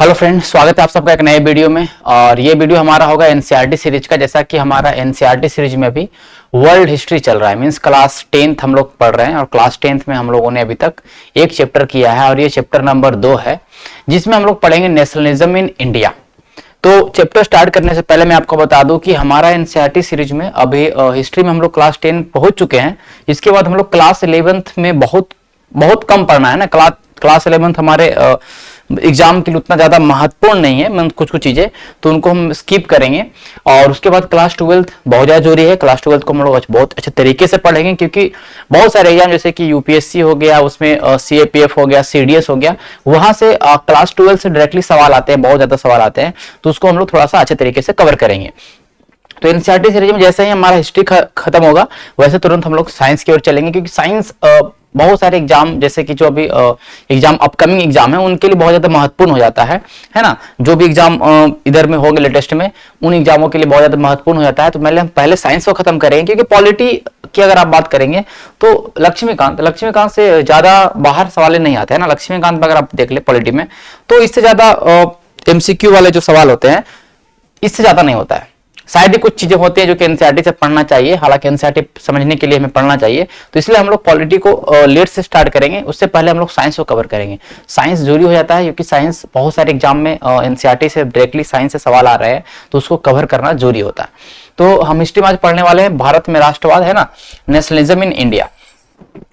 Hello friends, स्वागत है आप सबका एक नए वीडियो में। और ये वीडियो हमारा होगा एनसीईआरटी सीरीज का। जैसा कि हमारा एनसीईआरटी सीरीज में भी वर्ल्ड हिस्ट्री चल रहा है, मींस क्लास 10th हम लोग पढ़ रहे हैं और क्लास 10th में हम लोगों ने अभी तक एक चैप्टर किया है और ये चैप्टर नंबर 2 है, जिसमें हम लोग पढ़ेंगे नेशनलिज्म इन इंडिया। तो चैप्टर स्टार्ट करने से पहले मैं आपको बता दूं कि हमारा एनसीईआरटी सीरीज में अभी हिस्ट्री में हम लोग क्लास 10 पहुंच चुके हैं। इसके बाद हम लोग क्लास 11th में बहुत कम पढ़ना है ना। क्लास 11th हमारे एग्जाम के लिए उतना ज्यादा महत्वपूर्ण नहीं है, मतलब कुछ चीजें तो उनको हम स्किप करेंगे। और उसके बाद क्लास 12th बहुत ज्यादा जरूरी है। क्लास 12th को हम लोग बहुत अच्छे तरीके से पढ़ेंगे, क्योंकि बहुत सारे एग्जाम जैसे कि यूपीएससी हो गया, उसमें सीएपीएफ हो गया, सीडीएस हो गया, वहां से क्लास 12 से डायरेक्टली सवाल आते हैं, बहुत ज्यादा सवाल आते हैं। तो उसको हम लोग थोड़ा सा अच्छे तरीके से कवर करेंगे। तो एनसीईआरटी सीरीज में जैसे ही हमारा हिस्ट्री खत्म होगा वैसे तुरंत हम लोग साइंस की ओर चलेंगे, क्योंकि साइंस बहुत सारे एग्जाम जैसे कि जो अभी एग्जाम अपकमिंग एग्जाम है उनके लिए बहुत ज्यादा महत्वपूर्ण हो जाता है ना। जो भी एग्जाम इधर में होंगे लेटेस्ट में, उन एग्जामों के लिए बहुत ज्यादा महत्वपूर्ण हो जाता है। तो हम पहले साइंस को खत्म करेंगे, क्योंकि पॉलिटी की अगर आप बात करेंगे तो लक्ष्मीकांत से ज्यादा बाहर सवाल नहीं आते हैं ना। लक्ष्मीकांत में अगर आप देख ले पॉलिटी में, तो इससे ज्यादा एमसीक्यू वाले जो सवाल होते हैं इससे ज्यादा नहीं होता है। शायद ही कुछ चीजें होती हैं जो कि एनसीईआरटी से पढ़ना चाहिए, हालांकि एनसीईआरटी समझने के लिए हमें पढ़ना चाहिए। तो इसलिए हम लोग पॉलिटी को लेट से स्टार्ट करेंगे, उससे पहले हम लोग साइंस को कवर करेंगे। साइंस जरूरी हो जाता है, क्योंकि साइंस बहुत सारे एग्जाम में एनसीईआरटी से डायरेक्टली साइंस से सवाल आ रहे हैं, तो उसको कवर करना जरूरी होता है। तो हम हिस्ट्री में आज पढ़ने वाले हैं भारत में राष्ट्रवाद, है ना, नेशनलिज्म इन इंडिया।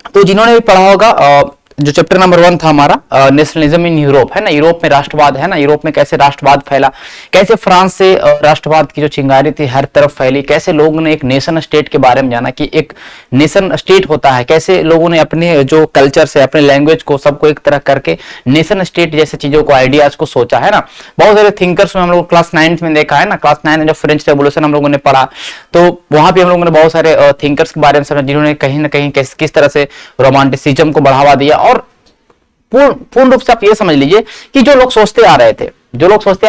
तो जिन्होंने भी पढ़ा होगा जो चैप्टर नंबर 1 था हमारा नेशनलिज्म इन यूरोप, है ना, यूरोप में राष्ट्रवाद, है ना, यूरोप में कैसे राष्ट्रवाद फैला, कैसे फ्रांस से राष्ट्रवाद की जो चिंगारी थी हर तरफ फैली, कैसे लोगों ने एक नेशन स्टेट के बारे में जाना कि एक नेशन स्टेट होता है, कैसे लोगों ने अपने जो कल्चर से अपने लैंग्वेज को सबको एक तरह करके नेशन स्टेट जैसे चीजों को आइडियाज को सोचा, है ना। बहुत सारे थिंकर्स में हम लोग क्लास 9th में देखा है ना। क्लास 9 में जब फ्रेंच रेवोल्यूशन हम लोगों ने पढ़ा, तो वहां पे हम लोगों ने बहुत सारे थिंकर्स के बारे में समझा, जिन्होंने कहीं ना कहीं किस तरह से रोमांटिसिज्म को बढ़ावा दिया। और पूर्ण रूप से आप ये समझ लीजिए कि जो लोग सोचते आ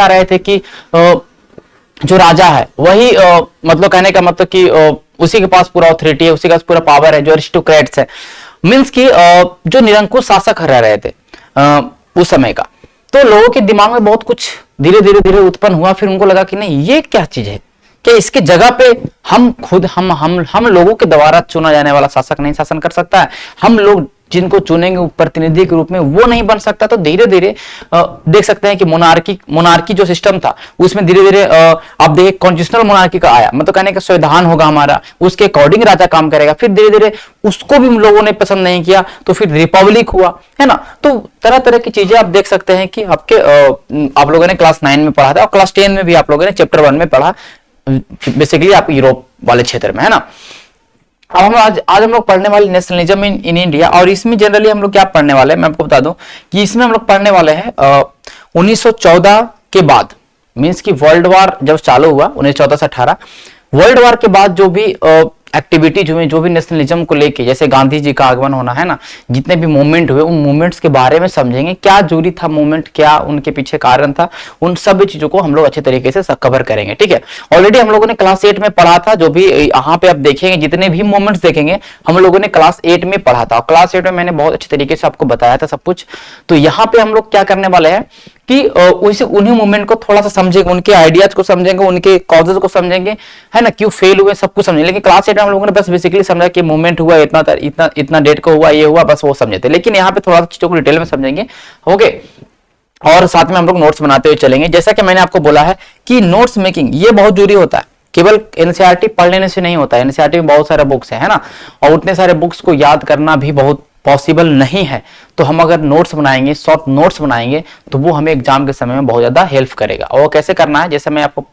रहे थे कि जो राजा है वही मतलब कहने का मतलब कि उसी के पास पूरा ऑथोरिटी है, उसी के पास पूरा पावर है, जो एरिस्टोक्रेट्स है, मींस कि जो निरंकुश शासक रह रहे थे उस समय का। तो लोगों के दिमाग में बहुत कुछ धीरे धीरे उत्पन्न हुआ। फिर उनको लगा कि नहीं, ये क्या चीज है कि इसके जगह पे हम खुद हम लोगों के द्वारा चुना जाने वाला शासक नहीं शासन कर सकता है। हम लोग जिनको चुनेंगे प्रतिनिधि के रूप में वो नहीं बन सकता। तो धीरे धीरे देख सकते हैं कि मोनार्की जो सिस्टम था उसमें धीरे धीरे आप देखिए कॉन्स्टिट्यूशनल मोनार्की का आया, मतलब कहने का संविधान होगा हमारा, उसके अकॉर्डिंग राजा काम करेगा। फिर धीरे धीरे उसको भी लोगों ने पसंद नहीं किया, तो फिर रिपब्लिक हुआ, है ना। तो तरह तरह की चीजें आप देख सकते हैं कि आप लोगों ने क्लास 9 में पढ़ा था और क्लास 10 में भी आप लोगों ने चैप्टर 1 में पढ़ा, बेसिकली आप यूरोप वाले क्षेत्र में, है ना। अब हम आज हम लोग पढ़ने वाले नेशनलिज्म इन इंडिया। और इसमें जनरली हम लोग क्या पढ़ने वाले हैं मैं आपको बता दूं कि इसमें हम लोग पढ़ने वाले हैं 1914 के बाद, मींस कि वर्ल्ड वार जब चालू हुआ 1914 से 18, वर्ल्ड वार के बाद जो भी एक्टिविटीज हुई, जो भी नेशनलिज्म को लेके, जैसे गांधी जी का आगमन होना, है ना, जितने भी मूवमेंट हुए उन मूवमेंट्स के बारे में समझेंगे, क्या जरूरी था मूवमेंट, क्या उनके पीछे कारण था, उन सभी चीजों को हम लोग अच्छे तरीके से कवर करेंगे। ठीक है, ऑलरेडी हम लोगों ने क्लास 8 में पढ़ा था। जो भी यहाँ पे आप देखेंगे जितने भी मूवमेंट्स देखेंगे हम लोगों ने क्लास 8 में पढ़ा था। क्लास 8 में मैंने बहुत अच्छे तरीके से आपको बताया था सब कुछ। तो यहाँ पे हम लोग क्या करने वाले हैं कि उन्हीं मूवमेंट को थोड़ा सा समझेंगे, उनके आइडियाज को समझेंगे, उनके कॉजेज को समझेंगे, है ना, क्यों फेल हुए सब कुछ समझेंगे। लेकिन क्लास 8 में हम लोगों ने बस बेसिकली समझा कि मूवमेंट हुआ, इतना डेट को हुआ, ये हुआ, बस वो समझे थे। लेकिन यहाँ पे थोड़ा सा चीजों को डिटेल में समझेंगे, ओके। और साथ में हम लोग नोट्स बनाते हुए चलेंगे। जैसा कि मैंने आपको बोला है कि नोट्स मेकिंग ये बहुत जरूरी होता है, केवल एनसीईआरटी पढ़ लेने से नहीं होता है। एनसीईआरटी में बहुत सारे बुक्स है ना, और उतने सारे बुक्स को याद करना भी बहुत पॉसिबल नहीं है। तो हम अगर नोट्स बनाएंगे, शॉर्ट नोट्स बनाएंगे, तो वो हमें एग्जाम के समय में बहुत ज्यादा हेल्प करेगा। और कैसे करना है, जैसे मैं आपको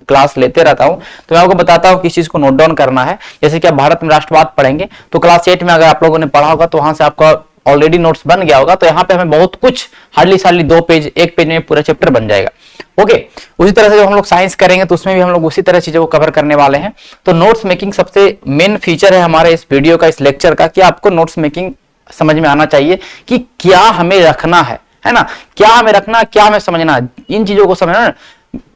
क्लास लेते रहता हूं तो मैं आपको बताता हूं किस चीज को नोट डाउन करना है। जैसे कि आप भारत में राष्ट्रवाद पढ़ेंगे तो क्लास 8 में अगर आप लोगों ने पढ़ा होगा तो वहां से आपका ऑलरेडी नोट्स बन गया होगा। तो यहाँ पे हमें बहुत कुछ हार्डली 2 पेज, 1 पेज में पूरा चैप्टर बन जाएगा, ओके। उसी तरह से जब हम लोग साइंस करेंगे तो उसमें भी हम लोग उसी तरह चीजों को कवर करने वाले हैं। तो नोट्स मेकिंग सबसे मेन फीचर है हमारे इस वीडियो का, इस लेक्चर का, कि आपको नोट्स मेकिंग समझ में आना चाहिए कि क्या हमें रखना है ना, क्या हमें रखना, क्या हमें समझना, इन चीजों को समझना,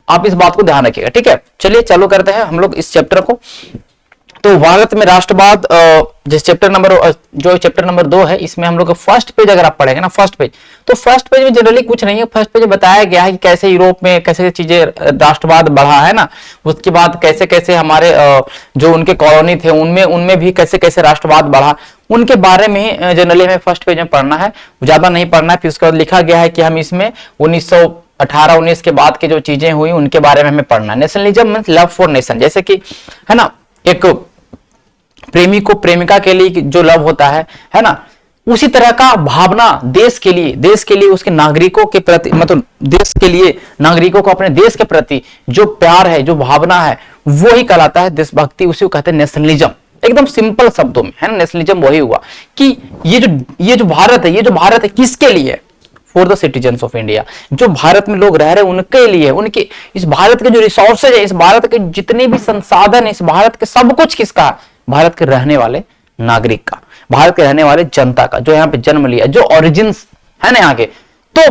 आप इस बात को ध्यान रखिएगा। ठीक है, चलिए चालू करते हैं हम लोग इस चैप्टर को। तो भारत में राष्ट्रवाद जिस चैप्टर नंबर जो चैप्टर नंबर 2 है, इसमें हम लोग का फर्स्ट पेज अगर आप पढ़ेंगे ना, फर्स्ट पेज, तो फर्स्ट पेज में जनरली कुछ नहीं है। फर्स्ट पेज में बताया गया है कि कैसे यूरोप में कैसे चीजें राष्ट्रवाद बढ़ा है ना, उसके बाद कैसे कैसे हमारे जो उनके कॉलोनी थे उनमें उनमें भी कैसे कैसे राष्ट्रवाद बढ़ा, उनके बारे में ही जनरली हमें फर्स्ट पेज में पढ़ना है, ज्यादा नहीं पढ़ना है। फिर उसके बाद लिखा गया है कि हम इसमें 1918-19 के बाद की जो चीजें हुई उनके बारे में हमें पढ़ना है। Nationalism means love for nation, जैसे कि है ना, एक प्रेमी को प्रेमिका के लिए जो लव होता है ना, उसी तरह का भावना देश के लिए उसके नागरिकों के प्रति, मतलब देश के लिए नागरिकों को अपने देश के प्रति जो प्यार है, जो भावना है, वो ही कहलाता है देशभक्ति, उसी को कहते हैं नेशनलिज्म। एकदम सिंपल शब्दों में है ना, नेशनलिज्म वही हुआ कि ये जो भारत है किसके लिए? For the citizens of India. जो भारत में लोग रह रहे हैं उनके लिए, उनके इस भारत के जो रिसोर्सेज है, इस भारत के जितने भी संसाधन है, इस भारत के सब कुछ किसका? भारत के रहने वाले नागरिक का, भारत के रहने वाले जनता का, जो यहाँ पे जन्म लिया, जो ओरिजिन्स है ना यहाँ के। तो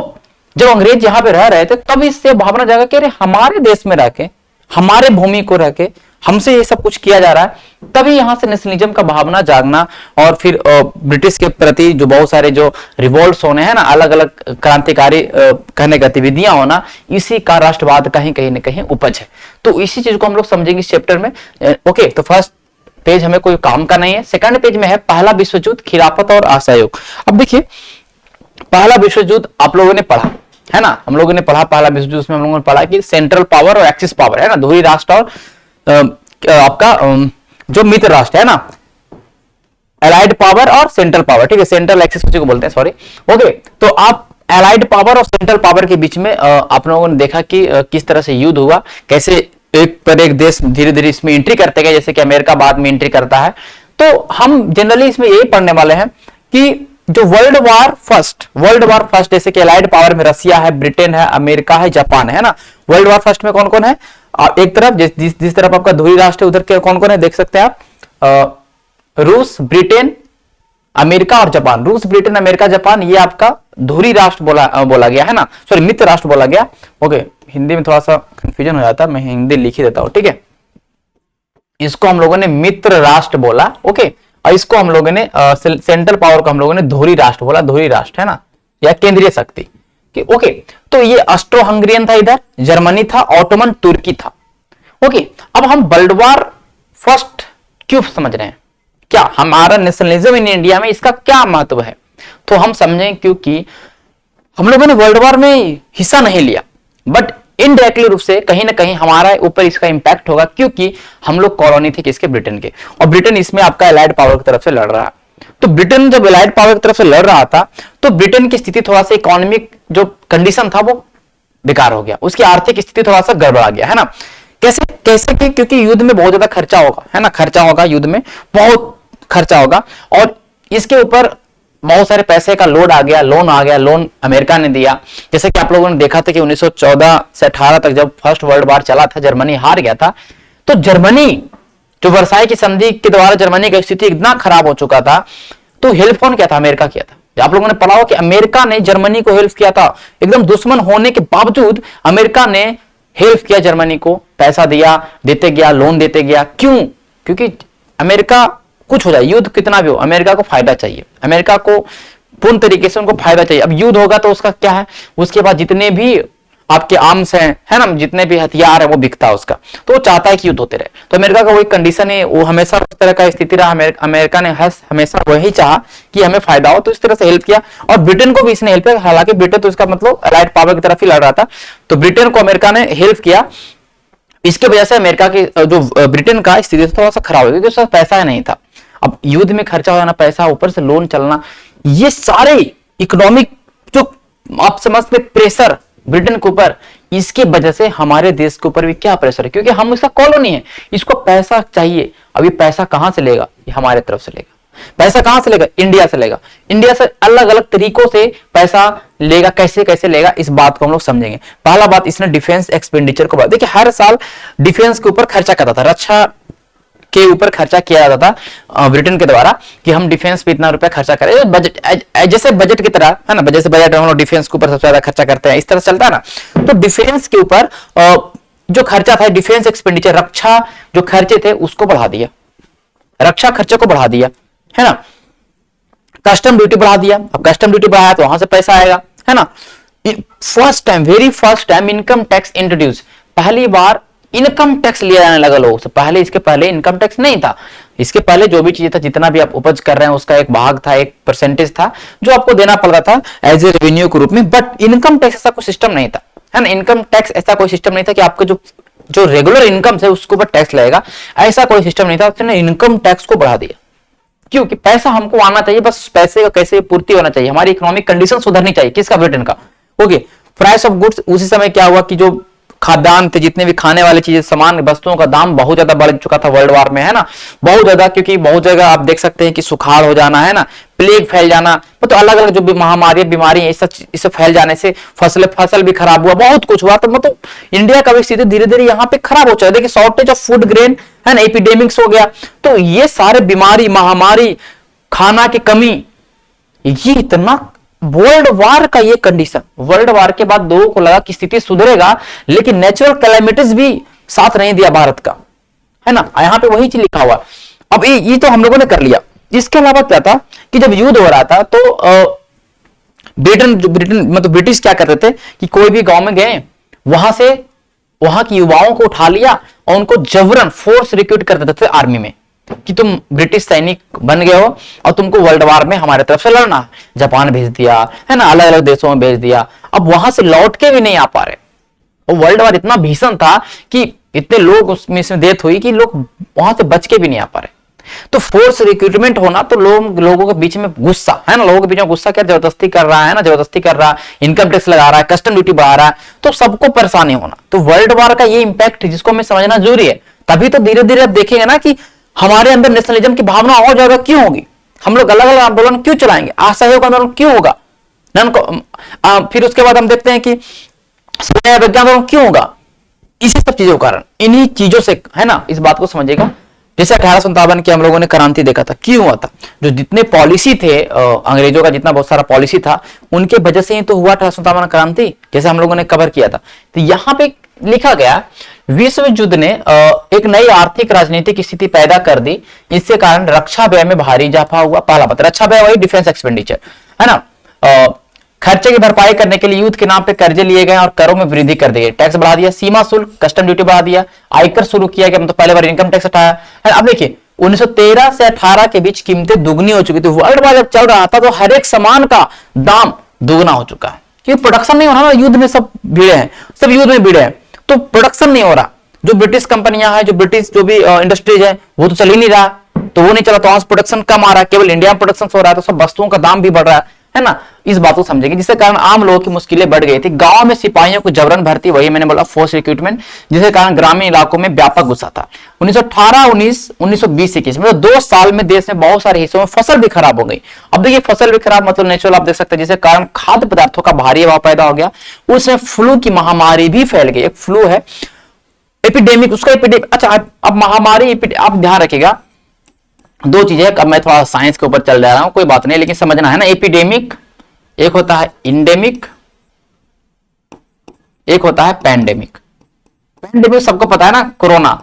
जब अंग्रेज यहाँ पे रह रहे थे तब इससे भावना जागा कि अरे हमारे देश में रह के, हमारे भूमि को रह के हमसे ये सब कुछ किया जा रहा है, तभी यहां से नेशनलिज्म का भावना जागना, और फिर ब्रिटिश के प्रति जो बहुत सारे जो रिवोल्ट्स होने हैं ना, अलग अलग क्रांतिकारी कहने गतिविधियां होना, इसी का राष्ट्रवाद का ही कहीं ना कहीं उपज है। तो इसी चीज को हम लोग समझेंगे इस चैप्टर में। ओके, तो फर्स्ट पेज हमें कोई काम का नहीं है। सेकंड पेज में है पहला विश्व युद्ध, खिलाफत और असहयोग। अब देखिए, पहला विश्व युद्ध आप लोगों ने पढ़ा है ना, हम लोगों ने पढ़ा पहला विश्व युद्ध, उसमें हम लोगों ने पढ़ा कि सेंट्रल पावर और एक्सिस पावर है ना, धुरी राष्ट्र और आपका जो मित्र राष्ट्र है ना, एलाइड पावर और सेंट्रल पावर, ठीक है, सेंट्रल एक्सिस किसी को बोलते हैं, सॉरी। ओके, तो आप एलाइड पावर और सेंट्रल पावर के बीच में आप लोगों ने देखा कि किस तरह से युद्ध हुआ, कैसे एक पर एक देश धीरे धीरे इसमें एंट्री करते गए, जैसे कि अमेरिका बाद में एंट्री करता है। तो हम जनरली इसमें यही पढ़ने वाले हैं कि जो वर्ल्ड वार फर्स्ट जैसे कि एलाइड पावर में रसिया है, ब्रिटेन है, अमेरिका है, जापान है ना। वर्ल्ड वार फर्स्ट में कौन कौन है? एक तरफ जिस तरफ आपका धुरी राष्ट्र है उधर के कौन कौन है देख सकते हैं आप, रूस, ब्रिटेन, अमेरिका और जापान। रूस, ब्रिटेन, अमेरिका, जापान, ये आपका धुरी राष्ट्र बोला गया है ना, सॉरी मित्र राष्ट्र बोला गया। ओके, हिंदी में थोड़ा सा कंफ्यूजन हो जाता है, मैं हिंदी लिख ही देता हूं, ठीक है। इसको हम लोगों ने मित्र राष्ट्र बोला, ओके, और इसको हम लोगों ने सेंट्रल पावर को हम लोगों ने धुरी राष्ट्र बोला, धुरी राष्ट्र है ना, या केंद्रीय शक्ति। ओके, तो ये ऑस्ट्रो हंगरियन था, इधर जर्मनी था, ऑटोमन तुर्की था। ओके, अब हम वर्ल्ड वार फर्स्ट क्यों समझ रहे हैं, क्या हमारा नेशनलिज्म इन इंडिया में इसका क्या महत्व है? तो हम समझें क्योंकि हम लोगों ने वर्ल्ड वार में हिस्सा नहीं लिया, बट इनडायरेक्टली रूप से कहीं ना कहीं हमारा ऊपर इसका इंपैक्ट होगा, क्योंकि हम लोग कॉलोनी थे किसके? ब्रिटेन के, और ब्रिटेन इसमें आपका एलाइड पावर की तरफ से लड़ रहा है। तो ब्रिटेन जब एलाइड पावर की तरफ से लड़ रहा था तो ब्रिटेन की स्थिति थोड़ा सा इकोनॉमिक जो कंडीशन था वो बेकार हो गया, उसकी आर्थिक स्थिति थोड़ा सा गड़बड़ा गया है ना। कैसे कैसे कि क्योंकि युद्ध में बहुत ज्यादा खर्चा होगा है ना, खर्चा होगा, युद्ध में बहुत खर्चा होगा, और इसके ऊपर बहुत सारे पैसे का लोड आ गया, लोन अमेरिका ने दिया। जैसे कि आप लोगों ने देखा था कि 1914 से 18 तक जब फर्स्ट वर्ल्ड वॉर चला था, जर्मनी हार गया था, तो जर्मनी जो वर्साई की संधि के द्वारा जर्मनी की स्थिति इतना खराब हो चुका था, तो हेल्प कौन किया था? अमेरिका किया था। आप लोगों ने पढ़ा हो कि अमेरिका ने जर्मनी को हेल्प किया था, एकदम दुश्मन होने के बावजूद अमेरिका ने हेल्प किया जर्मनी को, पैसा दिया, देते गया, लोन देते गया। क्यों? क्योंकि अमेरिका कुछ हो जाए, युद्ध कितना भी हो, अमेरिका को फायदा चाहिए, अमेरिका को पूर्ण तरीके से उनको फायदा चाहिए। अब युद्ध होगा तो उसका क्या है, उसके बाद जितने भी आपके आर्म्स हैं है ना, जितने भी हथियार है वो बिकता है उसका, तो वो चाहता है कि युद्ध होते रहे। तो अमेरिका का वही कंडीशन है, वो हमेशा उस तरह का स्थिति रहा, अमेरिका ने हमेशा वही चाहा कि हमें फायदा हो, तो इस तरह से हेल्प किया। और ब्रिटेन को भी इसने हेल्प किया, हालांकि ब्रिटेन तो इसका मतलब अलाइड पावर की तरफ ही लड़ रहा था, तो ब्रिटेन को अमेरिका ने हेल्प किया। इसके वजह से अमेरिका की जो ब्रिटेन का स्थिति थोड़ा सा खराब हो गया, क्योंकि उसका पैसा नहीं था। अब युद्ध में खर्चा हो जाना, पैसा ऊपर से लोन चलना, ये सारे इकोनॉमिक जो आप समझते प्रेशर ब्रिटेन के ऊपर, इसके वजह से हमारे देश के ऊपर भी क्या प्रेशर है, क्योंकि हम इसका कॉलोनी है, इसको पैसा चाहिए। अभी पैसा कहां से लेगा? ये हमारे तरफ से लेगा। पैसा कहां से लेगा? इंडिया से लेगा। इंडिया से अलग अलग तरीकों से पैसा लेगा, कैसे कैसे लेगा, इस बात को हम लोग समझेंगे। पहला बात, इसने डिफेंस एक्सपेंडिचर को, देखिए हर साल डिफेंस के ऊपर खर्चा करता था, रक्षा के ऊपर खर्चा किया जाता था ब्रिटेन के द्वारा, कि हम डिफेंस पे इतना रुपया खर्चा करें, बजट जैसे बजट की तरह है ना, जैसे बजट हम लोग डिफेंस के ऊपर सबसे ज्यादा खर्चा करते हैं, इस तरह से चलता है ना। तो डिफेंस के ऊपर जो खर्चा था, डिफेंस एक्सपेंडिचर, रक्षा जो खर्चे थे उसको बढ़ा दिया, रक्षा खर्चे को बढ़ा दिया, है ना। कस्टम ड्यूटी बढ़ा दिया, अब कस्टम ड्यूटी बढ़ाया तो वहां से पैसा आएगा, है ना। First time, very first time income tax introduce, पहली बार इनकम टैक्स लिया जाने लगा लोगों से। पहले, इसके पहले इनकम टैक्स नहीं था। इसके पहले जो भी चीजें था, जितना भी आप उपज कर रहे हैं उसका एक भाग था, एक परसेंटेज था जो आपको देना पड़ता था एज ए रेवेन्यू के रूप में। बट इनकम टैक्स ऐसा कोई सिस्टम नहीं था, है ना। इनकम टैक्स ऐसा कोई सिस्टम नहीं था कि आपका जो रेगुलर इनकम है उसके ऊपर टैक्स लगेगा, ऐसा कोई सिस्टम नहीं था। उसने इनकम टैक्स को बढ़ा दिया, क्योंकि पैसा हमको आना चाहिए, बस पैसे का कैसे पूर्ति होना चाहिए, हमारी इकोनॉमिक कंडीशन सुधरनी चाहिए। किसका? ब्रिटेन का। ओके, प्राइस ऑफ गुड्स, उसी समय क्या हुआ कि जो खाद्यान्न थे, जितने भी खाने वाली चीजें, सामान, वस्तुओं का दाम बहुत ज्यादा बढ़ चुका था वर्ल्ड वार में, है ना। बहुत ज्यादा, क्योंकि बहुत जगह आप देख सकते हैं कि सुखाड़ हो जाना, है ना, प्लेग फैल जाना, मतलब अलग अलग जो भी महामारी, बीमारी इससे फैल जाने से फसल भी खराब हुआ, बहुत कुछ हुआ। तो मतलब इंडिया का भी स्थिति धीरे धीरे यहाँ पे खराब हो चुका है। देखिए, शॉर्टेज ऑफ फूड ग्रेन, है ना, एपिडेमिक्स हो गया। तो ये सारे बीमारी, महामारी, खाना की कमी, ये इतना वर्ल्ड वार का ये कंडीशन, वर्ल्ड वार के बाद लोगों को लगा कि स्थिति सुधरेगा, लेकिन नेचुरल कैलेमिटीज भी साथ नहीं दिया भारत का, है ना। यहां पे वही चीज लिखा हुआ। अब ये तो हम लोगों ने कर लिया। इसके अलावा क्या था कि जब युद्ध हो रहा था तो ब्रिटेन मतलब ब्रिटिश क्या करते थे कि कोई भी गांव में गए, वहां की युवाओं को उठा लिया और उनको जबरन फोर्स रिक्रूट कर देते थे आर्मी में कि तुम ब्रिटिश सैनिक बन गए हो और तुमको वर्ल्ड वार में हमारे तरफ से लड़ना है। जापान भेज दिया, है ना, अलग अलग देशों में भेज दिया। अब वहां से लौट के भी नहीं आ पा रहे। और वर्ल्ड वार इतना भीषण था कि इतने लोग उसमें से डेथ हुई कि लोग वहां से बच के भी नहीं आ पा रहे। तो फोर्स रिक्रूटमेंट होना, तो लोगों के बीच में गुस्सा, है ना, लोगों के बीच में गुस्सा, क्या जबरदस्ती कर रहा है ना, जबरदस्ती कर रहा है, इनकम टैक्स लगा रहा है, कस्टम ड्यूटी बढ़ा रहा है, तो सबको परेशानी होना। तो वर्ल्ड वार का ये इंपैक्ट जिसको हमें समझना जरूरी है। तभी तो धीरे धीरे अब देखेंगे ना कि हमारे अंदर नेशनलिज्म की भावना और ज्यादा क्यों होगी, हम लोग अलग अलग आंदोलन क्यों चलाएंगे, असहयोग आंदोलन क्यों होगा, फिर उसके बाद हम देखते हैं कि विज्ञान आंदोलन क्यों होगा, इसी सब चीजों के कारण, इन्हीं चीजों से, है ना। इस बात को समझिएगा। जैसे 1857 की हम लोगों ने क्रांति देखा था, क्यों हुआ था? जो जितने पॉलिसी थे अंग्रेजों का, जितना बहुत सारा पॉलिसी था, उनके वजह से ही तो हुआ 1857 क्रांति, जैसे हम लोगों ने कवर किया था। तो यहां पे लिखा गया, विश्व युद्ध ने एक नई आर्थिक राजनीतिक स्थिति पैदा कर दी। इसके कारण रक्षा व्यय में भारी इजाफा हुआ। पहला बात, रक्षा व्यय वही डिफेंस एक्सपेंडिचर, है ना। खर्चे की भरपाई करने के लिए युद्ध के नाम पे कर्जे लिए गए और करों में वृद्धि कर दी गई, टैक्स बढ़ा दिया, सीमा शुल्क, कस्टम ड्यूटी बढ़ा दिया, आयकर शुरू किया गया, मतलब पहले बार इनकम टैक्स हटाया, है। अब देखिए 1913 से 18 के बीच कीमतें दुगनी हो चुकी थी। वर्ल्ड वार जब चल रहा था तो हर एक सामान का दाम दुगना हो चुका है, क्योंकि प्रोडक्शन नहीं हो रहा ना, युद्ध में सब भिड़े हैं, सब युद्ध में भिड़े हैं, तो प्रोडक्शन नहीं हो रहा। जो ब्रिटिश कंपनियां हैं, जो ब्रिटिश जो भी इंडस्ट्रीज है, वो तो चल ही नहीं रहा, तो वो नहीं चला, तो वहां प्रोडक्शन कम आ रहा है, केवल इंडिया में प्रोडक्शन हो रहा है, तो सब वस्तुओं का दाम भी बढ़ रहा है ना। इस बात को समझेंगे, जिसके कारण आम लोगों की मुश्किलें बढ़ गई थी। गांव में सिपाहियों को जबरन भर्ती, वही मैंने बोला फोर्स रिक्रूटमेंट, जिसके कारण ग्रामीण इलाकों में व्यापक गुस्सा था। 1918-1920 मतलब 2 साल में देश में बहुत सारे हिस्सों में फसल भी खराब हो गई। अब देखिए, फसल भी खराब मतलब नेचुरल, आप देख सकते हैं, जिसके कारण खाद्य पदार्थों का भारी अभाव पैदा हो गया। उसमें फ्लू की महामारी भी फैल गई। एक फ्लू है एपिडेमिक, उसका एपिडेमिक। अच्छा, अब महामारी, आप ध्यान रखिएगा, 2 चीजें। अब मैं थोड़ा साइंस के ऊपर चल जा रहा हूं, कोई बात नहीं, लेकिन समझना है ना। एपिडेमिक एक होता है, इंडेमिक एक होता है पैंडेमिक। पैंडेमिक सबको पता है ना, कोरोना।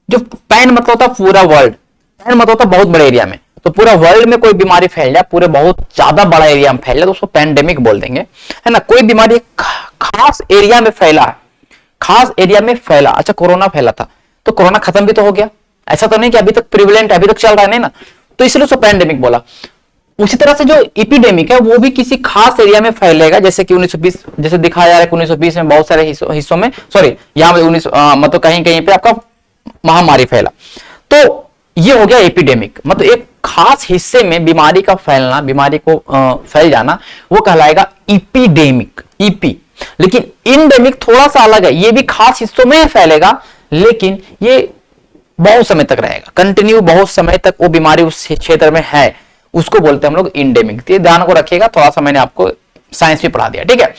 जो पैन मतलब होता है पूरा वर्ल्ड, पैन मतलब होता है बहुत बड़े एरिया में, तो पूरा वर्ल्ड में कोई बीमारी फैल जाए, पूरे बहुत ज्यादा बड़ा एरिया में फैल जाए, तो उसको पैंडेमिक बोल देंगे, है ना। कोई बीमारी खास एरिया में फैला है, खास एरिया में फैला। अच्छा, कोरोना फैला था तो कोरोना खत्म भी तो हो गया, ऐसा तो नहीं कि अभी तक प्रिविलेंट, अभी तक चल रहा है, नहीं ना, तो इसलिए उसको पैंडेमिक बोला। उसी तरह से जो एपिडेमिक है वो भी किसी खास एरिया में फैलेगा, जैसे कि 1920, जैसे दिखाया जा रहा है कि 1920 में बहुत सारे हिस्सों में, सॉरी यहाँ पे 19 मतलब कहीं कहीं पे आपका महामारी फैला, तो ये हो गया एपिडेमिक। मतलब एक खास हिस्से में बीमारी का फैलना, बीमारी को फैल जाना, वो कहलाएगा एपिडेमिक, ईपी। लेकिन इंडेमिक थोड़ा सा अलग है, ये भी खास हिस्सों में फैलेगा, लेकिन ये बहुत समय तक रहेगा, कंटिन्यू बहुत समय तक वो बीमारी उस क्षेत्र में है, उसको बोलते हैं हम लोग इंडेमिक। तो ध्यान को रखिएगा, थोड़ा सा मैंने आपको साइंस भी पढ़ा दिया, ठीक है।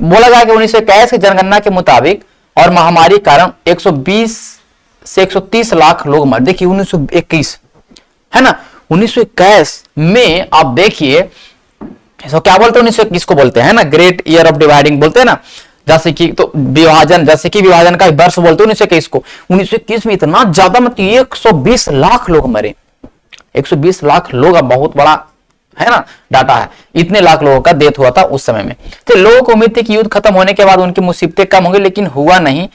बोला गया कि 1921 की जनगणना के मुताबिक और महामारी कारण 120 से 130 लाख लोग मर। देखिए 1921 है ना, 1921 में आप देखिए, इसको क्या बोलते हैं, 1921 को बोलते हैं ना ग्रेट ईयर ऑफ डिवाइडिंग बोलते हैं ना, जैसे कि तो विभाजन, जैसे कि विभाजन का वर्ष बोलते हैं 1921 को। 1921 में इतना ज्यादा, मतलब 120 लाख लोग मरे, 120 लाख लोग, अब बहुत बड़ा है ना डाटा है, इतने लाख लोगों का डेथ हुआ था उस समय में। तो लोगों को उम्मीद थी कि युद्ध खत्म होने के बाद उनकी मुसीबतें कम होंगी, लेकिन हुआ नहीं।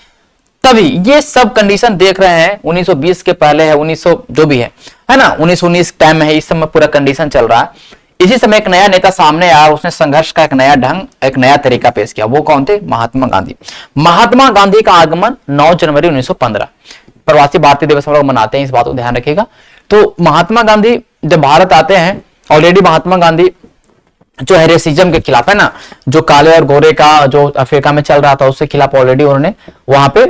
तभी ये सब कंडीशन देख रहे हैं 1920 के पहले है, 1900 जो भी है ना, 1919 टाइम में है, इस समय पूरा कंडीशन चल रहा है। इसी समय एक नया नेता सामने आया, उसने संघर्ष का एक नया ढंग, एक नया तरीका पेश किया। वो कौन थे? महात्मा गांधी। महात्मा गांधी का आगमन 9 जनवरी 1915, प्रवासी भारतीय दिवस हम लोग मनाते हैं, इस बात को ध्यान रखिएगा। तो महात्मा गांधी जब भारत आते हैं, ऑलरेडी महात्मा गांधी जो है रेसिज्म के खिलाफ, है ना, जो काले और गोरे का जो अफ्रीका में चल रहा था उसके खिलाफ ऑलरेडी उन्होंने वहां पे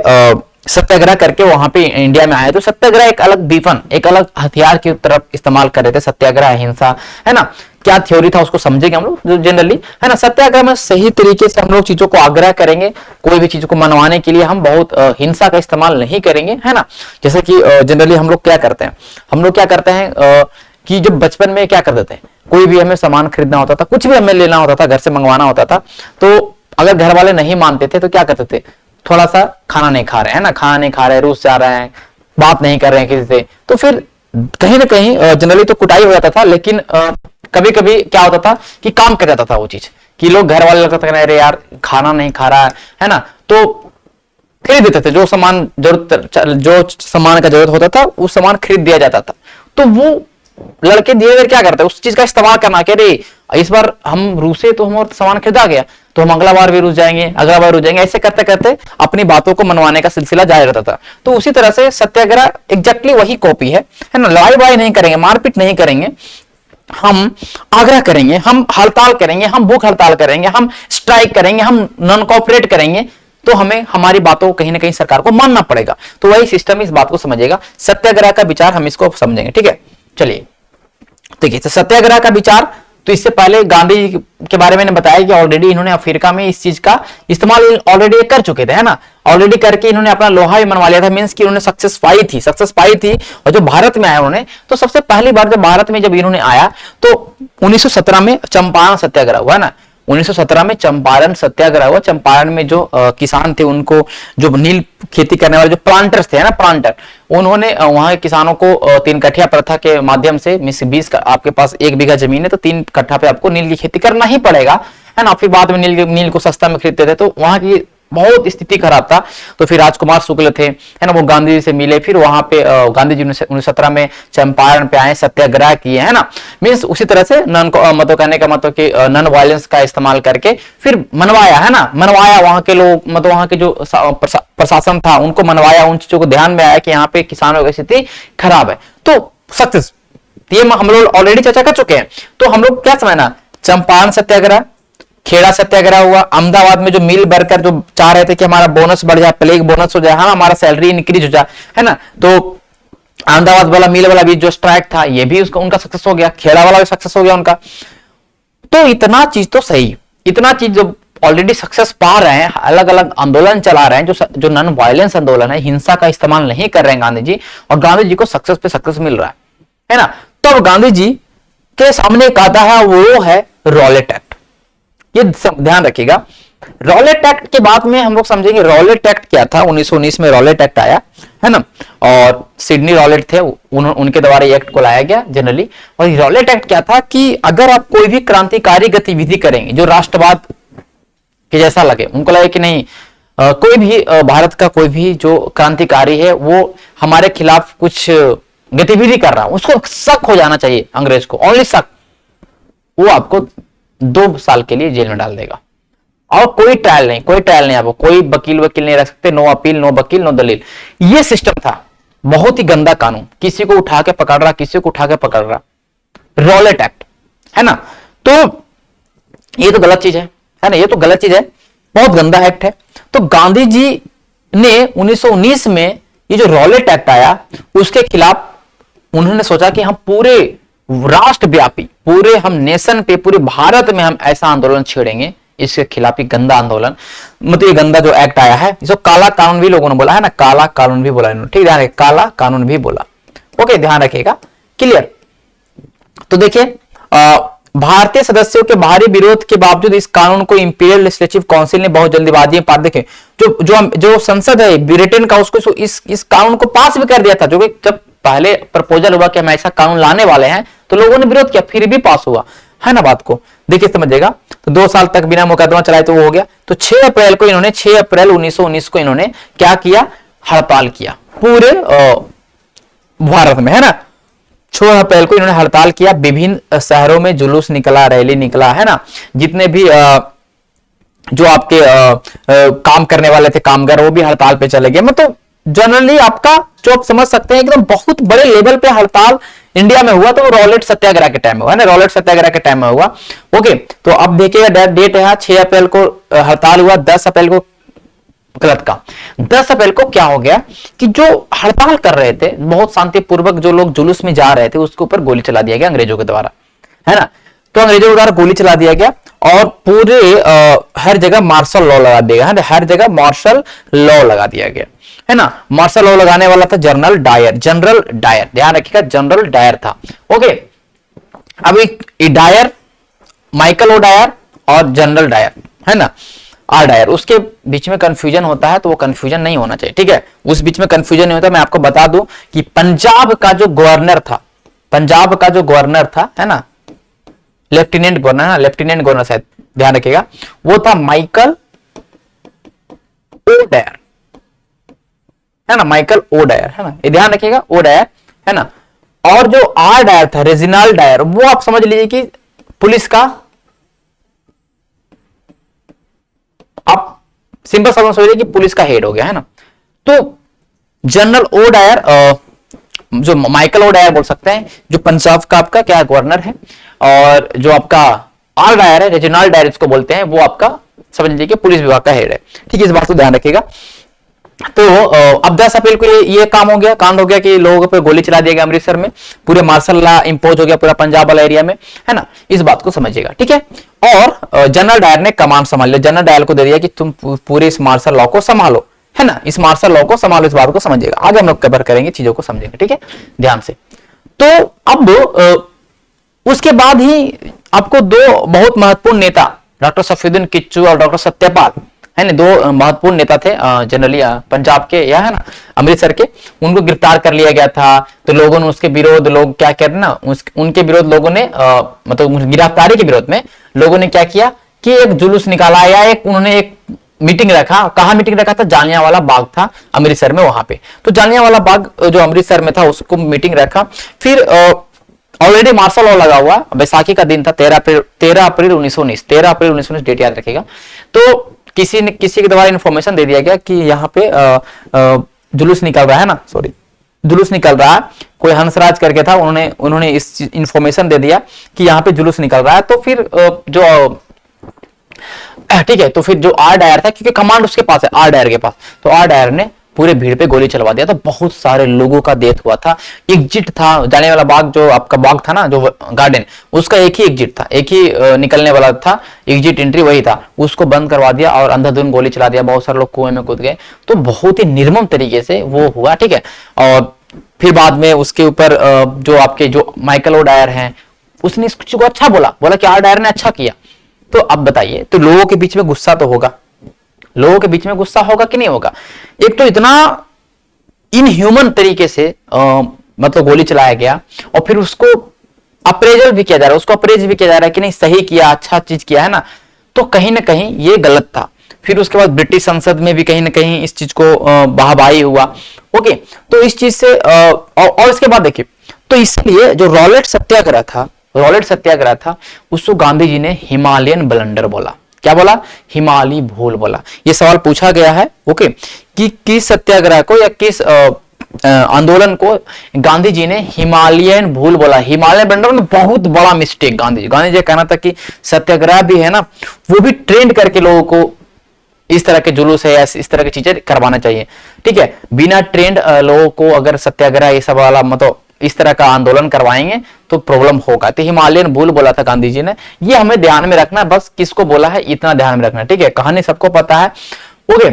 सत्याग्रह करके वहां पे इंडिया में आए। तो सत्याग्रह एक अलग बीफन, एक अलग हथियार की तरफ इस्तेमाल कर रहे थे, सत्याग्रह हिंसा, है ना। क्या थ्योरी था उसको समझेंगे हम लोग जनरली, है ना। सत्याग्रह में सही तरीके से हम लोग चीजों को आग्रह करेंगे, कोई भी चीज को मनवाने के लिए हम बहुत हिंसा का इस्तेमाल नहीं करेंगे, है ना। जैसे कि जनरली हम लोग क्या करते हैं, हम लोग क्या करते हैं कि जब बचपन में क्या करते थे, कोई भी हमें सामान खरीदना होता था, कुछ भी हमें लेना होता था, घर से मंगवाना होता था, तो अगर घर वाले नहीं मानते थे तो क्या करते थे, थोड़ा सा खाना नहीं खा रहे हैं ना, खाना नहीं खा रहे, रूस जा रहे हैं, बात नहीं कर रहे हैं किसी से, तो फिर कहीं ना कहीं जनरली तो कुटाई हो जाता था। लेकिन कभी कभी क्या होता था कि काम कर जाता था वो चीज, कि लोग घर वाले लगता था अरे यार खाना नहीं खा रहा है ना, तो खरीद देते थे। जो सामान का जरूरत होता था उस सामान खरीद दिया जाता था। तो वो लड़के धीरे धीरे क्या करते हैं, उस चीज का इस्तेमाल करना कि अरे इस बार हम रूसे तो हम और सामान खरीदा गया, तो हम अगला बार भी रुस जाएंगे, अगला बार रुस जाएंगे, ऐसे करते करते अपनी बातों को मनवाने का सिलसिला जारी रहता था। तो उसी तरह से सत्याग्रह एग्जैक्टली वही कॉपी है ना। लड़ाई बड़ाई नहीं करेंगे, मारपीट नहीं करेंगे, हम आग्रह करेंगे, हम हड़ताल करेंगे, हम भूख हड़ताल करेंगे, हम स्ट्राइक करेंगे, हम नॉन कोऑपरेट करेंगे, तो हमें हमारी बातों को कहीं ना कहीं सरकार को मानना पड़ेगा। तो वही सिस्टम इस बात को समझेगा, सत्याग्रह का विचार हम इसको समझेंगे, ठीक है। चलिए देखिए, तो सत्याग्रह का विचार, तो इससे पहले गांधी के बारे में बताया कि ऑलरेडी इन्होंने अफ्रीका में इस चीज का इस्तेमाल ऑलरेडी कर चुके थे, है ना। ऑलरेडी करके इन्होंने अपना लोहा भी मनवा लिया था, मींस कि उन्होंने सक्सेस पाई थी। और जो भारत में आए उन्होंने, तो सबसे पहली बार जब भारत में जब इन्होंने आया तो 1917 में चंपारण सत्याग्रह हुआ ना। 1917 में चंपारण सत्याग्रह हुआ। चंपारण में जो किसान थे, उनको जो नील खेती करने वाले जो प्लांटर्स थे, है ना, प्लांटर, उन्होंने वहां के किसानों को 3 कठिया प्रथा के माध्यम से 20 का, आपके पास 1 बीघा जमीन है तो 3 कट्ठा पे आपको नील की खेती करना ही पड़ेगा, है ना। फिर बाद में नील को सस्ता में खरीदते थे, तो वहां की बहुत स्थिति खराब था। तो फिर राजकुमार शुक्ल थे, है ना, वो गांधी जी से मिले, फिर वहां पे गांधी जी 1917 में चंपारण पे आए, सत्याग्रह किए, है ना। मींस उसी तरह से मतलब कहने का मतलब कि नॉन वायलेंस का इस्तेमाल करके फिर मनवाया, है ना, मनवाया। वहां के लोग, मतलब वहां के जो प्रशासन था उनको मनवाया, उन चीजों को ध्यान में आया कि यहाँ पे किसानों की स्थिति खराब है, तो सक्सेस, ये हम लोग ऑलरेडी चर्चा कर चुके हैं। तो हम लोग क्या समझना, चंपारण सत्याग्रह, खेड़ा सत्याग्रह हुआ, अहमदाबाद में जो मिल वर्कर जो चाह रहे थे कि हमारा बोनस बढ़ जाए, प्लेग बोनस हो जाए, हाँ हमारा सैलरी इंक्रीज हो जाए, है ना, तो अहमदाबाद वाला मिल वाला भी जो स्ट्राइक था ये भी उनका सक्सेस हो गया, खेड़ा वाला भी सक्सेस हो गया उनका। तो इतना चीज तो सही, इतना चीज जो ऑलरेडी सक्सेस पा रहे हैं, अलग अलग आंदोलन चला रहे हैं, जो नॉन वायलेंस आंदोलन है, हिंसा का इस्तेमाल नहीं कर रहे हैं गांधी जी, और गांधी जी को सक्सेस पे सक्सेस मिल रहा है ना। तो गांधी जी के सामने एक आता है, वो है रॉलेट एक्ट। ये ध्यान रखिएगा, रॉलेट एक्ट के बाद में हम लोग समझेंगे रॉलेट एक्ट क्या था। 1919 में रॉलेट एक्ट आया, है ना, और सिडनी रॉलेट थे, उनके द्वारा ये एक्ट को लाया गया जनरली। और रॉलेट एक्ट क्या था कि अगर आप कोई भी क्रांतिकारी गतिविधि करेंगे जो राष्ट्रवाद के जैसा लगे, उनको लगे कि नहीं कोई भी भारत का कोई भी जो क्रांतिकारी है वो हमारे खिलाफ कुछ गतिविधि कर रहा है, उसको शक हो जाना चाहिए, अंग्रेज को ओनली शक, वो आपको 2 साल के लिए जेल में डाल देगा। और कोई ट्रायल नहीं, आपको कोई वकील नहीं रख सकते, नो अपील, नो वकील, नो दलील। ये सिस्टम था, बहुत ही गंदा कानून, किसी को उठा के पकड़ रहा, किसी को उठा के पकड़ रहा, रॉलेट एक्ट, है ना। तो ये तो गलत चीज है ना, ये तो गलत चीज है, बहुत गंदा एक्ट है। तो गांधी जी ने 1919 में ये जो रॉलेट एक्ट आया उसके खिलाफ उन्होंने सोचा कि हम पूरे राष्ट्रव्यापी, पूरे हम नेशन पे, पूरे भारत में हम ऐसा आंदोलन छेड़ेंगे, इसके खिलाफ ही गंदा आंदोलन, मतलब ये गंदा जो एक्ट आया है, इसको काला कानून भी लोगों ने बोला है ना, काला कानून भी बोला इन्होंने, ठीक ध्यान रखिए, काला कानून भी बोला, ओके ध्यान रखिएगा, क्लियर। तो देखिए भारतीय सदस्यों के भारी विरोध के बावजूद इस कानून को इंपीरियल लेजिस्लेटिव काउंसिल ने बहुत जल्दीबाजी में पास, देखें जो संसद है ब्रिटेन का, उसको इस कानून को पास भी कर दिया था, जो कि जब पहले प्रपोजल हुआ कि हम ऐसा कानून लाने वाले हैं तो लोगों ने विरोध किया, फिर भी पास हुआ है ना। बात को देखिए समझिएगा। तो 2 साल तक बिना मुकदमा चलाए तो वो हो गया। तो 6 अप्रैल 1919 को इन्होंने क्या किया, हड़ताल किया पूरे भारत में, है ना। 6 अप्रैल को इन्होंने हड़ताल किया, विभिन्न शहरों में जुलूस निकला, रैली निकला, है ना। जितने भी जो आपके काम करने वाले थे कामगार, वो भी हड़ताल पे चले गए। मतलब जनरली आपका जो आप समझ सकते हैं एकदम बहुत बड़े लेवल पे हड़ताल इंडिया में हुआ, तो वो रॉलेट सत्याग्रह के टाइम में हुआ, है ना, रॉलेट सत्याग्रह के टाइम में हुआ। ओके, तो अब देखिएगा डेट है 6 अप्रैल को हड़ताल हुआ, 10 अप्रैल को गलत का 10 अप्रैल को क्या हो गया कि जो हड़ताल कर रहे थे बहुत शांतिपूर्वक, जो लोग जुलूस में जा रहे थे, उसके ऊपर गोली चला दिया गया अंग्रेजों के द्वारा, है ना। तो अंग्रेजों के द्वारा गोली चला दिया गया और पूरे हर जगह मार्शल लॉ लगा दिया गया, हर जगह मार्शल लॉ लगा दिया गया, है ना। मार्शल लॉ लगाने वाला था जनरल डायर, ध्यान रखिएगा जनरल डायर था। ओके, अभी डायर, माइकल ओ डायर और जनरल डायर, है ना, आर डायर, उसके बीच में कंफ्यूजन होता है, तो वो कंफ्यूजन नहीं होना चाहिए, ठीक है। उस बीच में कंफ्यूजन नहीं होता। मैं आपको बता दूं कि पंजाब का जो गवर्नर था, है ना, लेफ्टिनेंट गवर्नर शायद, ध्यान रखिएगा, वो था माइकल ओ डायर, है ना, माइकल ओ डायर, है ना, ये ध्यान रखिएगा, ओ डायर, है ना। और जो आर डायर था, रेजिनाल्ड डायर, वो आप समझ लीजिए कि पुलिस का, आप सिंपल समझ लीजिए कि पुलिस का हेड हो गया, है ना। तो जनरल ओ डायर, जो माइकल ओ डायर बोल सकते हैं, जो पंजाब का आपका क्या गवर्नर है, और जो आपका आर डायर है, रेजिनाल्ड डायर इसको बोलते हैं, वो आपका समझ लीजिए कि पुलिस विभाग का हेड है, ठीक है। इस बात को ध्यान रखिएगा। तो अब 10 अप्रैल को ये काम हो गया, कांड हो गया कि लोगों पर गोली चला दिया गया अमृतसर में, पूरे मार्शल लॉ इंपोज हो गया पूरा पंजाब वाला एरिया में, है ना। इस बात को समझिएगा, ठीक है। और जनरल डायर ने कमांड संभाल लिया, जनरल डायर को दे दिया कि तुम पूरे इस मार्शल लॉ को संभालो, है ना, इस मार्शल लॉ को संभालो। इस बात को समझिएगा, आगे हम लोग कवर करेंगे, चीजों को समझेंगे, ठीक है, ध्यान से। तो अब उसके बाद ही आपको 2 बहुत महत्वपूर्ण नेता, डॉक्टर सफीउद्दीन किच्चू और डॉक्टर सत्यपाल, है ना, 2 महत्वपूर्ण नेता थे जनरली पंजाब के, या है ना अमृतसर के, उनको गिरफ्तार कर लिया गया था। तो लोगों ने उसके विरोध, लोग क्या कर ना, उनके विरोध लोगों ने मतलब गिरफ्तारी के विरोध में लोगों ने क्या किया कि एक जुलूस निकाला, या उन्होंने एक मीटिंग रखा। कहा मीटिंग रखा था? जालियांवाला बाग था अमृतसर में, वहां पे। तो जालियांवाला बाग जो अमृतसर में था, उसको मीटिंग रखा। फिर ऑलरेडी मार्शल लॉ लगा हुआ, बैसाखी का दिन था 13 अप्रैल 1919, डेट याद रखेगा। तो किसी के द्वारा इंफॉर्मेशन दे दिया गया कि यहाँ पे जुलूस निकल रहा है ना, जुलूस निकल रहा है, कोई हंसराज करके था, उन्होंने इस इंफॉर्मेशन दे दिया कि यहाँ पे जुलूस निकल रहा है। तो फिर ठीक है, तो फिर जो आर डायर था, क्योंकि कमांड उसके पास है, आर डायर के पास, तो आर डायर ने पूरे भीड़ पे गोली चलवा दिया। तो बहुत सारे लोगों का डेथ हुआ था। एग्जिट था, जाने वाला बाग, जो आपका बाग था ना, जो गार्डन, उसका एक ही एग्जिट था, एक ही निकलने वाला था, एग्जिट एंट्री वही था, उसको बंद करवा दिया और अंधाधुंध गोली चला दिया। बहुत सारे लोग कुएं में कूद गए। तो बहुत ही निर्मम तरीके से वो हुआ, ठीक है। और फिर बाद में उसके ऊपर जो आपके जो माइकल ओ डायर हैं, उसने इस चीज को अच्छा बोला कि आर डायर ने अच्छा किया। तो अब बताइए, तो लोगों के बीच में गुस्सा तो होगा, लोगों के बीच में गुस्सा होगा कि नहीं होगा। एक तो इतना इनह्यूमन तरीके से मतलब गोली चलाया गया, और फिर उसको अप्रेजल भी किया जा रहा है, उसको अप्रेज भी किया जा रहा है कि नहीं सही किया, अच्छा चीज किया, है ना। तो कहीं ना कहीं ये गलत था। फिर उसके बाद ब्रिटिश संसद में भी कहीं ना कहीं इस चीज को वाहवाही हुआ। ओके, तो इस चीज से और इसके बाद देखिए, तो इसलिए जो रॉलेट सत्याग्रह था, उसको गांधी जी ने हिमालयन ब्लंडर बोला। क्या बोला? हिमालय भूल बोला। ये सवाल पूछा गया है, ओके, कि किस सत्याग्रह को या किस आंदोलन को गांधी जी ने हिमालयन भूल बोला। हिमालयन ब्लंडर में बहुत बड़ा मिस्टेक गांधी जी कहना था कि सत्याग्रह भी है ना, वो भी ट्रेंड करके लोगों को इस तरह के जुलूस है या इस तरह की चीजें करवाना चाहिए, ठीक है। बिना ट्रेंड लोगों को अगर सत्याग्रह ये सब वाला मतलब इस तरह का आंदोलन करवाएंगे तो प्रॉब्लम होगा। तो हिमालयन भूल बोला था गांधी जी ने, ये हमें ध्यान में रखना, बस किसको बोला है इतना ध्यान में रखना, ठीक है। कहानी सबको पता है, ओके।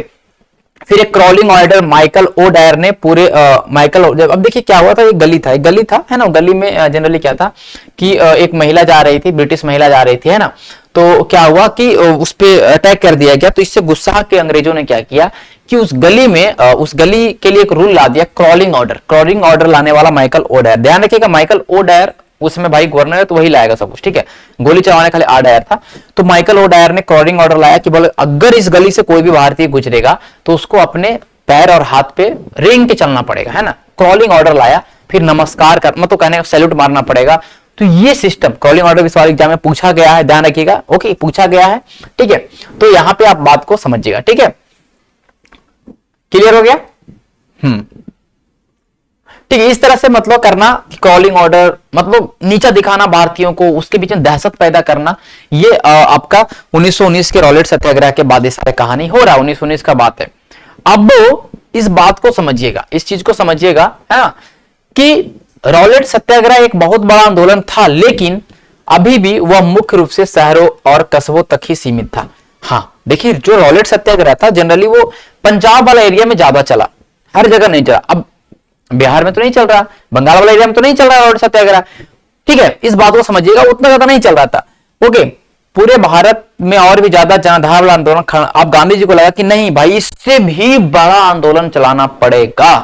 फिर एक crawling order Michael O'Dwyer ने पूरे अब देखिए क्या हुआ था, एक गली था है ना, गली में जनरली क्या था कि एक महिला जा रही थी, ब्रिटिश महिला जा रही थी है ना, तो क्या हुआ कि उस पे अटैक कर दिया गया। तो इससे गुस्सा के अंग्रेजों ने क्या किया कि उस गली में उस गली के लिए एक रूल ला दिया, क्रॉलिंग ऑर्डर लाने वाला माइकल ओ डायर। ध्यान रखिएगा माइकल ओ डायर उसमें भाई गवर्नर है तो वही लाएगा सब कुछ, ठीक है, गोली चलाने खाली आ डायर था। तो माइकल ओ डायर ने क्रॉलिंग ऑर्डर लाया कि बोले अगर इस गली से कोई भी भारतीय गुजरेगा तो उसको अपने पैर और हाथ पे रेंग के चलना पड़ेगा है ना। क्रॉलिंग ऑर्डर लाया, फिर नमस्कार कर मतलब कहने सैल्यूट मारना पड़ेगा। तो ये सिस्टम क्रॉलिंग ऑर्डर भी सवाल एग्जाम में पूछा गया है, ध्यान रखिएगा, ओके पूछा गया है, ठीक है। तो यहां पे आप बात को समझिएगा, ठीक है, क्लियर हो गया। ठीक है, इस तरह से मतलब करना क्रॉलिंग ऑर्डर मतलब नीचा दिखाना भारतीयों को, उसके बीच में दहशत पैदा करना, ये आपका 1919 के रॉलेट सत्याग्रह के बाद ये सारे कहानी हो रहा है, 1919 का बात है। अब इस बात को समझिएगा, इस चीज को समझिएगा है ना कि रॉलेट सत्याग्रह एक बहुत बड़ा आंदोलन था, लेकिन अभी भी वह मुख्य रूप से शहरों और कस्बों तक ही सीमित था। हाँ देखिए, जो रॉलेट सत्याग्रह था जनरली वो पंजाब वाला एरिया में ज्यादा चला, हर जगह नहीं चला। अब बिहार में तो नहीं चल रहा, बंगाल वाला एरिया में तो नहीं चल रहा रॉलेट सत्याग्रह, ठीक है, इस बात को समझिएगा, उतना ज्यादा नहीं चल रहा था। ओके, पूरे भारत में और भी ज्यादा जनाधार वाला आंदोलन, अब गांधी जी को लगा कि नहीं भाई इससे भी बड़ा आंदोलन चलाना पड़ेगा,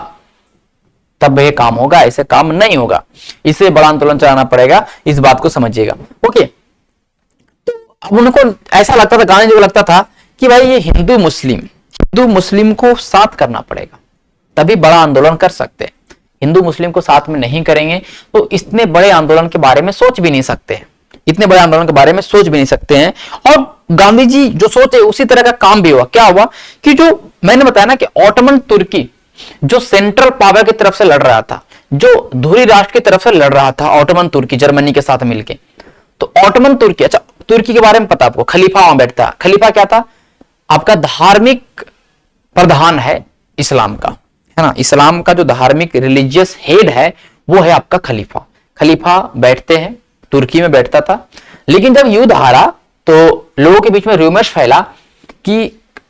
तब यह काम होगा, ऐसे काम नहीं होगा, इससे बड़ा आंदोलन चलाना पड़ेगा, इस बात को समझिएगा। ओके, तो अब उनको ऐसा लगता था, गांधी जी को लगता था कि भाई ये हिंदू मुस्लिम को साथ करना पड़ेगा, तभी बड़ा आंदोलन कर सकते हैं। हिंदू मुस्लिम को साथ में नहीं करेंगे तो इतने बड़े आंदोलन के बारे में सोच भी नहीं सकते हैं, इतने बड़े आंदोलन के बारे में सोच भी नहीं सकते हैं। और गांधी जी जो सोचे उसी तरह का काम भी हुआ। क्या हुआ कि जो मैंने बताया ना कि ऑटोमन तुर्की जो सेंट्रल पावर की तरफ से लड़ रहा था, जो धुरी राष्ट्र की तरफ से लड़ रहा था, ऑटोमन तुर्की जर्मनी के साथ मिलकर, तो ऑटोमन तुर्की, अच्छा तुर्की के बारे में पता आपको, खलीफा वहां बैठता। खलीफा क्या था? आपका धार्मिक प्रधान है इस्लाम का, है ना, इस्लाम का जो धार्मिक रिलीजियस हेड है वो है आपका खलीफा। खलीफा बैठते हैं, तुर्की में बैठता था। लेकिन जब युद्ध हारा तो लोगों के बीच में रूमर्स फैला कि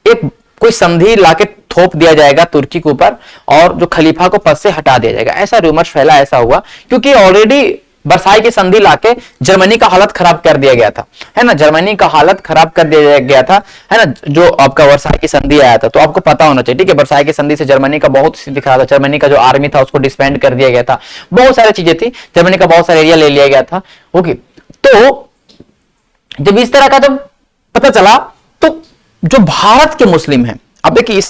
एक कोई संधि लाके थोप दिया जाएगा तुर्की के ऊपर और जो खलीफा को पद से हटा दिया जाएगा, ऐसा रूमर्स फैला। ऐसा हुआ क्योंकि ऑलरेडी वर्साई की संधि लाके जर्मनी का हालत खराब कर दिया गया था, है ना, जर्मनी का हालत खराब कर दिया गया था, है ना, जो आपका वर्साई की संधि आया था। तो आपको पता होना चाहिए, ठीक है, वर्साई की संधि से जर्मनी का बहुत स्थिति खराब था, जर्मनी का जो आर्मी था उसको डिस्बैंड कर दिया गया था, बहुत सारी चीजें थी, जर्मनी का बहुत सारा एरिया ले लिया गया था। ओके, तो जब इस तरह का जब पता चला तो जो भारत के मुस्लिम हैं, अब देखिए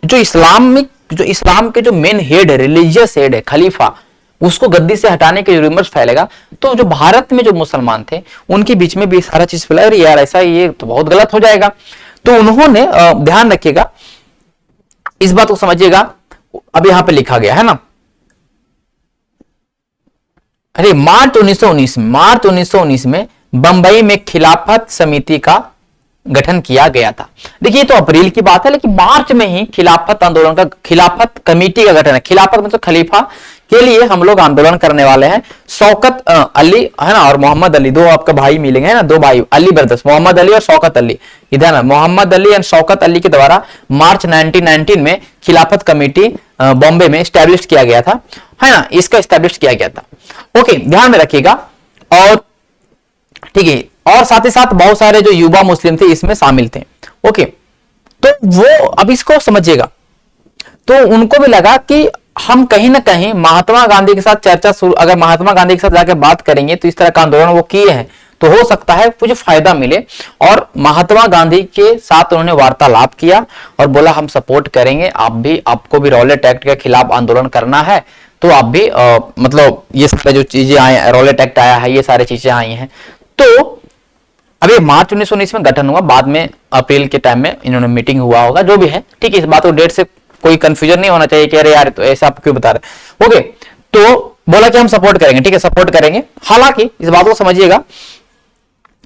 जो इस्लाम के जो मेन हेड है, रिलीजियस हेड है खलीफा, उसको गद्दी से हटाने के रूमर्स फैलेगा, तो जो भारत में जो मुसलमान थे उनके बीच में भी सारा चीज फैला, अरे यार ऐसा ये तो बहुत गलत हो जाएगा। तो उन्होंने ध्यान रखिएगा, इस बात को समझिएगा, अब यहां पे लिखा गया है ना, अरे मार्च 1919 में बंबई में खिलाफत समिति का गठन किया गया था। देखिए तो अप्रैल की बात है, लेकिन मार्च में ही खिलाफत आंदोलन का, खिलाफत कमेटी का गठन है। खिलाफत मतलब खलीफा के लिए हम लोग आंदोलन करने वाले हैं। शौकत अली है ना और मोहम्मद अली, दो आपका भाई मिलेंगे, है ना, दो भाई अली ब्रदर्स, मोहम्मद अली और शौकत अली, इधर ना, मोहम्मद अली एंड शौकत अली के द्वारा मार्च 1919 में खिलाफत कमेटी बॉम्बे में स्टैब्लिश किया गया था, है ना, इसका स्टैब्लिश किया गया था। ओके, ध्यान में रखिएगा। और ठीक है, और साथ ही साथ बहुत सारे जो युवा मुस्लिम थे इसमें शामिल थे। ओके, तो वो अब इसको समझिएगा, तो उनको भी लगा कि हम कहीं ना कहीं महात्मा गांधी के साथ चर्चा शुरू, अगर महात्मा गांधी के साथ जाकर बात करेंगे तो इस तरह का आंदोलन वो किए हैं तो हो सकता है कुछ फायदा मिले। और महात्मा गांधी के साथ उन्होंने वार्तालाप किया और बोला हम सपोर्ट करेंगे, आपको भी रॉलेट एक्ट के खिलाफ आंदोलन करना है तो आप भी मतलब ये सारे जो चीजें आए, रॉलेट एक्ट आया है, ये सारी चीजें आई हैं। तो अभी मार्च 1919 में गठन हुआ, बाद में अप्रैल के टाइम में इन्होंने मीटिंग हुआ होगा, जो भी है, ठीक है, इस बात को डेट से कोई कंफ्यूजन नहीं होना चाहिए कि अरे यार तो ऐसा आप क्यों बता रहे। ओके, तो बोला कि हम सपोर्ट करेंगे, ठीक है, सपोर्ट करेंगे। हालांकि इस बात को समझिएगा,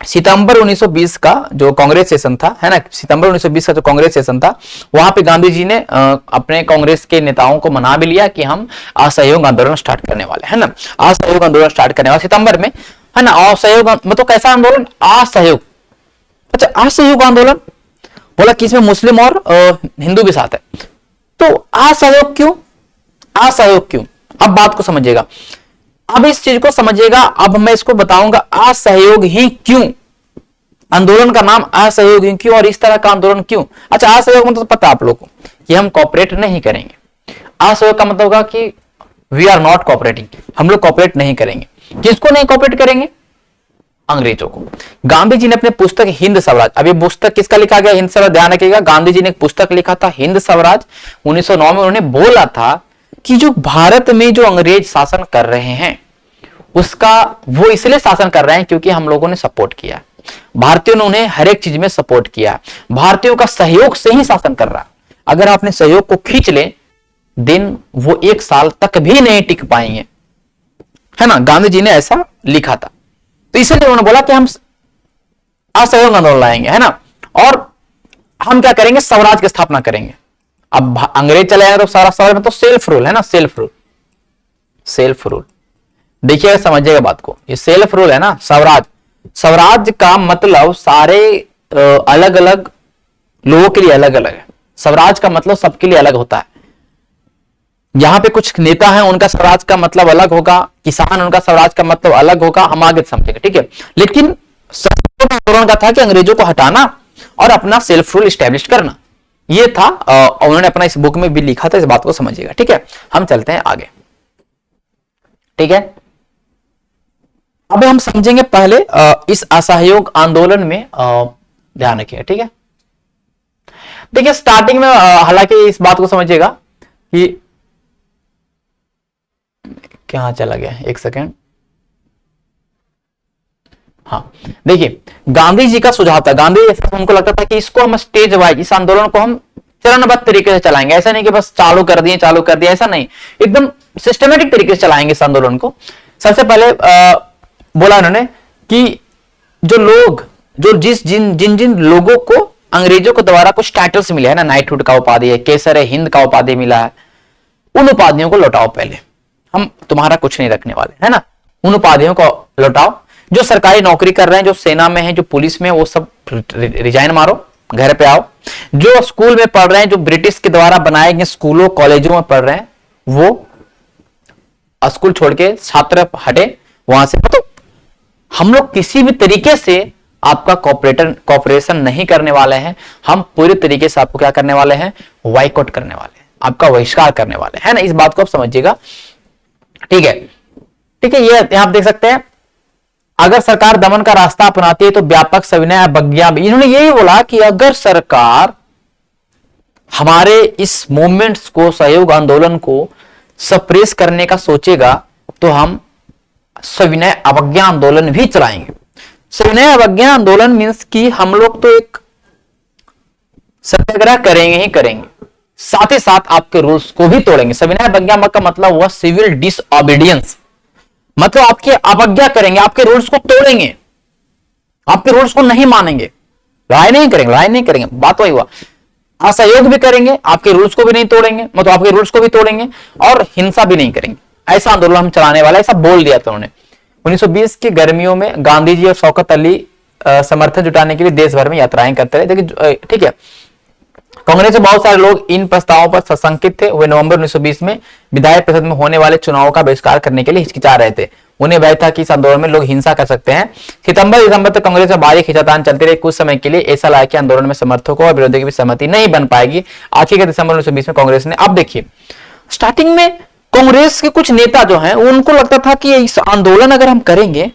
सितंबर 1920 का जो कांग्रेस सेशन था, है ना, सितंबर 1920 का जो कांग्रेस सेशन था, वहां पे गांधी जी ने अपने कांग्रेस के नेताओं को मना भी लिया कि हम असहयोग आंदोलन स्टार्ट करने वाले, है ना, असहयोग आंदोलन स्टार्ट करने वाले सितंबर में, है ना। असहयोग मतलब कैसा आंदोलन? असहयोग, अच्छा असहयोग आंदोलन बोला कि इसमें मुस्लिम और हिंदू भी साथ है। तो असहयोग क्यों, असहयोग क्यों, अब बात को समझिएगा, अब इस चीज को समझिएगा, अब मैं इसको बताऊंगा असहयोग ही क्यों, आंदोलन का नाम असहयोग ही क्यों और इस तरह का आंदोलन क्यों। अच्छा, असहयोग मतलब पता आप लोगों को कि हम कॉपरेट नहीं करेंगे, असहयोग का मतलब होगा कि वी आर नॉट कॉपरेटिंग, हम लोग कॉपरेट नहीं करेंगे। किसको नहीं कॉपरेट करेंगे, अंग्रेजों को। गांधी जी ने अपने पुस्तक हिंद स्वराज, अभी पुस्तक किसका लिखा गया, हिंद स्वराज, ध्यान रखिएगा, गांधी जी ने एक पुस्तक लिखा था हिंद स्वराज 1909 में। उन्होंने बोला था कि जो भारत में जो अंग्रेज शासन कर रहे हैं उसका वो इसलिए शासन कर रहे हैं क्योंकि हम लोगों ने सपोर्ट किया, भारतीयों ने उन्हें हर एक चीज में सपोर्ट किया, भारतीयों का सहयोग से ही शासन कर रहा। अगर आपने सहयोग को खींच ले दिन वो 1 साल तक भी नहीं टिक पाएंगे, है ना। गांधी जी ने ऐसा लिखा था, तो इसलिए उन्होंने बोला कि हम असहयोग आंदोलन लाएंगे, है ना, और हम क्या करेंगे, स्वराज की स्थापना करेंगे। अब अंग्रेज चले आएंगे तो सारा स्वराज मतलब सेल्फ रूल, है ना, सेल्फ रूल, सेल्फ रूल। देखिएगा, समझिएगा बात को, ये सेल्फ रूल है ना, स्वराज, स्वराज का मतलब सारे अलग अलग लोगों के लिए अलग अलग है। स्वराज का मतलब सबके लिए अलग होता है। यहां पे कुछ नेता हैं, उनका स्वराज का मतलब अलग होगा, किसान उनका स्वराज का मतलब अलग होगा, हम आगे समझेंगे, ठीक है। लेकिन आंदोलन का था कि अंग्रेजों को हटाना और अपना सेल्फ रूल स्टैब्लिश करना, ये था। उन्होंने अपना इस बुक में भी लिखा था, इस बात को समझिएगा, ठीक है। हम चलते हैं आगे, ठीक है। अब हम समझेंगे पहले इस असहयोग आंदोलन में, ध्यान रखिएगा, ठीक है। देखिए स्टार्टिंग में हालांकि इस बात को समझिएगा कि कहां चला गया, एक सेकेंड, हाँ देखिए, गांधी जी का सुझाव था, गांधी जी उनको लगता था कि इसको हम स्टेज वाइज, इस आंदोलन को हम चरणबद्ध तरीके से चलाएंगे, ऐसा नहीं कि बस चालू कर दिया, ऐसा नहीं, एकदम सिस्टमेटिक तरीके से चलाएंगे इस आंदोलन को। सबसे पहले बोला उन्होंने कि जो लोग, जो जिन जिन लोगों को अंग्रेजों के द्वारा कुछ टाइटल्स मिले हैं ना, नाइटहुड का उपाधि है, केसर है हिंद का उपाधि मिला है, उन उपाधियों को लौटाओ, पहले हम तुम्हारा कुछ नहीं रखने वाले, है ना, उन उपाधियों को लौटाओ। जो सरकारी नौकरी कर रहे हैं, जो सेना में है, जो पुलिस में, वो सब रिजाइन मारो, घर पे आओ। जो स्कूल में पढ़ रहे हैं, जो ब्रिटिश के द्वारा बनाए गए स्कूलों कॉलेजों में पढ़ रहे हैं, वो स्कूल छोड़ के छात्र हटे वहां से। तो हम लोग किसी भी तरीके से आपका कॉपरेशन नहीं करने वाले हैं, हम पूरी तरीके से आपको क्या करने वाले हैं, वाइकआउट करने वाले हैं, आपका बहिष्कार करने वाले हैं, है ना। इस बात को आप समझिएगा, ठीक है, ठीक है। ये आप देख सकते हैं, अगर सरकार दमन का रास्ता अपनाती है तो व्यापक सविनय अवज्ञा भी, इन्होंने यही बोला कि अगर सरकार हमारे इस मूवमेंट्स को, सहयोग आंदोलन को सप्रेस करने का सोचेगा तो हम सविनय अवज्ञा आंदोलन भी चलाएंगे। सविनय अवज्ञा आंदोलन मींस कि हम लोग तो एक सत्याग्रह करेंगे ही करेंगे, साथ ही साथ आपके रूल्स को भी तोड़ेंगे। सविनय अवज्ञा का मतलब हुआ सिविल डिसओबीडियंस, मतलब आपकी अवज्ञा करेंगे, आपके रूल्स को तोड़ेंगे, आपके रूल्स को नहीं मानेंगे, लड़ाई नहीं करेंगे, बात वही हुआ। असहयोग भी करेंगे, आपके रूल्स को भी नहीं तोड़ेंगे, मतलब आपके रूल्स को भी तोड़ेंगे और हिंसा भी नहीं करेंगे, ऐसा आंदोलन हम चलाने वाला, ऐसा बोल दिया था उन्होंने। 1920 की गर्मियों में गांधी जी और शौकत अली समर्थन जुटाने के लिए देश भर में यात्राएं करते रहे, देखिए, ठीक है। कांग्रेस के बहुत सारे लोग इन प्रस्तावों पर सशंकित थे। वे नवंबर 1920 में विधायक परिषद में होने वाले चुनावों का बहिष्कार करने के लिए हिचकिचा रहे थे। उन्हें भय था कि इस आंदोलन में लोग हिंसा कर सकते हैं। सितंबर तक कांग्रेस में भारी खींचातान चलती रही। कुछ समय के लिए ऐसा लगा कि आंदोलन में समर्थकों और विरोधियों की भी सहमति नहीं बन पाएगी। आखिरकार दिसंबर 1920 में कांग्रेस ने, अब देखिए स्टार्टिंग में कांग्रेस के कुछ नेता जो हैं उनको लगता था कि इस आंदोलन अगर हम करेंगे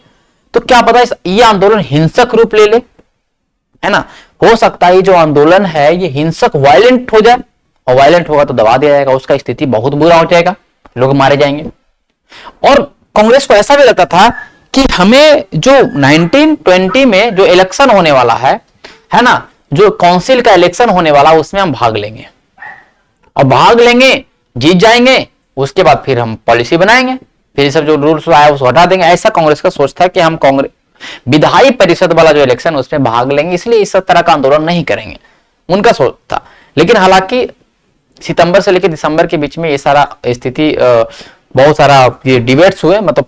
तो क्या पता ये आंदोलन हिंसक रूप ले ले, है ना, हो सकता है जो आंदोलन है ये हिंसक वायलेंट हो जाए, और वायलेंट होगा तो दबा दिया जाएगा, उसका स्थिति बहुत बुरा हो जाएगा, लोग मारे जाएंगे। और कांग्रेस को ऐसा भी लगता था कि हमें जो 1920 में जो इलेक्शन होने वाला है ना, जो काउंसिल का इलेक्शन होने वाला उसमें हम भाग लेंगे, और भाग लेंगे, जीत जाएंगे, उसके बाद फिर हम पॉलिसी बनाएंगे, फिर सब जो रूल्स आया उसको हटा देंगे। ऐसा कांग्रेस का सोच था कि हम कांग्रेस विधायी परिषद वाला जो इलेक्शन उसमें भाग लेंगे, इसलिए इस तरह का आंदोलन नहीं करेंगे, उनका सोच था। लेकिन हालांकि सितंबर से लेकर दिसंबर के बीच में ये सारा स्थिति, बहुत सारा ये डिबेट्स हुए, मतलब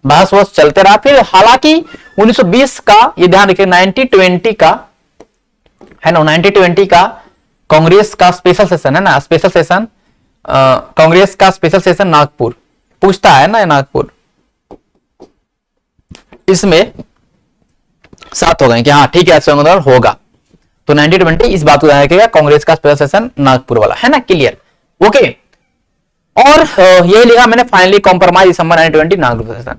बहस वहस चलते रहा। फिर हालांकि 1920 का ये ध्यान रखिए, 1920 का है ना, 1920 का कांग्रेस का स्पेशल सेशन है ना, स्पेशल सेशन, कांग्रेस का स्पेशल सेशन नागपुर पूछता है ना, नागपुर, इसमें 7 हो गए कि हाँ ठीक है असहयोग आंदोलन होगा। तो 1920 इस बात को ध्यान रखिएगा, कांग्रेस का स्पेशल सेशन नागपुर वाला है ना, क्लियर, ओके। और यही लिखा मैंने, फाइनली कॉम्प्रोमाइज दिसंबर 1920 नागपुर सेशन,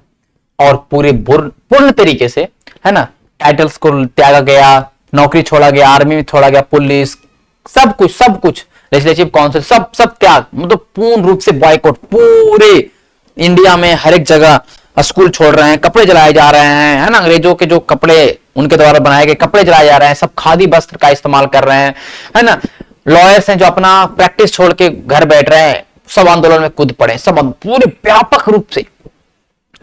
और पूरे पूर्ण तरीके से है ना टाइटल्स को त्यागा गया, नौकरी छोड़ा गया, आर्मी में छोड़ा गया, पुलिस, सब कुछ लेजिस्लेटिव काउंसिल सब त्याग, मतलब पूर्ण रूप से बॉयकॉट, पूरे इंडिया में हर एक जगह स्कूल छोड़ रहे हैं, कपड़े जलाए जा रहे हैं, है ना, अंग्रेजों के जो कपड़े उनके द्वारा बनाए गए कपड़े जलाए जा रहे हैं, सब खादी वस्त्र का इस्तेमाल कर रहे हैं, है ना, लॉयर्स हैं जो अपना प्रैक्टिस छोड़ के घर बैठ रहे हैं, सब आंदोलन में कूद पड़े, सब पूरे व्यापक रूप से,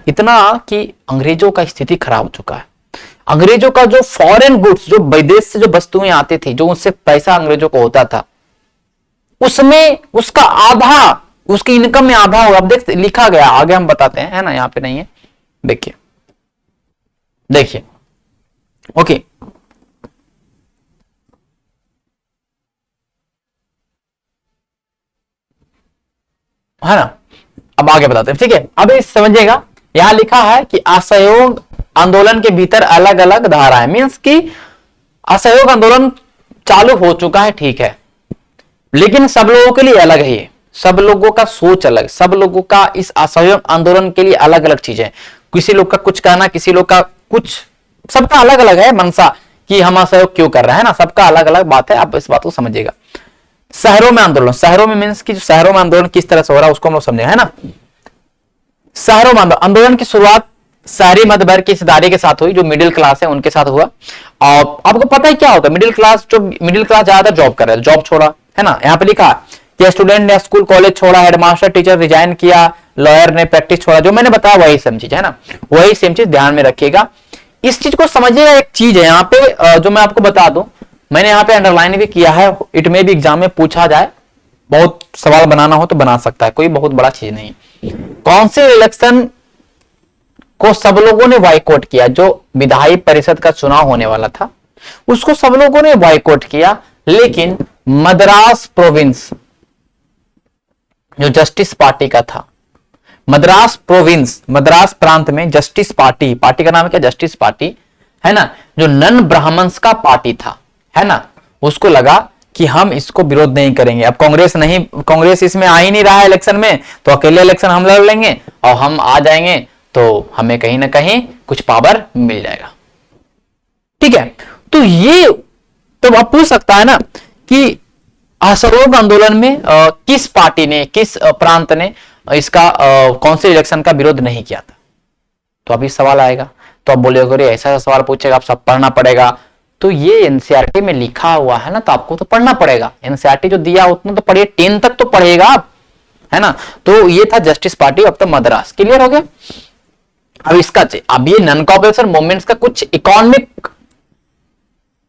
इतना कि अंग्रेजों का स्थिति खराब हो चुका है। अंग्रेजों का जो फॉरेन गुड्स, जो विदेश से जो वस्तुएं आती थी, जो उससे पैसा अंग्रेजों को होता था, उसमें उसका आधा, उसकी इनकम में आधा होगा। अब देख लिखा गया, आगे हम बताते हैं, है ना, यहां पे नहीं है, देखिए ओके, है ना, अब आगे बताते हैं, ठीक है। अब समझिएगा, यहां लिखा है कि असहयोग आंदोलन के भीतर अलग अलग धाराएं, मींस कि असहयोग आंदोलन चालू हो चुका है, ठीक है, लेकिन सब लोगों के लिए अलग है, ये सब लोगों का सोच अलग, सब लोगों का इस असहयोग आंदोलन के लिए अलग अलग चीजें, किसी लोग का कुछ कहना, किसी लोग का कुछ, सबका अलग अलग है मनसा कि हम असहयोग क्यों कर रहे हैं ना, सबका अलग अलग बात है, आप इस बात को समझिएगा। शहरों में आंदोलन, शहरों में मींस कि शहरों में आंदोलन किस तरह से हो रहा है उसको हम लोग समझेंगे, है ना। शहरों में आंदोलन की शुरुआत शहरी मध्य वर्ग की हिस्सेदारी के साथ हुई, जो मिडिल क्लास है उनके साथ हुआ। और आपको पता है क्या होता है, मिडिल क्लास, जो मिडिल क्लास ज्यादातर जॉब कर रहे हैं, जॉब छोड़ा, है ना, यहाँ पे लिखा कि स्टूडेंट ने स्कूल कॉलेज छोड़ा, हेडमास्टर टीचर रिजाइन किया, लॉयर ने प्रैक्टिस छोड़ा, जो मैंने बताया वही सेम चीज है ना, वही सेम चीज ध्यान में रखिएगा, इस चीज को समझिएगा। एक चीज है यहाँ पे जो मैं आपको बता दूं, मैंने यहाँ पे अंडरलाइन भी किया है, इट में भी एग्जाम में पूछा जाए, बहुत सवाल बनाना हो तो बना सकता है, कोई बहुत बड़ा चीज नहीं। काउंसिल इलेक्शन को सब लोगों ने बॉयकॉट किया, जो विधायी परिषद का चुनाव होने वाला था उसको सब लोगों ने बॉयकॉट किया, लेकिन मद्रास प्रोविंस जो जस्टिस पार्टी का था, मद्रास प्रोविंस, मद्रास प्रांत में जस्टिस पार्टी, पार्टी का नाम है क्या, जस्टिस पार्टी, है ना, जो नन ब्राह्मण्स का पार्टी था, है ना, उसको लगा कि हम इसको विरोध नहीं करेंगे। अब कांग्रेस इसमें आ ही नहीं रहा है इलेक्शन में, तो अकेले इलेक्शन हम लड़ लेंगे और हम आ जाएंगे तो हमें कहीं ना कहीं कुछ पावर मिल जाएगा, ठीक है। तो ये तो आप पूछ सकता है ना कि असहयोग आंदोलन में किस पार्टी ने, किस प्रांत ने इसका काउंसिल इलेक्शन का विरोध नहीं किया था, तो अभी सवाल आएगा, तो आप बोलेगे ऐसा सवाल पूछेगा, आप सब पढ़ना पड़ेगा, तो ये एनसीईआरटी में लिखा हुआ है ना, तो आपको तो पढ़ना पड़ेगा, एनसीईआरटी जो दिया उतना तो पढ़िए, 10 तक तो पढ़ेगा आप, है ना। तो ये था justice party of the Madras, clear हो गया। अब इसका, अब ये नॉन कॉर्पोरेशन मूवमेंट्स का कुछ इकोनॉमिक,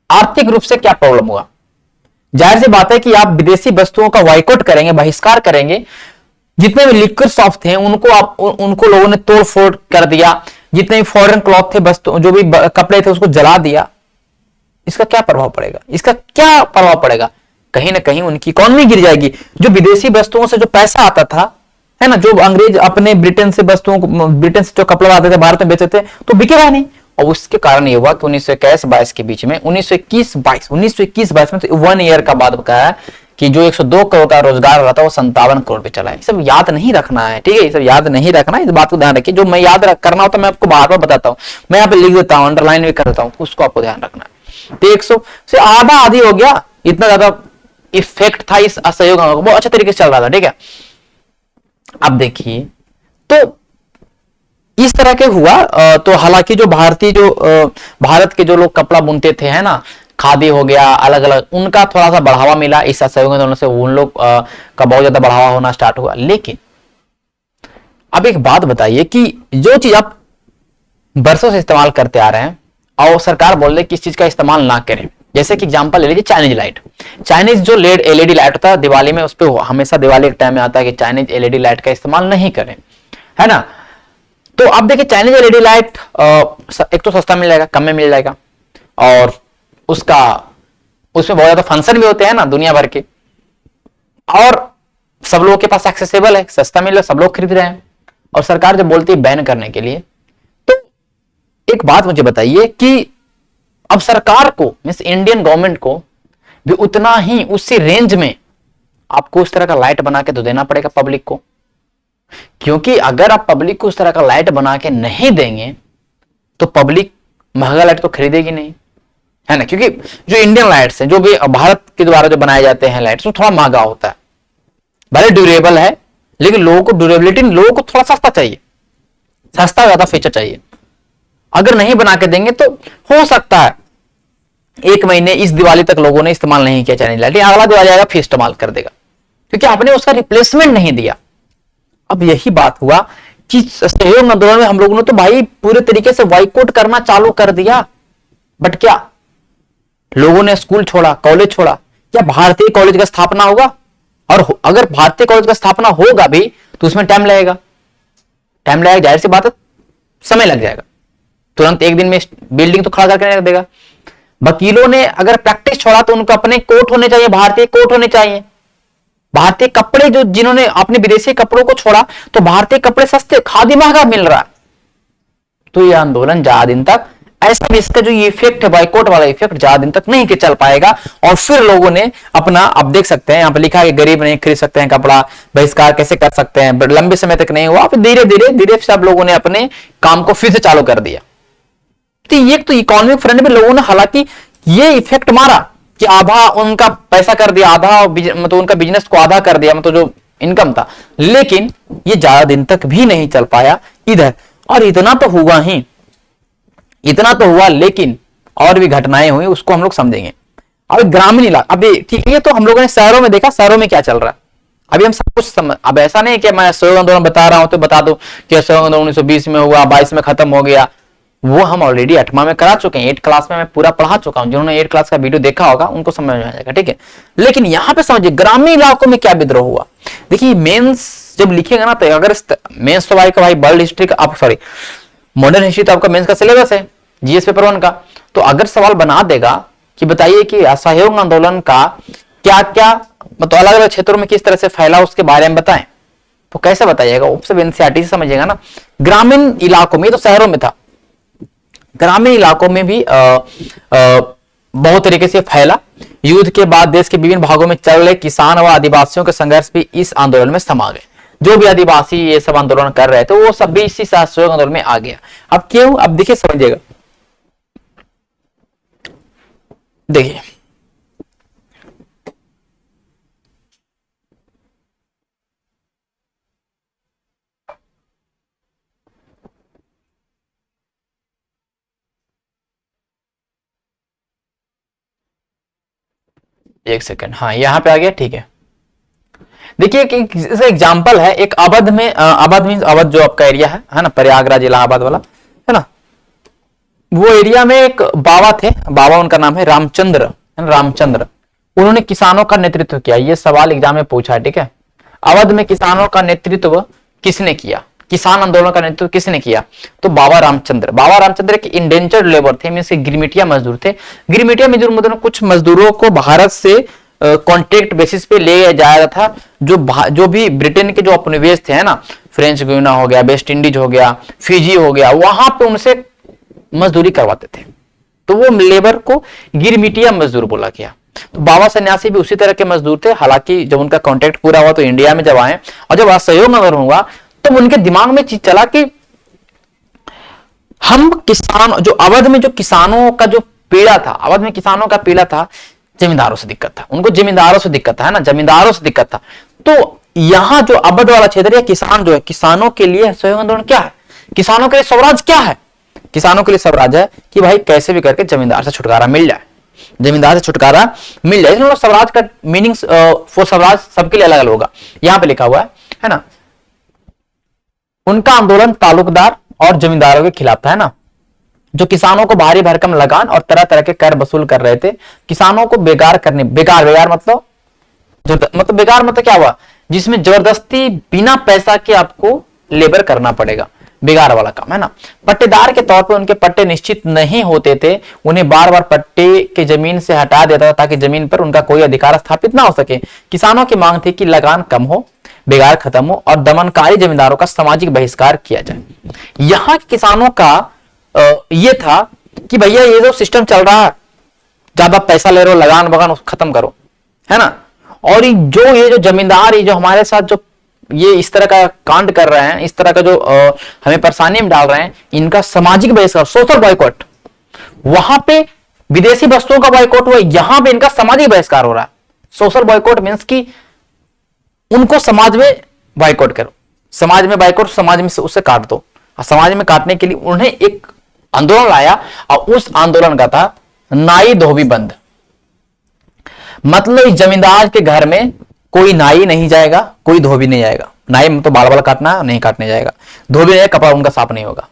आर्थिक रूप से क्या प्रॉब्लम हुआ, जाहिर सी बात है कि आप विदेशी वस्तुओं का बॉयकॉट करेंगे, बहिष्कार करेंगे, जितने भी लिक्विड शॉप थे उनको लोगों ने तोड़ फोड़ कर दिया, जितने भी फॉरेन क्लॉथ थे, वस्तु जो भी कपड़े थे उसको जला दिया, इसका क्या प्रभाव पड़ेगा, इसका क्या प्रभाव पड़ेगा, कहीं ना कहीं उनकी इकोनॉमी गिर जाएगी। जो विदेशी वस्तुओं से जो पैसा आता था, है ना, जो अंग्रेज अपने ब्रिटेन से वस्तुओं को, ब्रिटेन से जो कपड़े आते थे भारत में बेचते थे, तो बिकेगा नहीं, और उसके कारण ये हुआ कि 1921-22 के बीच में, 1921-22 में, तो 1 ईयर का बाद बताया कि जो 102 करोड़ का रोजगार रहा था वो 57 करोड़ पे चला है। सब याद नहीं रखना है, ठीक है, ये सब याद नहीं रखना है, इस बात को ध्यान रखिए। जो मैं याद करना होता है मैं आपको बार बार बताता हूँ, मैं यहाँ पे लिख देता हूँ, अंडरलाइन भी करता हूँ, उसको आपको ध्यान रखना है। तो 100 से आधा आधी हो गया, इतना ज्यादा इफेक्ट था इस असहयोग आंदोलन का, बहुत अच्छे तरीके से चल रहा था, ठीक है। अब देखिए, तो इस तरह के हुआ, तो हालांकि जो भारत के जो लोग कपड़ा बुनते थे, है ना, खादी हो गया, अलग अलग, उनका थोड़ा सा बढ़ावा मिला इस असहयोग आंदोलन से, उन लोग का बहुत ज्यादा बढ़ावा होना स्टार्ट हुआ। लेकिन अब एक बात बताइए कि जो चीज आप बरसों से इस्तेमाल करते आ रहे हैं और सरकार बोल रही है कि इस चीज का इस्तेमाल ना करें, जैसे कि एग्जांपल ले लीजिए चाइनीज लाइट, चाइनीज जो लेड एलईडी लाइट होता है दिवाली में, उस पर हमेशा दिवाली के टाइम में आता है कि चाइनीज एलईडी लाइट का इस्तेमाल नहीं करें, है ना। तो आप देखिए चाइनीज एलईडी लाइट एक तो सस्ता मिल जाएगा, कम में मिल जाएगा, और उसका उसमें बहुत ज्यादा फंक्शन भी होते हैं ना दुनिया भर के, और सब लोगों के पास एक्सेसिबल है, सस्ता मिल रहा है, सब लोग खरीद रहे हैं। और सरकार जब बोलती है बैन करने के लिए, तो एक बात मुझे बताइए कि अब सरकार को मींस इंडियन गवर्नमेंट को भी उतना ही उसी रेंज में आपको उस तरह का लाइट बना के तो देना पड़ेगा पब्लिक को, क्योंकि अगर आप पब्लिक को उस तरह का लाइट बना के नहीं देंगे तो पब्लिक महंगा लाइट तो खरीदेगी नहीं, है ना। क्योंकि जो इंडियन लाइट्स हैं, जो भी भारत के द्वारा जो बनाए जाते हैं लाइट्स, वो थोड़ा महंगा होता है, भले ड्यूरेबल है, लेकिन लोगों को ड्यूरेबिलिटी, लोगों को थोड़ा सस्ता चाहिए, सस्ता ज्यादा फीचर चाहिए। अगर नहीं बना के देंगे तो हो सकता है एक महीने इस दिवाली तक लोगों ने इस्तेमाल नहीं किया चाइनीज लाइट, अगला दिवाली आएगा फिर इस्तेमाल कर देगा, क्योंकि आपने उसका रिप्लेसमेंट नहीं दिया। अब यही बात हुआ कि सहयोग आंदोलन में हम लोगों ने तो भाई पूरे तरीके से बाइकआउट करना चालू कर दिया, बट क्या लोगों ने स्कूल छोड़ा, कॉलेज छोड़ा? क्या भारतीय कॉलेज का स्थापना होगा? और अगर भारतीय कॉलेज का स्थापना होगा भी तो उसमें टाइम लगेगा, जाहिर सी बात है, समय लग जाएगा। तुरंत एक दिन में बिल्डिंग तो खड़ा करके नहीं रख देगा। वकीलों ने अगर प्रैक्टिस छोड़ा तो उनको अपने कोर्ट होने चाहिए, भारतीय कोर्ट होने चाहिए। भारतीय कपड़े, जो जिन्होंने अपने विदेशी कपड़ों को छोड़ा, तो भारतीय कपड़े सस्ते, खादी महंगा मिल रहा है। तो यह आंदोलन ज्यादा दिन तक ऐसा, इसका जो इफेक्ट है, बाइकआउट वाला इफेक्ट, ज्यादा दिन तक नहीं चल पाएगा। और फिर लोगों ने अपना, अब देख सकते हैं यहाँ पे लिखा है गरीब नहीं खरीद सकते हैं कपड़ा, बहिष्कार कैसे कर सकते हैं, लंबे समय तक नहीं हुआ, फिर धीरे धीरे सब लोगों ने अपने काम को फिर से चालू कर दिया। तो ये तो इकोनॉमिक फ्रंट में लोगों ने हालांकि ये इफेक्ट मारा कि आधा उनका पैसा कर दिया, आधा मतलब उनका बिजनेस को आधा कर दिया, मतलब जो इनकम था, लेकिन ये ज्यादा दिन तक भी नहीं चल पाया इधर। और इतना तो हुआ ही, इतना तो हुआ, लेकिन और भी घटनाएं हुई, उसको हम लोग समझेंगे। अब ग्रामीण इलाका, अभी ठीक है, तो हम लोगों ने शहरों में देखा, शहरों में क्या चल रहा है अभी हम सब कुछ समझ। अब ऐसा नहीं कि मैं सहयोग आंदोलन बता रहा हूं तो बता दो कि सहयोग आंदोलन 1920 में हुआ, 22 में खत्म हो गया, वो हम ऑलरेडी 8वां में करा चुके हैं, 8 क्लास में मैं पूरा पढ़ा चुका हूं। जिन्होंने 8 क्लास का वीडियो देखा होगा उनको समझ में आ जाएगा, ठीक है। लेकिन यहां पे समझिए ग्रामीण इलाकों में क्या विद्रोह हुआ। देखिए मेंस जब लिखेगा ना, तो अगर मेंस तो भाई का भाई वर्ल्ड हिस्ट्री का, आप सॉरी मॉडर्न हिस्ट्री तो आपका मेंस का सिलेबस है, जीएस पेपर 1 का। तो अगर सवाल बना देगा कि बताइए कि असहयोग आंदोलन का क्या क्या मतलब अलग अलग क्षेत्रों में किस तरह से फैला, उसके बारे में बताएं, तो कैसे बताइएगा? सब एनसीईआरटी से समझिएगा ना। ग्रामीण इलाकों में, तो शहरों में था, ग्रामीण इलाकों में भी बहुत तरीके से फैला। युद्ध के बाद देश के विभिन्न भागों में चल रहे किसान व आदिवासियों के संघर्ष भी इस आंदोलन में समा गए। जो भी आदिवासी ये सब आंदोलन कर रहे थे वो सब भी इसी सहयोग आंदोलन में आ गया। अब क्यों? अब देखिए समझिएगा, देखिए एक सेकंड, हाँ यहाँ पे आ गया, ठीक है। देखिए एक एग्जांपल है, एक अवध में, अवध मींस अवध जो आपका एरिया है ना, प्रयागराज इलाहाबाद वाला, है ना। वो एरिया में एक बाबा थे, बाबा उनका नाम है रामचंद्र, रामचंद्र। उन्होंने किसानों का नेतृत्व किया। ये सवाल एग्जाम में पूछा है, ठीक है। अवध में किसानों का नेतृत्व किसने किया, किसान आंदोलन का नेतृत्व किसने किया? तो बाबा रामचंद्र। बाबा रामचंद्र एक इंडेंचर्ड लेबर थे, मींस गिरमिटिया मजदूर थे। गिरमिटिया मजदूर मतलब कुछ मजदूरों को भारत से कॉन्ट्रैक्ट बेसिस पे ले जाया था। जो भी ब्रिटेन के जो उपनिवेश थे, है ना, फ्रेंच गुयाना हो गया, वेस्ट इंडीज हो गया, फिजी हो गया, वहां पे उनसे मजदूरी करवाते थे। तो वो लेबर को गिरमिटिया मजदूर बोला गया। तो बाबा सन्यासी भी उसी तरह के मजदूर थे। हालांकि जब उनका कॉन्ट्रैक्ट पूरा हुआ तो इंडिया में जब आए और जब असहयोग आंदोलन हुआ तो उनके दिमाग में चीज चला कि हम किसान, जो अवध में जो किसानों का जो पीड़ा था, अवध में किसानों का पीड़ा था, जमींदारों से दिक्कत था, उनको जमींदारों से दिक्कत था, है ना, जमींदारों से दिक्कत था। तो यहां जो अवध वाला क्षेत्र है, किसान जो है, किसानों के लिए सहयोग आंदोलन क्या है? किसानों के लिए स्वराज क्या है? किसानों के लिए स्वराज है कि भाई कैसे भी करके जमींदार से छुटकारा मिल जाए, जमींदार से छुटकारा मिल जाए। इसलिए स्वराज का मीनिंग फॉर स्वराज सबके लिए अलग अलग होगा। यहां पे लिखा हुआ है ना। उनका आंदोलन तालुकदार और जमींदारों के खिलाफ था, है ना, जो किसानों को भारी भरकम लगान और तरह तरह के कर वसूल कर रहे थे। किसानों को बेकार करने, बेकार मतलब बेकार मतलब क्या हुआ? जिसमें जबरदस्ती बिना पैसा के आपको लेबर करना पड़ेगा। बिगाड़ वाला काम, है ना। पट्टेदार के तौर पर उनके पट्टे निश्चित नहीं होते थे, उन्हें बार बार पट्टे के जमीन से हटा देता था ताकि जमीन पर उनका कोई अधिकार स्थापित ना हो सके। किसानों की मांग थी कि लगान कम हो, बिगाड़ खत्म हो और दमनकारी जमींदारों का सामाजिक बहिष्कार किया जाए। यहाँ के किसानों का ये था कि भैया ये जो सिस्टम चल रहा है, ज्यादा पैसा ले रहे हो, लगान बगान खत्म करो, है ना। और ये जो जमींदार, ये जो हमारे साथ जो ये इस तरह का कांड कर रहे हैं, इस तरह का जो हमें परेशानी में डाल रहे हैं, इनका सामाजिक बहिष्कार, सोशल बॉयकॉट। वहां पे विदेशी वस्तुओं का बॉयकॉट हुआ, यहां पे इनका सामाजिक बहिष्कार हो रहा है। सोशल बॉयकॉट मींस कि उनको समाज में बॉयकॉट करो, समाज में बॉयकॉट, समाज में से उससे काट दो। समाज में काटने के लिए उन्हें एक आंदोलन लाया और उस आंदोलन का था नाई धोबी बंद। मतलब जमींदार के घर में कोई नाई नहीं जाएगा, कोई धोबी नहीं जाएगा। नाई में तो बाल बाल काटना नहीं काटने जाएगा, धोबी नहीं, कपड़ा उनका साफ नहीं होगा,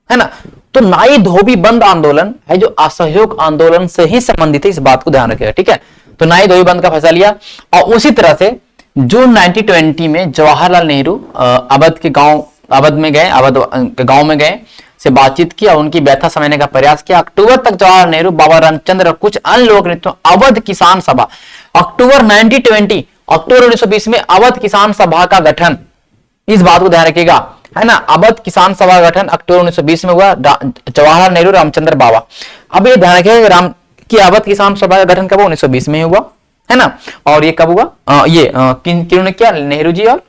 है ना। तो नाई धोबी बंद आंदोलन है जो असहयोग आंदोलन से ही संबंधित है, इस बात को ध्यान रखिएगा, ठीक है। तो नाई धोबी बंद का फैसला लिया और उसी तरह से जून 1920 में जवाहरलाल नेहरू अवध में गए, अवध के गांव में गए, से बातचीत की और उनकी व्यथा समझने का प्रयास किया। अक्टूबर तक जवाहरलाल नेहरू, बाबा रामचंद्र और कुछ अन्य लोक नेताओं अवध किसान सभा, अक्टूबर 1920 में अवध किसान सभा का गठन, इस बात को ध्यान रखिएगा, है ना। अवध किसान सभा का गठन अक्टूबर 1920 में हुआ, जवाहरलाल नेहरू, रामचंद्र बाबा। अब ये ध्यान रखिएगा कि अवध किसान सभा का गठन कब, 1920 में हुआ, है ना। और ये कब हुआ, किन्होंने किया, नेहरू जी और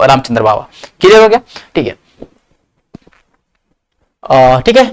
रामचंद्र बाबा। क्लियर हो गया, ठीक है। ठीक है।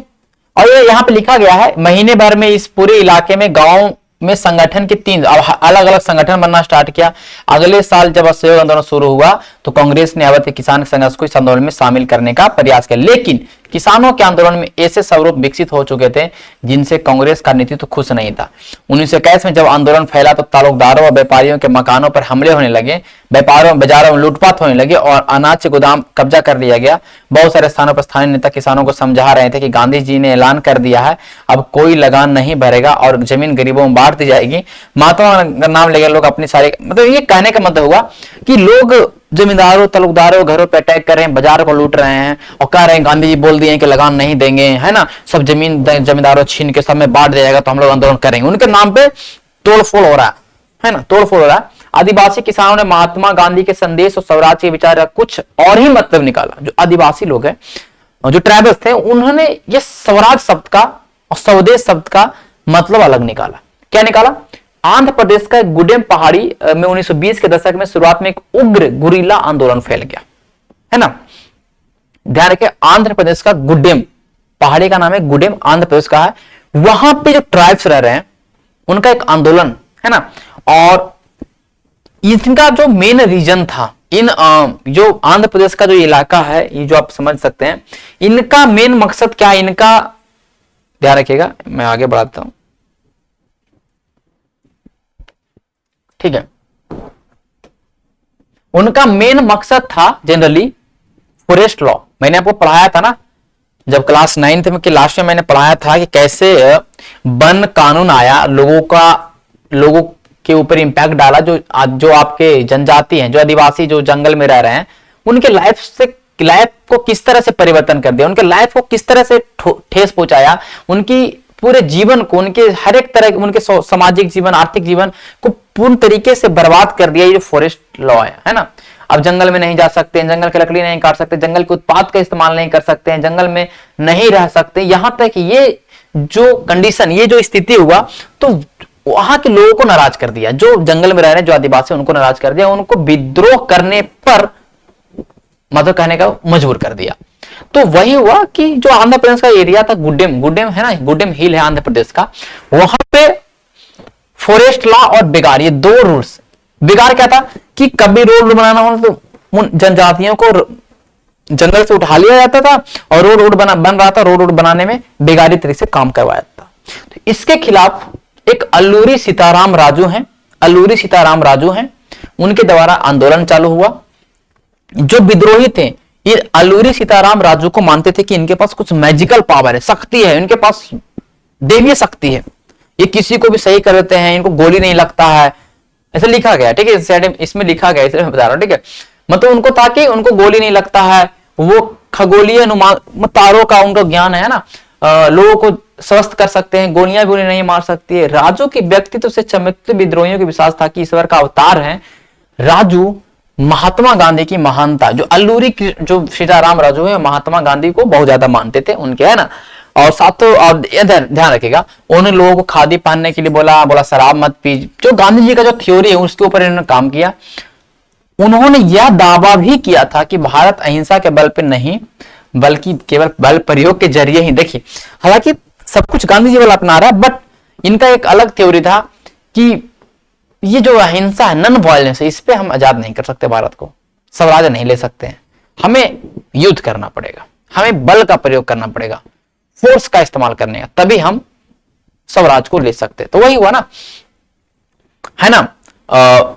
और ये यहाँ पे लिखा गया है, महीने भर में इस पूरे इलाके में गांव में संगठन के 3 अलग अलग संगठन बनना स्टार्ट किया। अगले साल जब असहयोग आंदोलन शुरू हुआ तो कांग्रेस ने अवध के किसान संघर्ष को इस आंदोलन में शामिल करने का प्रयास किया, लेकिन किसानों के आंदोलन में ऐसे स्वरूप विकसित हो चुके थे जिनसे कांग्रेस का नेतृत्व तो खुश नहीं था। 1921 में जब आंदोलन फैला तो तालुकदारों और व्यापारियों के मकानों पर हमले होने लगे, व्यापारों बाजारों में लूटपाट होने लगे और अनाज से गोदाम कब्जा कर लिया गया। बहुत सारे स्थानों पर स्थानीय नेता किसानों को समझा रहे थे कि गांधी जी ने ऐलान कर दिया है, अब कोई लगान नहीं भरेगा और जमीन गरीबों में बांट दी जाएगी। महात्मा का नाम लेकर लोग अपनी सारी, मतलब ये कहने का मतलब हुआ कि लोग जमींदारों तालुकदारों घरों पे अटैक कर रहे हैं, बाजार को लूट रहे हैं और कह रहे हैं गांधी जी बोल दिए हैं कि लगान नहीं देंगे, है ना, सब जमीन जमींदारों छीन के सब में बांट दिया जाएगा तो हम लोग आंदोलन करेंगे। उनके नाम पे तोड़फोड़ हो रहा है ना, तोड़फोड़ हो रहा है। आदिवासी किसानों ने महात्मा गांधी के संदेश और स्वराज के विचार का कुछ और ही मतलब निकाला। जो आदिवासी लोग हैं, जो ट्राइबल्स थे, उन्होंने ये स्वराज शब्द का और स्वदेश शब्द का मतलब अलग निकाला। क्या निकाला? आंध्र प्रदेश का गुडेम पहाड़ी में 1920 के दशक में शुरुआत में एक उग्र गुरिल्ला आंदोलन फैल गया, है ना। ध्यान रखिए, आंध्र प्रदेश का गुडेम पहाड़ी का नाम है, गुडेम आंध्र प्रदेश का है। वहां पे जो ट्राइब्स रह रहे हैं उनका एक आंदोलन, है ना। और इनका जो मेन रीजन था, इन जो आंध्र प्रदेश का जो इलाका है, ये जो आप समझ सकते हैं, इनका मेन मकसद क्या है, इनका ध्यान रखिएगा, मैं आगे बढ़ाता हूं, ठीक है। उनका मेन मकसद था जनरली फॉरेस्ट लॉ। मैंने आपको पढ़ाया था ना, जब क्लास 9th में के लास्ट में मैंने पढ़ाया था कि कैसे वन कानून आया, लोगों के ऊपर इंपैक्ट डाला, जो आपके जनजाति हैं, जो आदिवासी जो जंगल में रह रहे हैं, उनके लाइफ को किस तरह से परिवर्तन कर दिया, उनके लाइफ को किस तरह से ठेस पहुंचाया, उनकी पूरे जीवन को, उनके हर एक तरह, उनके सामाजिक जीवन, आर्थिक जीवन को पूर्ण तरीके से बर्बाद कर दिया। ये जो फॉरेस्ट लॉ है ना। अब जंगल में नहीं जा सकते, जंगल की लकड़ी नहीं काट सकते, जंगल के उत्पाद का इस्तेमाल नहीं कर सकते हैं, जंगल में नहीं रह सकते। यहां तक ये जो कंडीशन, ये जो स्थिति हुआ, तो वहां के लोगों को नाराज कर दिया, जो जंगल में रह रहे हैं, जो आदिवासी, उनको नाराज कर दिया, उनको विद्रोह करने पर मतलब कहने का मजबूर कर दिया। तो वही हुआ कि जो आंध्र प्रदेश का एरिया था, गुड्डेम है ना, गुड्डेम हिल है आंध्र प्रदेश का, वहां पे फॉरेस्ट लॉ और बिगाड़, ये 2 रूल्स। बिगाड़ क्या था कि कभी रोड बनाना हो तो जनजातियों को जंगल से उठा लिया जाता था और रोड बन रहा था, रोड बनाने में बिगाड़ी तरीके से काम करवाया था। तो इसके खिलाफ एक अल्लूरी सीताराम राजू हैं, उनके द्वारा आंदोलन चालू हुआ। जो विद्रोही थे, ये अल्लूरी सीताराम राजू को मानते थे कि इनके पास कुछ मैजिकल पावर है, शक्ति है, इनके पास देवीय शक्ति है, ये किसी को भी सही कर देते हैं, इनको गोली नहीं लगता है, ऐसा लिखा गया, ठीक है, इसमें लिखा गया, इसलिए मैं बता रहा हूं, ठीक है। मतलब उनको था कि उनको गोली नहीं लगता है, वो खगोलीय अनुमान, तारों का उनका ज्ञान है ना, लोगों को स्वस्थ कर सकते हैं, गोलियां भी उन्हें नहीं मार सकती है। राजू की व्यक्तित्व से चमकते विद्रोहियों की विश्वास था कि ईश्वर का अवतार है। राजू महात्मा गांधी की महानता, जो अल्लूरी जो सीताराम राजू है महात्मा गांधी को बहुत ज्यादा मानते थे उनके, है ना। और साथों और ध्यान रखिएगा, उन्होंने लोगों को खादी पहनने के लिए बोला शराब मत पी, जो गांधी जी का जो थ्योरी है उसके ऊपर इन्होंने काम किया। उन्होंने यह दावा भी किया था कि भारत अहिंसा के बल पर नहीं बल्कि केवल बल प्रयोग के जरिए ही, देखिए हालांकि सब कुछ गांधी जी वाला अपना रहा है, बट इनका एक अलग थ्योरी था कि ये जो अहिंसा है, नॉन वायलेंस है, इस पे हम आजाद नहीं कर सकते, भारत को स्वराज नहीं ले सकते हैं, हमें युद्ध करना पड़ेगा, हमें बल का प्रयोग करना पड़ेगा, फोर्स का इस्तेमाल करने का, तभी हम स्वराज को ले सकते। तो वही हुआ ना, है ना,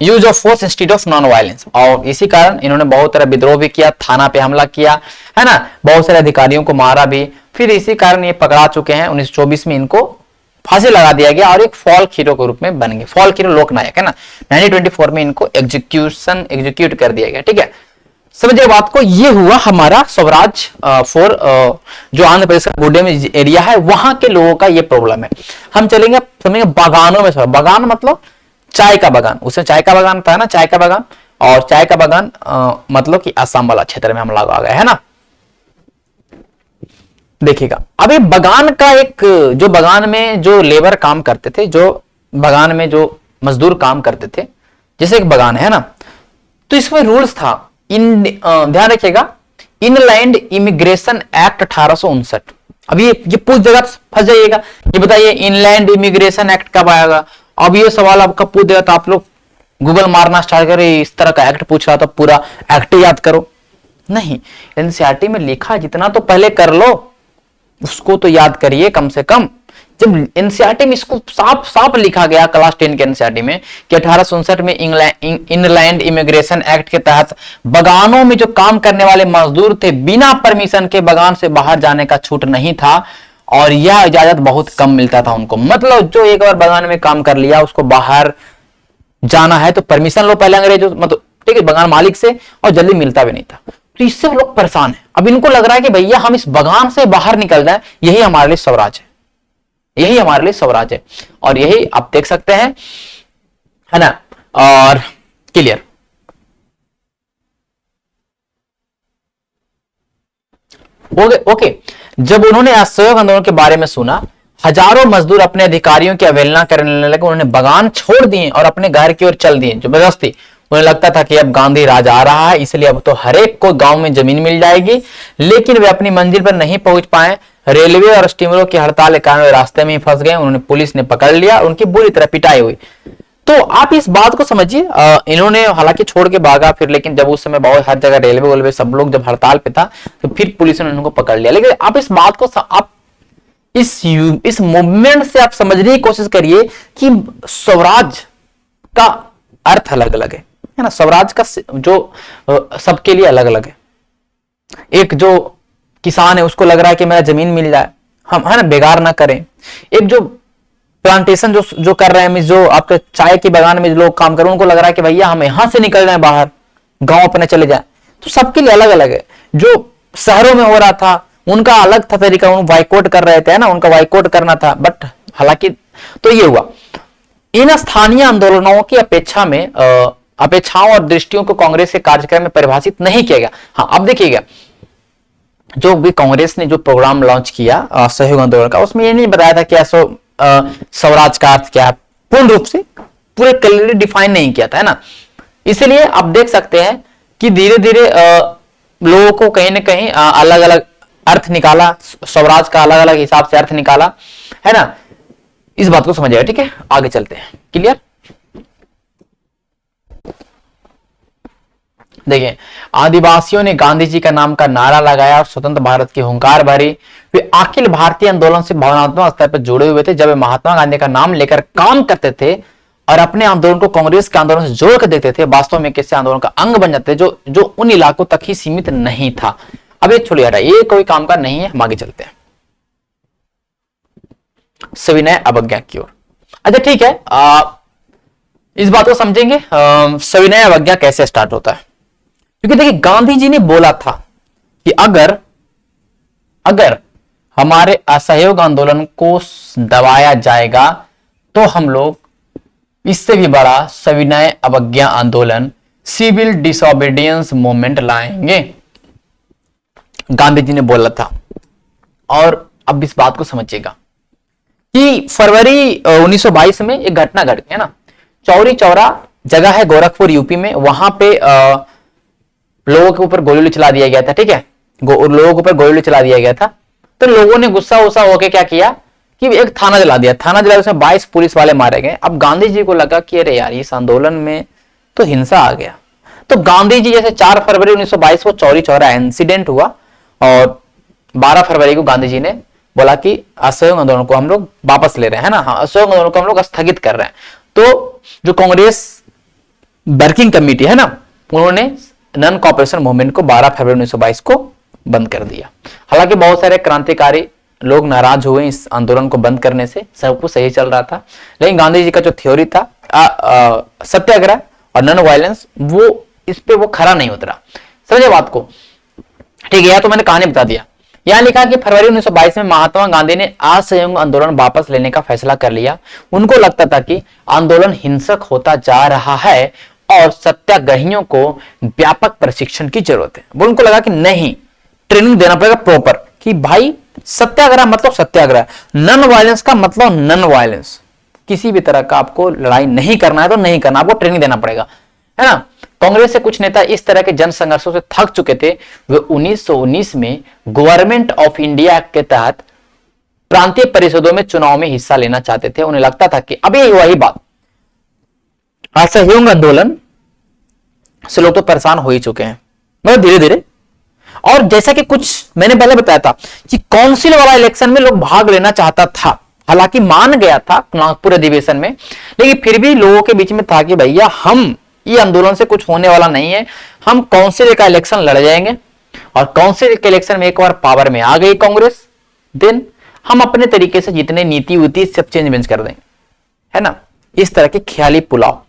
use of force instead of non violence. और इसी कारण इन्होंने बहुत तरह विद्रोह भी किया, थाना पे हमला किया, है ना, बहुत सारे अधिकारियों को मारा भी। फिर इसी कारण ये पकड़ा चुके हैं। 1924 में इनको फांसी लगा दिया गया और एक फॉल्क हीरो के रूप में बन गए, फॉल्क हीरो लोकनायक, है ना। 1924 में इनको एग्जीक्यूट कर दिया गया, ठीक है। समझिए बात को, ये हुआ हमारा स्वराज फॉर जो आंध्र प्रदेश का गुड्डे में एरिया है, वहां के लोगों का ये प्रॉब्लम है। हम चलेंगे समझेंगे बागानों में, बागान मतलब चाय का बागान, उसमें चाय का बागान था ना, चाय का बागान, और चाय का बागान मतलब कि असम वाला क्षेत्र में हम लोग आ गए, है ना। देखिएगा अब ये बागान का एक, जो बागान में जो लेबर काम करते थे, जो बागान में जो मजदूर काम करते थे, जैसे एक बागान है ना, तो इसमें रूल्स था। ध्यान रखिएगा, इनलैंड इमिग्रेशन एक्ट 1859। अब ये पूछ जगह फंस जाइएगा, ये बताइए इनलैंड इमिग्रेशन एक्ट कब आएगा। अब ये सवाल आपका पूछ देगा तो आप लोग गूगल मारना स्टार्ट करें, इस तरह का एक्ट पूछ रहा था, पूरा एक्ट याद करो। नहीं, एनसीईआरटी में लिखा जितना तो पहले कर लो, उसको तो याद करिए कम से कम। जब एनसीईआरटी में इसको साफ साफ लिखा गया क्लास 10 के एनसीईआरटी में कि 1859 में इनलैंड इमिग्रेशन एक्ट के तहत बागानों में जो काम करने वाले मजदूर थे, बिना परमिशन के बागान से बाहर जाने का छूट नहीं था, और यह इजाजत बहुत कम मिलता था उनको। मतलब जो एक बार बागान में काम कर लिया, उसको बाहर जाना है तो परमिशन लो पहले अंग्रेजों, मतलब ठीक है, बागान मालिक से, और जल्दी मिलता भी नहीं था। तो इससे लोग परेशान है। अब इनको लग रहा है कि भैया हम इस बागान से बाहर निकल जाए, यही हमारे लिए स्वराज है, यही हमारे लिए स्वराज है। और यही आप देख सकते हैं, है ना। और क्लियर, ओके। जब उन्होंने असहयोग आंदोलन के बारे में सुना, हजारों मजदूर अपने अधिकारियों की अवहेलना करने लगे। उन्होंने बागान छोड़ दिए और अपने घर की ओर चल दिए जबरदस्ती। उन्हें लगता था कि अब गांधी राज आ रहा है, इसलिए अब तो हरेक को गांव में जमीन मिल जाएगी। लेकिन वे अपनी मंजिल पर नहीं पहुंच पाए। रेलवे और स्टीमरों की हड़ताल के कारण वे रास्ते में ही फंस गए। उन्होंने पुलिस ने पकड़ लिया, उनकी बुरी तरह पिटाई हुई। तो आप इस बात को समझिए, इन्होंने हालांकि छोड़ के भागा फिर, लेकिन जब उस समय बहुत हर जगह रेलवे वेलवे सब लोग जब हड़ताल पे था, तो फिर पुलिस ने उनको पकड़ लिया। लेकिन आप इस बात को आप इस मूवमेंट से आप समझने की कोशिश करिए कि स्वराज का अर्थ अलग अलग है ना। स्वराज का जो सबके लिए अलग अलग है। एक जो किसान है उसको लग रहा है कि मेरा जमीन मिल जाए, हम है ना बेकार ना करें। एक जो प्लांटेशन जो कर रहे हैं, जो आपके चाय की बागान में लोग काम कर रहे हैं, उनको लग रहा है कि भैया हम यहां से निकल जाए बाहर, गांव अपने चले जाए। तो सबके लिए अलग अलग है। जो शहरों में हो रहा था उनका अलग था तरीका, उन बाइकआउट कर रहे थे ना, उनका बाइकआउट करना था। बट हालांकि तो ये हुआ, इन स्थानीय आंदोलनों की अपेक्षाओं और दृष्टियों को कांग्रेस के कार्यक्रम में परिभाषित नहीं किया गया। हाँ, अब देखिएगा, जो भी कांग्रेस ने जो प्रोग्राम लॉन्च किया सहयोग आंदोलन का, उसमें ये नहीं बताया था कि स्वराज का अर्थ क्या है, पूर्ण रूप से पूरे क्लियरली डिफाइन नहीं किया था, है ना। इसलिए आप देख सकते हैं कि धीरे धीरे लोगों को कहीं ना कहीं अलग अलग अर्थ निकाला, स्वराज का अलग अलग हिसाब से अर्थ निकाला, है ना। इस बात को समझिएगा, ठीक है। आगे चलते हैं, क्लियर। देखिए, आदिवासियों ने गांधी जी का नाम का नारा लगाया और स्वतंत्र भारत की हुंकार भरी। वे अखिल भारतीय आंदोलन से भावनात्मक स्तर पर जुड़े हुए थे। जब वे महात्मा गांधी का नाम लेकर काम करते थे और अपने आंदोलन को कांग्रेस के आंदोलन से जोड़ कर देखते थे, वास्तव में किसी आंदोलन का अंग बन जाते, जो उन इलाकों तक ही सीमित नहीं था। अब ये छोड़िए, ये कोई काम का नहीं है, हम आगे चलते हैं सविनय अवज्ञा की ओर। अच्छा ठीक है, इस बात को समझेंगे सविनय अवज्ञा कैसे स्टार्ट होता है। क्योंकि देखिए, गांधी जी ने बोला था कि अगर अगर हमारे असहयोग आंदोलन को दबाया जाएगा तो हम लोग इससे भी बड़ा सविनय अवज्ञा आंदोलन, सिविल डिसोबीडियंस मूवमेंट लाएंगे, गांधी जी ने बोला था। और अब इस बात को समझिएगा कि फरवरी 1922 में एक घटना घट गई है ना, चौरी चौरा जगह है गोरखपुर यूपी में, वहां पे लोगों के ऊपर गोली चला दिया गया था, ठीक है, लोगों के ऊपर गोली चला दिया गया था। तो लोगों ने गुस्सा होकर क्या किया कि एक थाना जला दिया, थाना जला, उसमें 22 पुलिस वाले मारे गए। अब गांधी जी को लगा कि अरे यार इस आंदोलन में तो हिंसा आ गया, तो गांधी जी जैसे 4 फरवरी 1922 को चौरी चौरा इंसिडेंट हुआ और 12 फरवरी को गांधी जी ने बोला कि असहयोग आंदोलन को हम लोग वापस ले रहे हैं ना, हाँ, असहयोग आंदोलन को हम लोग स्थगित कर रहे हैं। तो जो कांग्रेस वर्किंग कमेटी है ना, उन्होंने नॉन कॉपरेशन मूवमेंट को 12 फरवरी 1922 को बंद कर दिया। हालांकि बहुत सारे क्रांतिकारी लोग नाराज हुए इस आंदोलन को बंद करने से, सब कुछ सही चल रहा था, लेकिन गांधी जी का जो थ्योरी था सत्याग्रह और नॉन वायलेंस, वो इस पे वो खरा नहीं उतरा। समझे बात को, ठीक है। तो मैंने कहानी बता दिया। यहां लिखा कि फरवरी 1922 में महात्मा गांधी ने असहयोग आंदोलन वापस लेने का फैसला कर लिया। उनको लगता था कि आंदोलन हिंसक होता जा रहा है और सत्याग्रहियों को व्यापक प्रशिक्षण की जरूरत है। वो उनको लगा कि नहीं, ट्रेनिंग देना पड़ेगा प्रॉपर, कि भाई सत्याग्रह मतलब सत्याग्रह, नॉन वायलेंस का मतलब नॉन वायलेंस, किसी भी तरह का आपको लड़ाई नहीं करना है तो नहीं करना, आपको ट्रेनिंग देना पड़ेगा, है ना। कांग्रेस से कुछ नेता इस तरह के जन संघर्षों से थक चुके थे। वे 1919 में गवर्नमेंट ऑफ इंडिया के तहत प्रांतीय परिषदों में चुनाव में हिस्सा लेना चाहते थे। उन्हें लगता था कि अभी वही बात, असहयोग आंदोलन से लोग तो परेशान हो ही चुके हैं, मतलब धीरे धीरे। और जैसा कि कुछ मैंने पहले बताया था कि काउंसिल वाला इलेक्शन में लोग भाग लेना चाहता था, हालांकि मान गया था नागपुर अधिवेशन में, लेकिन फिर भी लोगों के बीच में था कि भैया हम ये आंदोलन से कुछ होने वाला नहीं है, हम काउंसिल का इलेक्शन लड़ जाएंगे, और काउंसिल के इलेक्शन में एक बार पावर में आ गई कांग्रेस, देन हम अपने तरीके से जितने नीति उती सब चेंज कर देंगे, है ना। इस तरह के ख्याली पुलाव।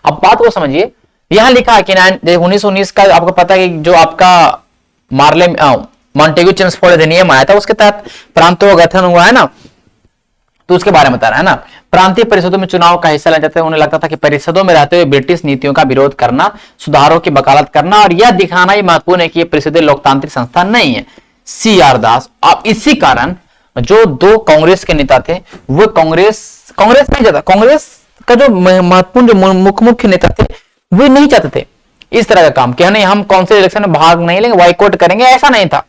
अब बात को समझिए, यहां लिखा है कि 1919 का आपको पता है कि जो आपका मार्ले मॉन्टेग्यू चेम्सफोर्ड अधिनियम आया था, उसके तहत प्रांतों का गठन हुआ है ना, तो उसके बारे में बता रहा है ना। प्रांतीय परिषदों में चुनाव का हिस्सा लेना चाहते हैं। उन्हें लगता था कि परिषदों में रहते हुए ब्रिटिश नीतियों का विरोध करना, सुधारों की वकालत करना और यह दिखाना ही महत्वपूर्ण है कि ये परिषदें लोकतांत्रिक संस्था नहीं है। CR दास। अब इसी कारण जो 2 कांग्रेस के नेता थे वो कांग्रेस नहीं चाहता, कांग्रेस का जो महत्वपूर्ण जो मुख्य नेता थे वो नहीं चाहते थे इस तरह का काम, क्या नहीं हम काउंसिल इलेक्शन में भाग नहीं लेंगे, बाइकआउट करेंगे, ऐसा नहीं था।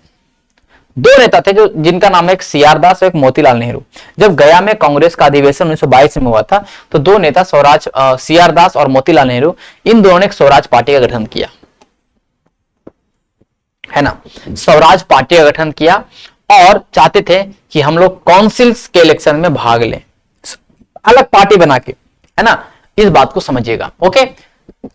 2 नेता थे जो जिनका नाम है एक CR दास और एक मोतीलाल नेहरू। जब गया में कांग्रेस का अधिवेशन 1922 में हुआ था तो 2 नेता स्वराज CR दास और मोतीलाल नेहरू, इन दोनों ने एक स्वराज पार्टी का गठन किया, है ना। स्वराज पार्टी का गठन किया और चाहते थे कि हम लोग काउंसिल के इलेक्शन में भाग लें, अलग पार्टी बना के, है ना। इस बात को समझिएगा, ओके।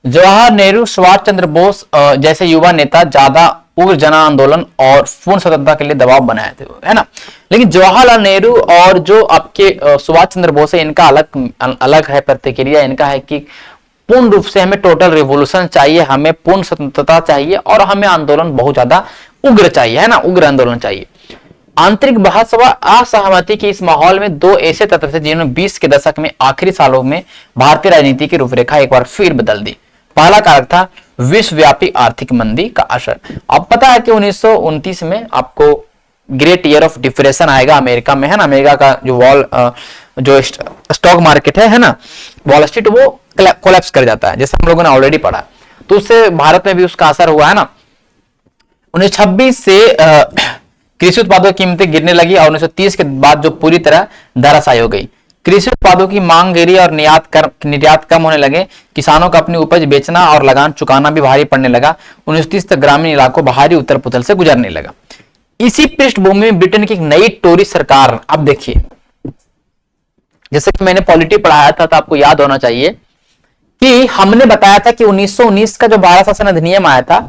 जवाहर नेहरू, सुभाष चंद्र बोस जैसे युवा नेता ज्यादा उग्र जन आंदोलन और पूर्ण स्वतंत्रता के लिए दबाव बनाए थे, है ना। लेकिन जवाहरलाल नेहरू और जो आपके सुभाष चंद्र बोस है, इनका अलग है प्रतिक्रिया। इनका है कि पूर्ण रूप से हमें टोटल रिवॉल्यूशन चाहिए, हमें पूर्ण स्वतंत्रता चाहिए और हमें आंदोलन बहुत ज्यादा उग्र चाहिए, है ना, उग्र आंदोलन चाहिए। आंतरिक बहस व असहमति के इस माहौल में 2 ऐसे तत्व थे जिन्होंने 20 के दशक में आखिरी सालों में भारतीय राजनीति की रूपरेखा एक बार फिर बदल दी। पहला कारक था विश्वव्यापी आर्थिक मंदी का असर। अब पता है कि 1929 में आपको ग्रेट ईयर ऑफ डिप्रेशन आएगा अमेरिका में, है ना। अमेरिका का जो स्टॉक मार्केट है ना, वॉल स्ट्रीट, वो कोलैप्स कर जाता है, जैसे हम लोगों ने ऑलरेडी पढ़ा। तो उससे भारत में भी उसका असर हुआ, है ना। 1926 से कृषि उत्पादों की कीमतें गिरने लगी और 1930 के बाद जो पूरी तरह धराशायी हो गई। कृषि उत्पादों की मांग गिरी और निर्यात कम होने लगे। किसानों को अपनी उपज बेचना और लगान चुकाना भी भारी पड़ने लगा। 1930 तक ग्रामीण इलाकों बाहरी उत्तर पुतल से गुजरने लगा। इसी पृष्ठभूमि में ब्रिटेन की एक नई टोरी सरकार, अब देखिए, जैसे कि मैंने पॉलिटी पढ़ाया था तो आपको याद होना चाहिए कि हमने बताया था कि 1919 का जो भारत शासन अधिनियम आया था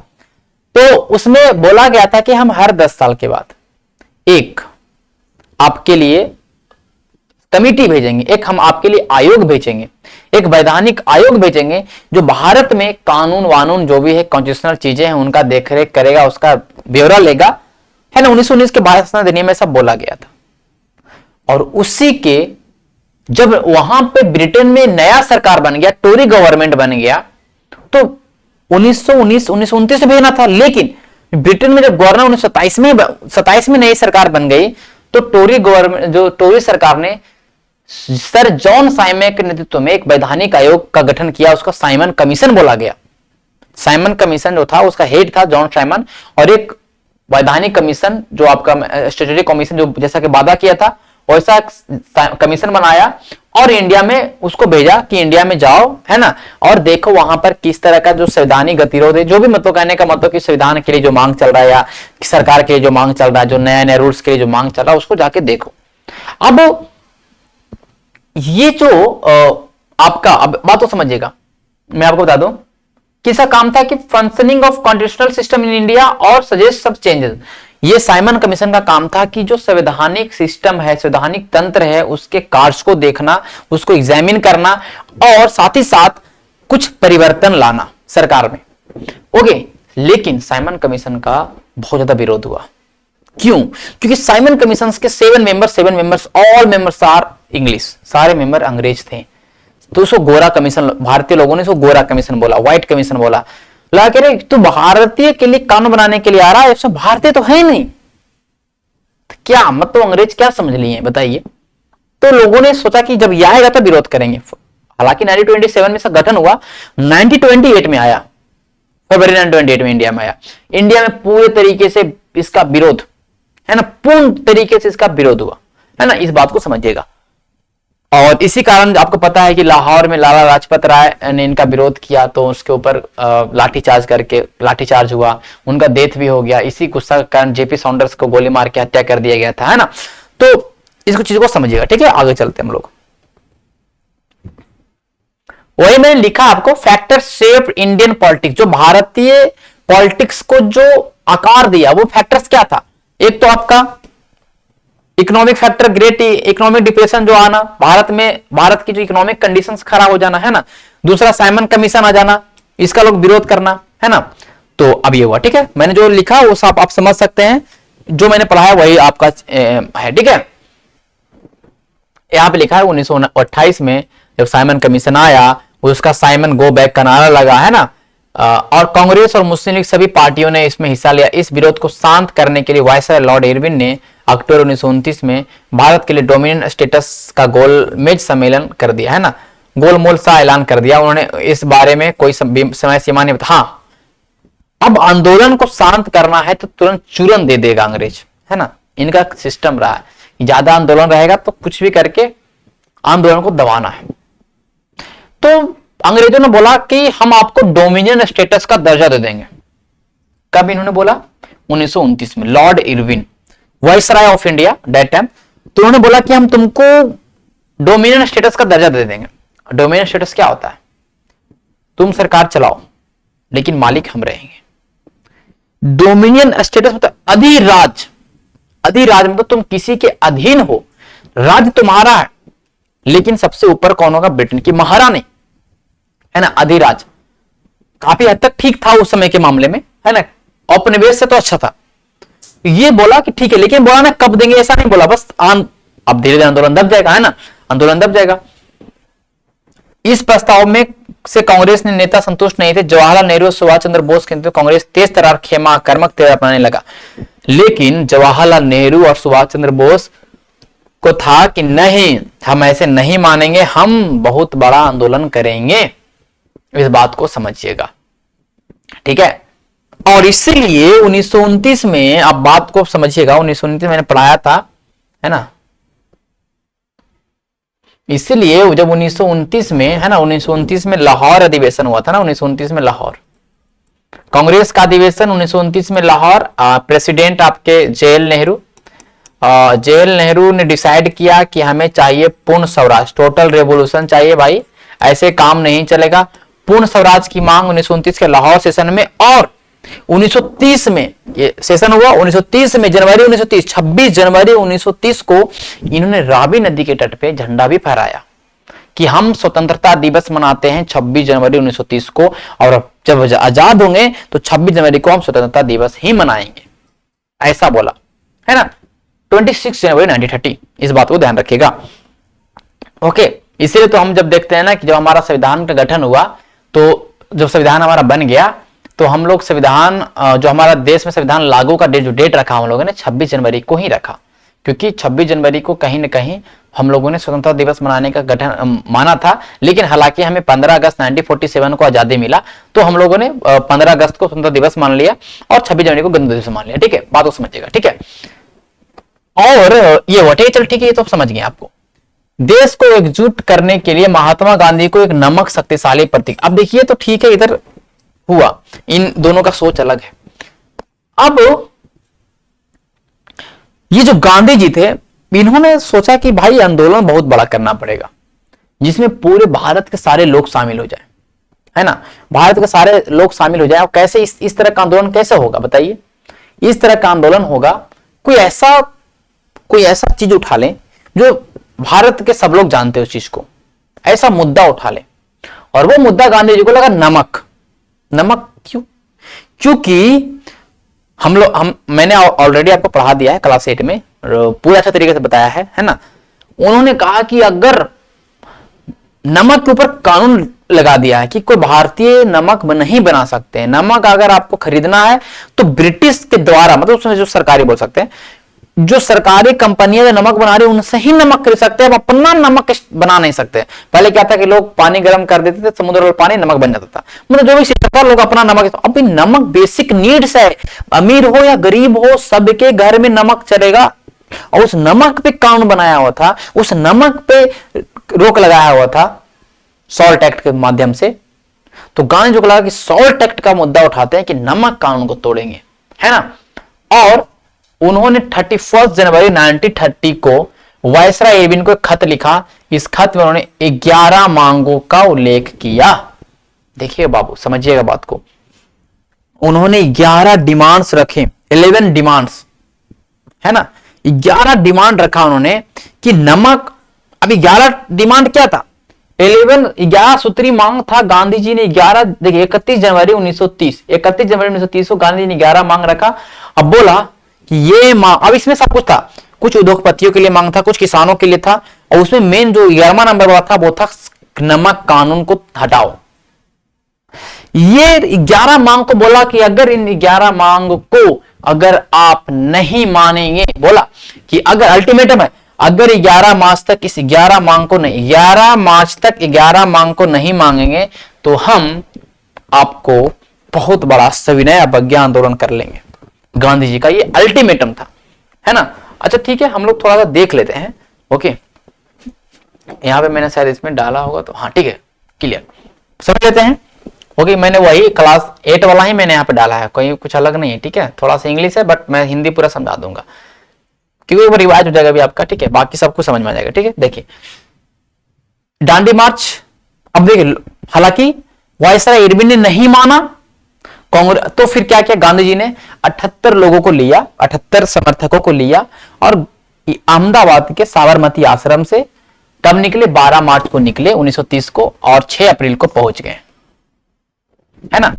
तो उसमें बोला गया था कि हम हर 10 साल के बाद एक आपके लिए कमिटी भेजेंगे, एक हम आपके लिए आयोग भेजेंगे, एक वैधानिक आयोग भेजेंगे जो भारत में कानून वानून जो भी है कॉन्स्टिट्यूशनल चीजें हैं उनका देखरेख करेगा, उसका ब्यौरा लेगा, है ना। 1919 के भाषण अधिनियम में सब बोला गया था। और उसी के जब वहां पे ब्रिटेन में नया सरकार बन गया, टोरी गवर्नमेंट बन गया, तो 1929 में भेजना था, लेकिन ब्रिटेन में जब गवर्नर 1927 में नई सरकार बन गई, तो टोरी गवर्नमेंट, जो टोरी सरकार ने सर जॉन साइमन के नेतृत्व में एक वैधानिक आयोग का गठन किया, उसको साइमन कमीशन बोला गया। साइमन कमीशन जो था उसका हेड था जॉन साइमन, और एक वैधानिक कमीशन जो आपका स्टैट्यूटरी कमीशन, जो जैसा कि वादा किया था वैसा कमीशन बनाया और इंडिया में उसको भेजा कि इंडिया में जाओ, है ना, और देखो वहां पर किस तरह का जो संवैधानिक गतिरोध है, जो भी मतलब कहने का मतलब कि संविधान के लिए जो मांग चल रहा है या सरकार के लिए जो मांग चल रहा है, जो नया नया रूल्स के लिए जो मांग चल रहा है, उसको जाके देखो। अब ये जो आपका, अब बात तो समझिएगा, मैं आपको बता दूं किसका काम था कि functioning of constitutional system in India और सजेस्ट सब चेंजेस। ये साइमन कमीशन का काम था कि जो संवैधानिक सिस्टम है, संवैधानिक तंत्र है, उसके कार्य को देखना, उसको एग्जामिन करना और साथ ही साथ कुछ परिवर्तन लाना सरकार में। ओके, लेकिन साइमन कमीशन का बहुत ज्यादा विरोध हुआ। क्यों? क्योंकि साइमन कमीशन के 7 members, all members are English, सारे मेंबर अंग्रेज थे। तो उसको गोरा कमीशन, भारतीय लोगों ने उसको गोरा कमीशन बोला, व्हाइट कमीशन बोला। लगा कह रहे तू भारतीय के लिए कानून बनाने के लिए आ रहा है, इसमें भारतीय तो है नहीं, तो क्या मतलब तो अंग्रेज क्या समझ लिए बताइए। तो लोगों ने सोचा कि जब यह आएगा तो विरोध करेंगे। हालांकि 1927 में इसका गठन हुआ, 1928 में आया, फरवरी 1928 में इंडिया में आया। इंडिया में पूरे तरीके से इसका विरोध, है ना, पूर्ण तरीके से इसका विरोध हुआ, है ना, इस बात को समझिएगा। और इसी कारण आपको पता है कि लाहौर में लाला लाजपत राय ने इनका विरोध किया, तो उसके ऊपर लाठीचार्ज हुआ, उनका डेथ भी हो गया। इसी गुस्सा के कारण जेपी सॉन्डर्स को गोली मार के हत्या कर दिया गया था, है ना। तो इसको चीज को समझिएगा, ठीक है। आगे चलते हम लोग। वही मैंने लिखा आपको, फैक्टर शेप इंडियन पॉलिटिक्स, जो भारतीय पॉलिटिक्स को जो आकार दिया वो फैक्टर्स क्या था। एक तो आपका economic factor, great economic depression जो आना, भारत की जो इकोनॉमिक कंडीशंस खराब हो जाना, है ना। दूसरा साइमन कमीशन आ जाना, इसका लोग विरोध करना, है ना। तो अब ये हुआ, ठीक है। मैंने जो लिखा वो सब आप समझ सकते हैं, जो मैंने पढ़ाया वही आपका है, ठीक है। यहां पे लिखा है 1928 में जब साइमन कमीशन आया, उसका साइमन गो बैक का नारा लगा, है ना। और कांग्रेस और मुस्लिम लीग सभी पार्टियों ने इसमें हिस्सा लिया। इस विरोध को शांत करने के लिए वायसराय लॉर्ड इरविन ने अक्टूबर 1929 में भारत के लिए डोमिनियन स्टेटस का गोलमेज सम्मेलन कर दिया, है ना, गोलमोल सा ऐलान कर दिया। उन्होंने इस बारे में कोई समय सीमा नहीं बताया। हाँ, अब आंदोलन को शांत करना है तो तुरंत चूरन दे देगा अंग्रेज, है ना, इनका सिस्टम रहा है। ज्यादा आंदोलन रहेगा तो कुछ भी करके आंदोलन को दबाना है। तो अंग्रेजों ने बोला कि हम आपको डोमिनियन स्टेटस का दर्जा दे देंगे। कब इन्होंने बोला? 1929 में, Lord Irwin, viceroy of India that time. तो उन्होंने बोला कि हम तुमको डोमिनियन स्टेटस का दर्जा दे देंगे। डोमिनियन स्टेटस क्या होता है? तुम सरकार चलाओ लेकिन मालिक हम रहेंगे। डोमिनियन स्टेटस मतलब अधिराज। अधिराज मतलब तुम किसी के अधीन हो, राज्य तुम्हारा है लेकिन सबसे ऊपर कौन होगा? ब्रिटेन की महारानी, है ना, अधिराज। काफी हद तक ठीक था उस समय के मामले में, है ना, औपनिवेश से तो अच्छा था। ये बोला कि ठीक है, लेकिन बोला ना कब देंगे ऐसा नहीं बोला, बस अब धीरे धीरे आंदोलन दब जाएगा, है ना, आंदोलन दब जाएगा। इस प्रस्ताव में से कांग्रेस ने नेता संतुष्ट नहीं थे। जवाहरलाल नेहरू और सुभाष चंद्र बोस के नेतृत्व कांग्रेस तेज तर्रार खेमा कर्मक तेवर अपनाने लगा। लेकिन जवाहरलाल नेहरू और सुभाष चंद्र बोस को था कि नहीं, हम ऐसे नहीं मानेंगे, हम बहुत बड़ा आंदोलन करेंगे। इस बात को समझिएगा, ठीक है। और इसीलिए 1929 में, आप बात को समझिएगा, 1929 मैंने पढ़ाया था, है ना। इसीलिए जब 1929 में, है ना, 1929 में लाहौर अधिवेशन हुआ था ना, 1929 में लाहौर कांग्रेस का अधिवेशन, 1929 में लाहौर। प्रेसिडेंट आपके जेएल नेहरू ने डिसाइड किया कि हमें चाहिए पूर्ण स्वराज, टोटल रेवोल्यूशन चाहिए भाई, ऐसे काम नहीं चलेगा। पूर्ण स्वराज की मांग 1929 के लाहौर सेशन में, और 1930 में ये सेशन हुआ। 1930 में जनवरी 1930, 26 जनवरी 1930 को इन्होंने रावी नदी के तट पे झंडा भी फहराया कि हम स्वतंत्रता दिवस मनाते हैं 26 जनवरी 1930 को, और जब आजाद होंगे तो 26 जनवरी को हम स्वतंत्रता दिवस ही मनाएंगे। ऐसा बोला, है ना, 26 जनवरी 1930, इस बात को ध्यान रखिएगा। ओके, इसीलिए तो हम जब देखते हैं ना कि जब हमारा संविधान का गठन हुआ, तो जब संविधान हमारा बन गया, तो हम लोग संविधान जो हमारा देश में संविधान लागू का जो डेट रखा हम लोगों ने 26 जनवरी को ही रखा, क्योंकि 26 जनवरी को कहीं ना कहीं हम लोगों ने स्वतंत्रता दिवस मनाने का गठन माना था। लेकिन हालांकि हमें 15 अगस्त 1947 को आजादी मिला, तो हम लोगों ने 15 अगस्त को स्वतंत्रता दिवस मान लिया और 26 जनवरी को गणतंत्र दिवस मान लिया। ठीक है, बात को समझिएगा। ठीक है, और ये हुआ, ठीक है, चल ठीक है, ये तो समझ गए आपको। देश को एकजुट करने के लिए महात्मा गांधी को एक नमक शक्तिशाली प्रतीक। अब देखिए, तो ठीक है, इधर हुआ, इन दोनों का सोच अलग है। अब ये जो गांधी जी थे, इन्होंने सोचा कि भाई आंदोलन बहुत बड़ा करना पड़ेगा, जिसमें पूरे भारत के सारे लोग शामिल हो जाए, है ना, भारत के सारे लोग शामिल हो जाए। और कैसे इस तरह का आंदोलन कैसे होगा बताइए? इस तरह का आंदोलन होगा, कोई ऐसा चीज उठा लें जो भारत के सब लोग जानते हैं उस चीज को, ऐसा मुद्दा उठा ले। और वो मुद्दा गांधी जी को लगा नमक। नमक क्यों? क्योंकि मैंने ऑलरेडी आपको पढ़ा दिया है क्लास 8 में, पूरा अच्छा तरीके से बताया है ना। उन्होंने कहा कि अगर नमक के ऊपर कानून लगा दिया है कि कोई भारतीय नमक नहीं बना सकते हैं, नमक अगर आपको खरीदना है तो ब्रिटिश के द्वारा, मतलब उसमें जो सरकारी बोल सकते हैं, जो सरकारी कंपनियां जो नमक बना रही है उनसे ही नमक खरीद सकते हैं, अपना नमक बना नहीं सकते। पहले क्या था कि लोग पानी गर्म कर देते थे, समुद्र वाला पानी नमक बन जाता था, मतलब जो भी सिस्टम लोग अपना नमक। अब नमक बेसिक नीड्स है, अमीर हो या गरीब हो सबके घर में नमक चलेगा। और उस नमक पे कानून बनाया हुआ था, उस नमक पे रोक लगाया हुआ था सॉल्ट एक्ट के माध्यम से। तो गांधी जी को लगा कि सॉल्ट एक्ट का मुद्दा उठाते हैं कि नमक कानून को तोड़ेंगे, है ना। और उन्होंने 31 जनवरी 1930 को वायसराय इरविन को एक खत लिखा। इस खत में उन्होंने 11 मांगों का उल्लेख किया। देखिए बाबू, समझिएगा बात को। उन्होंने 11 डिमांड्स रखे, 11 डिमांड्स, है ना, 11 डिमांड रखा उन्होंने कि नमक। अभी 11 डिमांड क्या था? 11 सूत्री मांग था। गांधी जी ने 11, देखिए 31 जनवरी 1930 को गांधी जी ने 11 मांग रखा। अब बोला कि ये मांग, अब इसमें सब कुछ था, कुछ उद्योगपतियों के लिए मांग था, कुछ किसानों के लिए था, और उसमें मेन जो 11वां नंबर वाला था वो था नमक कानून को हटाओ। ये 11 मांग को बोला कि अगर इन 11 मांग को अगर आप नहीं मानेंगे, बोला कि अगर अल्टीमेटम है, अगर 11 मार्च तक इस 11 मांग को नहीं, 11 मार्च तक 11 मांग को नहीं मांगेंगे तो हम आपको बहुत बड़ा सविनय अवज्ञा आंदोलन कर लेंगे। गांधी जी का ये अल्टीमेटम था, है ना। अच्छा ठीक है, हम लोग थोड़ा सा देख लेते हैं। ओके, यहां पे मैंने शायद इसमें डाला होगा, तो हाँ ठीक है, क्लियर, समझ लेते हैं। ओके, मैंने वही क्लास 8 वाला ही मैंने यहाँ पे डाला है, कोई कुछ अलग नहीं है। ठीक है, थोड़ा सा इंग्लिश है बट मैं हिंदी पूरा समझा दूंगा, क्योंकि वो रिवाज हो जाएगा भी आपका। ठीक है, बाकी सब कुछ समझ में आ जाएगा। ठीक है, देखिए दांडी मार्च। अब देखिए, हालांकि वायसराय इरविन ने नहीं माना कांग्रेस, तो फिर क्या किया गांधी जी ने? 78 लोगों को लिया, 78 समर्थकों को लिया और अहमदाबाद के साबरमती आश्रम से कब निकले? 12 मार्च को निकले 1930 को, और 6 अप्रैल को पहुंच गए, है ना।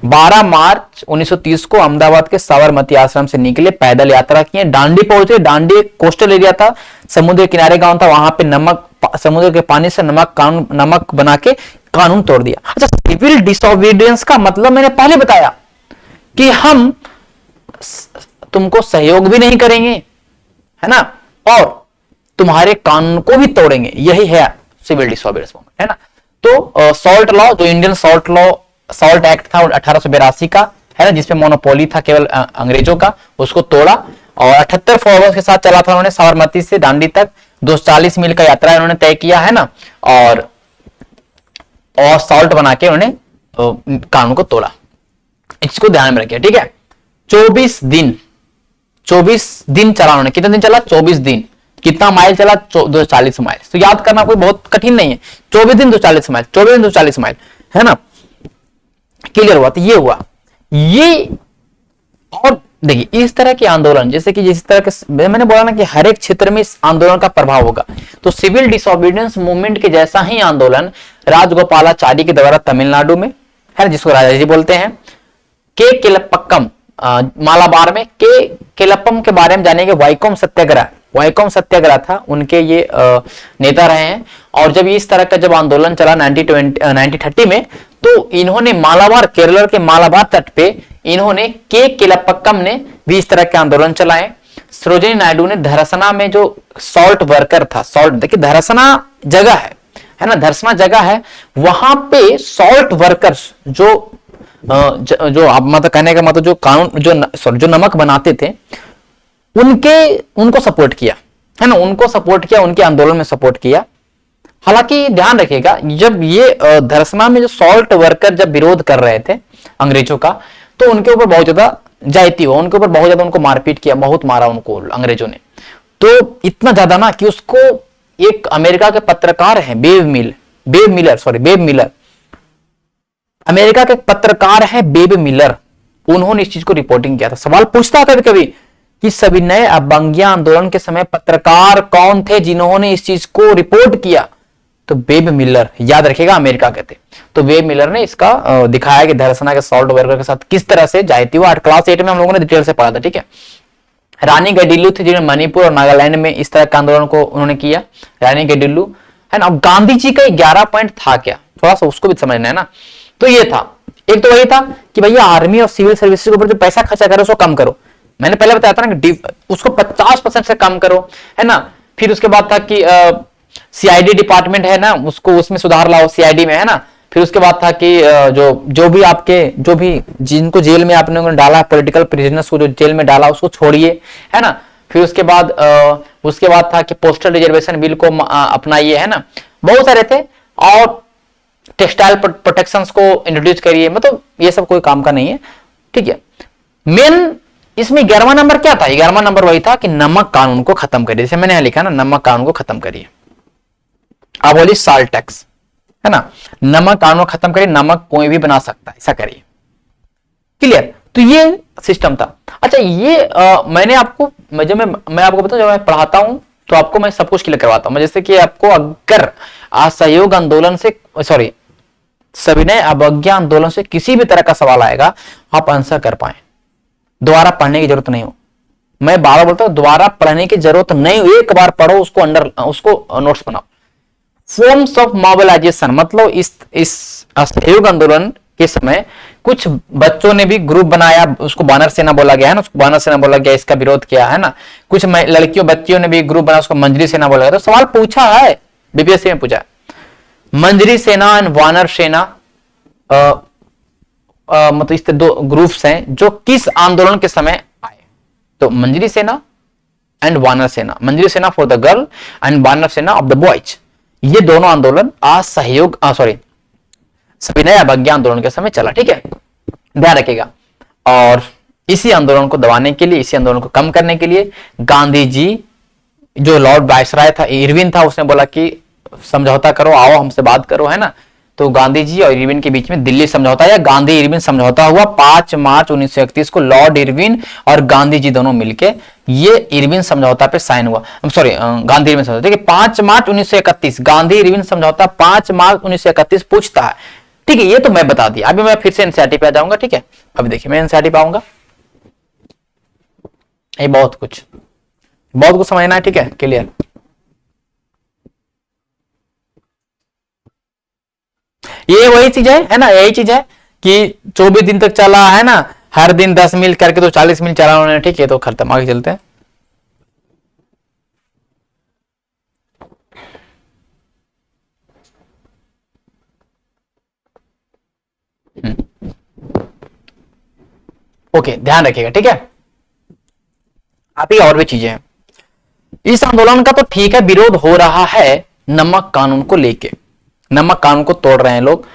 12 मार्च 1930 को अहमदाबाद के साबरमती आश्रम से निकले, पैदल यात्रा किए, डांडी पहुंचे। डांडी एक कोस्टल एरिया था, समुद्र किनारे गांव था, वहां पे नमक, समुद्र के पानी से नमक बना के कानून तोड़ दिया। अच्छा, सिविल डिसोबीडियंस का मतलब मैंने पहले बताया कि हम तुमको सहयोग भी नहीं करेंगे, है ना, और तुम्हारे कानून को भी तोड़ेंगे, यही है सिविल डिसोबीडियंस, है ना। तो सॉल्ट लॉ, जो इंडियन सॉल्ट एक्ट था 1882 का, है ना, जिसमें मोनोपोली था केवल अंग्रेजों का, उसको तोड़ा। और 78 फॉलोअर्स के साथ चला था उन्होंने साबरमती से दांडी तक 240 मील का यात्रा इन्होंने तय किया, है ना, और सॉल्ट बना के उन्होंने कानून को तोड़ा। इसको ध्यान में रखिए, ठीक है। 24 दिन चला उन्होंने। कितने दिन चला? 24 दिन। कितना माइल चला? 240 माइल। तो याद करना कोई बहुत कठिन नहीं है, 24 दिन 240 माइल, 24 दिन 240 माइल, है ना। क्लियर हुआ? तो ये हुआ ये। और देखिए इस तरह के आंदोलन, जैसे कि जिस तरह के मैंने बोला ना कि हर एक क्षेत्र में इस आंदोलन का प्रभाव होगा, तो सिविल डिसोबीडियंस मूवमेंट के जैसा ही आंदोलन राजगोपालाचारी के द्वारा तमिलनाडु में, है ना, जिसको राजाजी बोलते हैं, के केलपक्कम मालाबार में केलप्पम के बारे में जानेंगे। वाइकोम सत्याग्रह था, उनके ये नेता रहे हैं। और जब इस तरह का जब आंदोलन चला 1930 में, तो इन्होंने मालाबार, केरल के मालाबार तट पे इन्होंने केलप्पक्कम ने भी इस तरह के आंदोलन चलाए। सरोजिनी नायडू ने धरसना में जो सॉल्ट वर्कर था, सॉल्ट देखिए धरसना जगह है ना, धरसना जगह है, वहां पे सॉल्ट वर्कर्स जो आप मतलब कहने का मतलब जो कानून जो नमक बनाते थे, उनको सपोर्ट किया है ना, उनको सपोर्ट किया, उनके आंदोलन में सपोर्ट किया। हालांकि ध्यान रखिएगा, जब ये धरसना में जो सॉल्ट वर्कर जब विरोध कर रहे थे अंग्रेजों का, तो उनके ऊपर बहुत ज्यादा जायती हुआ, उनके ऊपर बहुत ज्यादा उनको मारपीट किया, बहुत मारा उनको अंग्रेजों ने। तो इतना ज्यादा ना कि उसको एक अमेरिका के पत्रकार हैं बेब मिलर, अमेरिका के पत्रकार हैं बेब मिलर, उन्होंने इस चीज को रिपोर्टिंग किया था। सवाल पूछता है कभी कभी कि सविनय अवज्ञा आंदोलन के समय पत्रकार कौन थे जिन्होंने इस चीज को रिपोर्ट किया, तो बेब मिलर, याद रखिएगा अमेरिका के थे। तो बेब मिलर ने इसका दिखाया कि धरसना के सॉल्ट वर्कर के साथ किस तरह से जायती हुआ। क्लास 8 में हम लोगों ने डिटेल से पढ़ा था, ठीक है। रानी गैडिल्लू थे जिन्होंने मणिपुर और नागालैंड में इस तरह के आंदोलन को उन्होंने किया, रानी गैडिल्लू है ना। अब गांधी जी का 11 पॉइंट था क्या, थोड़ा सा उसको भी समझना है ना। तो ये था, एक तो वही था कि भैया आर्मी और सिविल सर्विसेज के ऊपर जो पैसा खर्चा करो उसको कम करो। मैंने पहले बताया था ना कि उसको 50% से कम करो, है ना। फिर उसके बाद था कि सीआईडी डिपार्टमेंट है ना, उसको उसमें सुधार लाओ सीआईडी में, है ना। फिर उसके बाद था कि जो भी जिनको जेल में आपने डाला, पॉलिटिकल प्रिजनर्स को जो जेल में डाला उसको छोड़िए, है ना। फिर उसके बाद था कि पोस्टल रिजर्वेशन बिल को अपनाइए, है ना। बहुत सारे थे। और टेक्सटाइल प्रोटेक्शंस को इंट्रोड्यूस करिए, मतलब ये सब कोई काम का नहीं है, ठीक है। मेन इसमें 11वां नंबर क्या था, 11वां नंबर वही था कि नमक कानून को खत्म करिए। जैसे मैंने यहां लिखा ना, नमक कानून को खत्म करिए, अबॉलिश साल्ट टैक्स, है ना। नमक कानून खत्म करिए, नमक कोई भी बना सकता है, ऐसा करिए। क्लियर। तो ये सिस्टम था। अच्छा, ये मैं आपको बताऊं, जब मैं पढ़ाता हूं तो आपको मैं सब कुछ क्लियर करवाता हूं। जैसे कि आपको अगर असहयोग आंदोलन से सविनय अवज्ञा आंदोलन से किसी भी तरह का सवाल आएगा, आप आंसर कर पाए, दोबारा पढ़ने की जरूरत नहीं हो। मैं बार बोलता हूं दोबारा पढ़ने की जरूरत नहीं हो, एक बार पढ़ो, उसको नोट्स बनाओ। फॉर्म्स ऑफ मोबिलाइजेशन, मतलब इस असहयोग आंदोलन के समय कुछ बच्चों ने भी ग्रुप बनाया, उसको वानर सेना बोला गया है ना, उसको वानर सेना बोला गया, इसका विरोध किया है ना। कुछ बच्चियों ने भी ग्रुप बनाया, उसको मंजरी सेना बोला गया। तो सवाल पूछा है, बीपीएससी में पूछा है, मंजरी सेना एंड वानर सेना, मतलब इस दो ग्रुप्स हैं जो किस आंदोलन के समय आए। तो मंजरी सेना एंड वानर सेना, मंजरी सेना फॉर द गर्ल एंड वानर सेना ऑफ द बॉयज, ये दोनों आंदोलन सविनय अवज्ञा आंदोलन के समय चला, ठीक है, ध्यान रखिएगा। और इसी आंदोलन को दबाने के लिए, इसी आंदोलन को कम करने के लिए गांधी जी, जो लॉर्ड वायसराय था, इरविन था, उसने बोला कि समझौता करो, आओ हमसे बात करो, है ना। तो गांधी जी और इरविन के बीच में दिल्ली समझौता या गांधी इरविन समझौता हुआ 5 मार्च 1931 को। लॉर्ड इरविन और गांधी जी दोनों मिलके ये इरविन समझौता पे साइन हुआ, गांधी इरविन समझौता, ठीक है। 5 मार्च 1931 गांधी इरविन समझौता, 5 मार्च 1931 पूछता है, ठीक है। ये तो मैं बता दिया। अभी मैं फिर से एनसीईआरटी पे आ जाऊंगा, ठीक है। अभी देखिए मैं एनसीईआरटी पे आऊंगा, ये बहुत कुछ समझना है, ठीक है, क्लियर। ये वही चीज है ना, यही चीज है कि 24 दिन तक चला, है ना, हर दिन 10 मील करके, तो 40 मील चला उन्होंने, ठीक है। तो खत्म, आगे चलते हैं। ओके, ध्यान रखिएगा, ठीक है। अभी और भी चीजें हैं इस आंदोलन का। तो ठीक है, विरोध हो रहा है नमक कानून को लेके, नमक कानून को तोड़ रहे हैं लोग।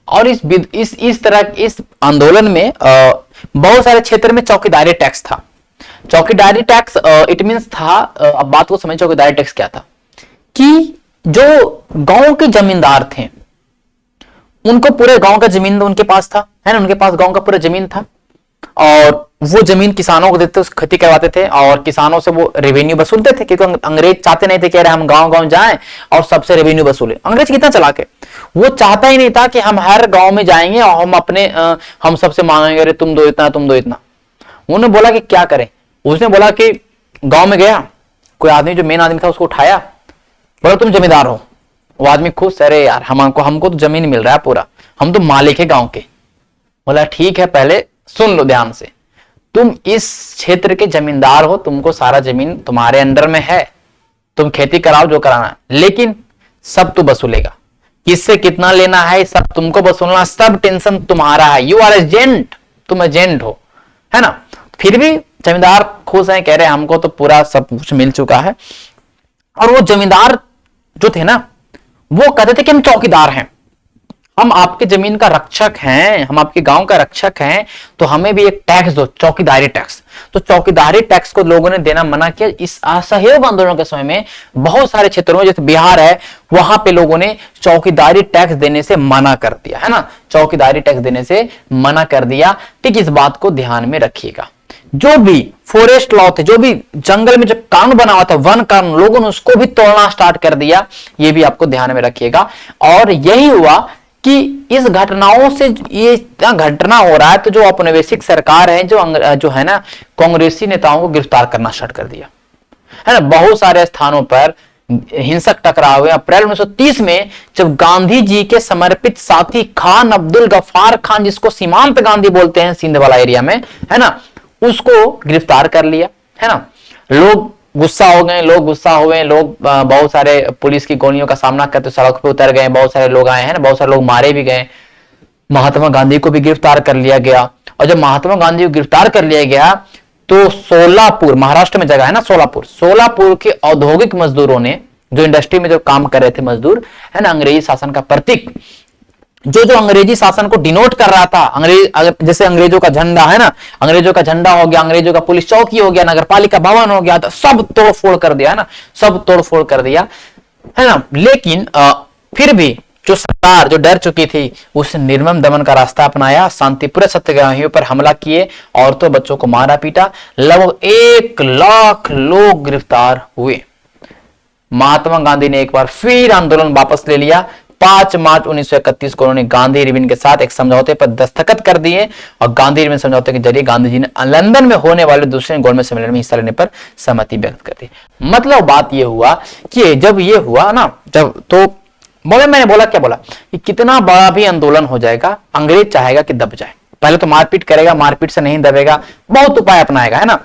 और इस आंदोलन में बहुत सारे क्षेत्र में चौकीदारी टैक्स था। चौकीदारी टैक्स इट मींस था, अब बात को समझ, चौकीदारी टैक्स क्या था कि जो गांव के जमींदार थे, उनको पूरे गांव का जमीन उनके पास था, है ना, उनके पास गांव का पूरा जमीन था। और वो जमीन किसानों को देते, उसकी खेती करवाते थे, और किसानों से वो रेवेन्यू वसूलते थे, क्योंकि अंग्रेज चाहते नहीं थे कि हम गांव गांव जाएं और सबसे रेवेन्यू वसूले। अंग्रेज कितना चलाके, वो चाहता ही नहीं था कि हम हर गांव में जाएंगे और हम सबसे मांगेंगे, अरे तुम दो इतना, तुम दो इतना। उन्होंने बोला कि क्या करें, उसने बोला कि गांव में गया, कोई आदमी जो मेन आदमी था उसको उठाया, बोला तुम जमींदार हो। वो आदमी खुश, अरे यार हमको तो जमीन मिल रहा है पूरा, हम तो मालिक है गांव के। बोला ठीक है, पहले सुन लो ध्यान से, तुम इस क्षेत्र के जमींदार हो, तुमको सारा जमीन तुम्हारे अंडर में है, तुम खेती कराओ जो कराना है, लेकिन सब तू वसूलेगा, किससे कितना लेना है सब तुमको वसूलना, सब टेंशन तुम्हारा है, यू आर एजेंट, तुम एजेंट हो, है ना। फिर भी जमींदार खुश है, कह रहे हमको तो पूरा सब कुछ मिल चुका है। और वो जमींदार जो थे ना, वो कहते थे कि हम चौकीदार हैं, हम आपके जमीन का रक्षक हैं, हम आपके गांव का रक्षक हैं, तो हमें भी एक टैक्स दो, चौकीदारी टैक्स। तो चौकीदारी टैक्स को लोगों ने देना मना किया। इस असहयोग आंदोलन के समय में बहुत सारे क्षेत्रों में, जैसे बिहार है, वहां पे लोगों ने चौकीदारी टैक्स देने से मना कर दिया, है ना, चौकीदारी टैक्स देने से मना कर दिया। ठीक, इस बात को ध्यान में रखिएगा। जो भी फॉरेस्ट लॉ थे, जो भी जंगल में जो कानून बना हुआ था, वन कानून, लोगों ने उसको भी तोड़ना स्टार्ट कर दिया, ये भी आपको ध्यान में रखिएगा। और यही हुआ कि इस घटनाओं से ये इतना घटना हो रहा है, तो जो औपनिवेशिक सरकार है, जो है ना, कांग्रेसी नेताओं को गिरफ्तार करना स्टार्ट कर दिया, है ना। बहुत सारे स्थानों पर हिंसक टकराव हुए। अप्रैल 1930 में जब गांधी जी के समर्पित साथी खान अब्दुल गफ्फार खान, जिसको सीमांत गांधी बोलते हैं सिंध वाला एरिया में, है ना, उसको गिरफ्तार कर लिया, है ना। लोग गुस्सा हो गए, लोग बहुत सारे पुलिस की गोलियों का सामना करते सड़क पे उतर गए, बहुत सारे लोग आए हैं ना, बहुत सारे लोग मारे भी गए। महात्मा गांधी को भी गिरफ्तार कर लिया गया। और जब महात्मा गांधी को गिरफ्तार कर लिया गया, तो सोलापुर, महाराष्ट्र में जगह है ना सोलापुर के औद्योगिक मजदूरों ने, जो इंडस्ट्री में जो काम कर रहे थे मजदूर, है ना, अंग्रेजी शासन का प्रतीक, जो अंग्रेजी शासन को डिनोट कर रहा था, जैसे अंग्रेजों का झंडा है ना, अंग्रेजों का झंडा हो गया, अंग्रेजों का पुलिस चौकी हो गया, नगरपालिका भवन हो गया, तो सब तोड़फोड़ कर दिया, है ना, सब तोड़फोड़ कर दिया, है ना। लेकिन फिर भी जो सरकार जो डर चुकी थी, उसने निर्मम दमन का रास्ता अपनाया, शांतिपूर्ण सत्याग्रहियों पर हमला किए, औरतों बच्चों को मारा पीटा, लगभग 1 लाख लोग गिरफ्तार हुए। महात्मा गांधी ने एक बार फिर आंदोलन वापस ले लिया। 5 मार्च 1931 को उन्होंने गांधी इरविन के साथ एक समझौते पर दस्तखत कर दिए, और गांधी इरविन समझौते के जरिए गांधी जी ने लंदन में होने वाले दूसरे गोलमेज सम्मेलन में हिस्सा लेने पर सहमति व्यक्त कर दी। मतलब बात यह हुआ कि जब ये हुआ ना, जब तो मैंने बोला क्या बोला कि कितना बड़ा भी आंदोलन हो जाएगा, अंग्रेज चाहेगा कि दब जाए। पहले तो मारपीट करेगा, मारपीट से नहीं दबेगा, बहुत उपाय अपनाएगा, है ना।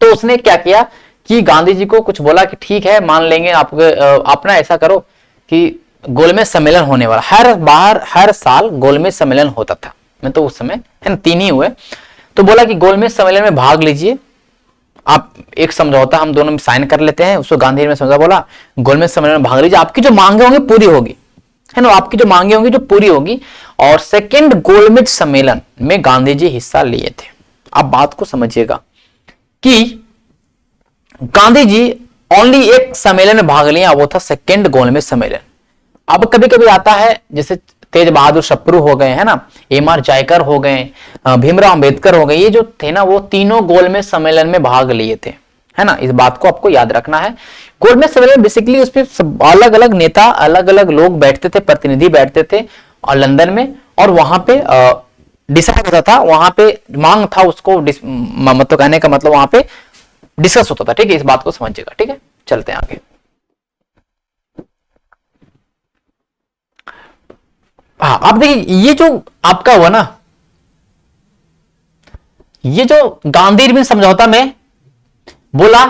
तो उसने क्या किया कि गांधी जी को कुछ बोला कि ठीक है मान लेंगे, अपना ऐसा करो कि गोलमेज सम्मेलन होने वाला, हर साल गोलमेज सम्मेलन होता था, मैं तो उस समय, है ना, 3 ही हुए। तो बोला कि गोलमेज सम्मेलन में भाग लीजिए, आप एक समझौता हम दोनों में साइन कर लेते हैं। उसको गांधी ने समझा, बोला गोलमेज सम्मेलन में भाग लीजिए, आपकी जो मांगे होंगी पूरी होगी, है ना, आपकी जो मांगे होंगी जो पूरी होगी। और सेकेंड गोलमेज सम्मेलन में गांधी जी हिस्सा लिए थे। आप बात को समझिएगा कि गांधी जी ओनली एक सम्मेलन में भाग लिया, वो था सेकेंड गोलमेज सम्मेलन। अब कभी कभी आता है, जैसे तेज बहादुर सप्रू हो गए, है ना, एम.आर. जायकर हो गए, भीमराव अंबेडकर हो गए, ये जो थे ना, वो तीनों गोलमेज सम्मेलन में भाग लिए थे, है ना। इस बात को आपको याद रखना है। गोलमेज सम्मेलन बेसिकली उसमें अलग अलग नेता, अलग अलग लोग बैठते थे, प्रतिनिधि बैठते थे और लंदन में, और वहां पे डिसाइड होता था, वहां पे मांग था उसको, मतलब कहने का मतलब वहां पे डिस्कस होता था। ठीक है, इस बात को समझिएगा। ठीक है, चलते हैं आगे। हाँ, आप देखिए, ये जो आपका हुआ ना, ये जो गांधी इरविन समझौता में बोला,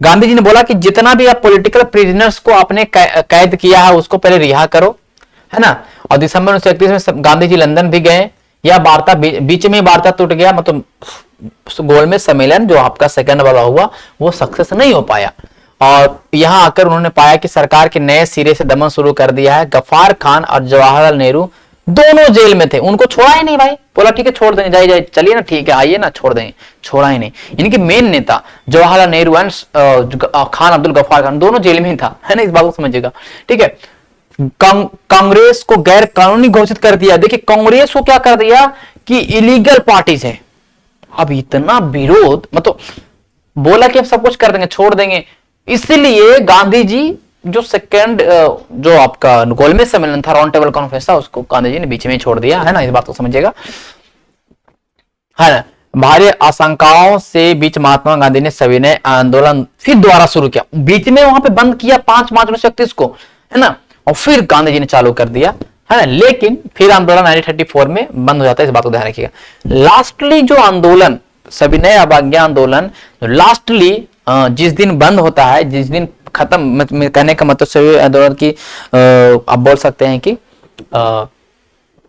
गांधी जी ने बोला कि जितना भी आप पॉलिटिकल प्रिजनर्स को आपने कैद किया है उसको पहले रिहा करो, है ना। और दिसंबर 1931 में गांधी जी लंदन भी गए। यह वार्ता बीच में वार्ता टूट गया, मतलब गोलमेज सम्मेलन जो आपका सेकंड वाला हुआ वो सक्सेस नहीं हो पाया। और यहां आकर उन्होंने पाया कि सरकार के नए सिरे से दमन शुरू कर दिया है। गफ्फार खान और जवाहरलाल नेहरू दोनों जेल में थे, उनको छोड़ा ही नहीं भाई। बोला ठीक है छोड़ देंगे, जाइए चलिए ना, ठीक है आइए ना, छोड़ देंगे, छोड़ा ही नहीं। इनके मेन नेता जवाहरलाल नेहरू एंड खान अब्दुल गफ्फार खान दोनों जेल में ही था, है ना, इस बात को समझिएगा। ठीक है, कांग्रेस को गैर कानूनी घोषित कर दिया। देखिए कांग्रेस को क्या कर दिया कि इलीगल पार्टीज है। अब इतना विरोध, मतलब बोला कि अब सब कुछ कर देंगे, छोड़ देंगे। इसलिए गांधी जी जो सेकंड जो आपका गोलमेज सम्मेलन था, राउंड टेबल कॉन्फ्रेंस था, उसको गांधी जी ने बीच में ही छोड़ दिया, है ना, इस बात को समझिएगा, है ना। भारी आशंकाओं से बीच महात्मा गांधी ने सविनय आंदोलन फिर दोबारा शुरू किया। बीच में वहां पे बंद किया 5 मार्च 1931 को, है ना, और फिर गांधी जी ने चालू कर दिया, है ना। लेकिन फिर आंदोलन 1934 में बंद हो जाता है, इस बात को ध्यान रखिएगा। लास्टली जो आंदोलन सविनय अवज्ञा आंदोलन लास्टली जिस दिन बंद होता है, जिस दिन खत्म, कहने का मतलब सविनय आंदोलन की आप बोल सकते हैं कि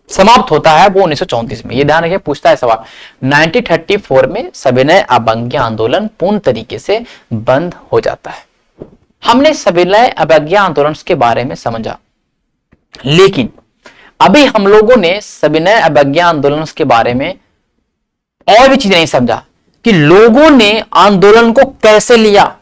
समाप्त होता है, वो 1934 में। ये ध्यान रखिए, पूछता है सवाल। 1934 में सविनय अवज्ञा आंदोलन पूर्ण तरीके से बंद हो जाता है। हमने सविनय अवज्ञा आंदोलन के बारे में समझा, लेकिन अभी हम लोगों ने सविनय अवज्ञा आंदोलन के बारे में और भी चीजें नहीं समझा कि लोगों ने आंदोलन को कैसे लिया।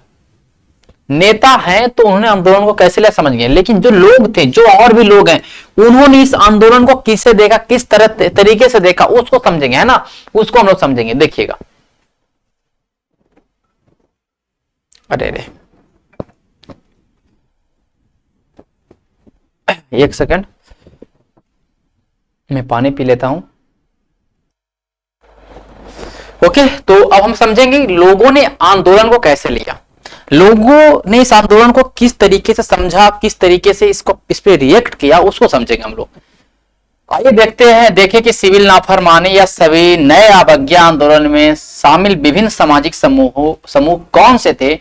नेता हैं तो उन्होंने आंदोलन को कैसे लिया समझ गए, लेकिन जो लोग थे, जो और भी लोग हैं, उन्होंने इस आंदोलन को किससे देखा, किस तरीके से देखा, उसको समझेंगे, है ना, उसको हम लोग समझेंगे। देखिएगा, अरे रे एक सेकंड, मैं पानी पी लेता हूं। ओके, तो अब हम समझेंगे लोगों ने आंदोलन को कैसे लिया, लोगों ने इस आंदोलन को किस तरीके से समझा, किस तरीके से इस पे रिएक्ट किया, उसको समझेंगे हम लोग। आइए देखते हैं, देखें कि सिविल नाफरमानी या सविनय अवज्ञा आंदोलन में शामिल विभिन्न सामाजिक समूह कौन से थे,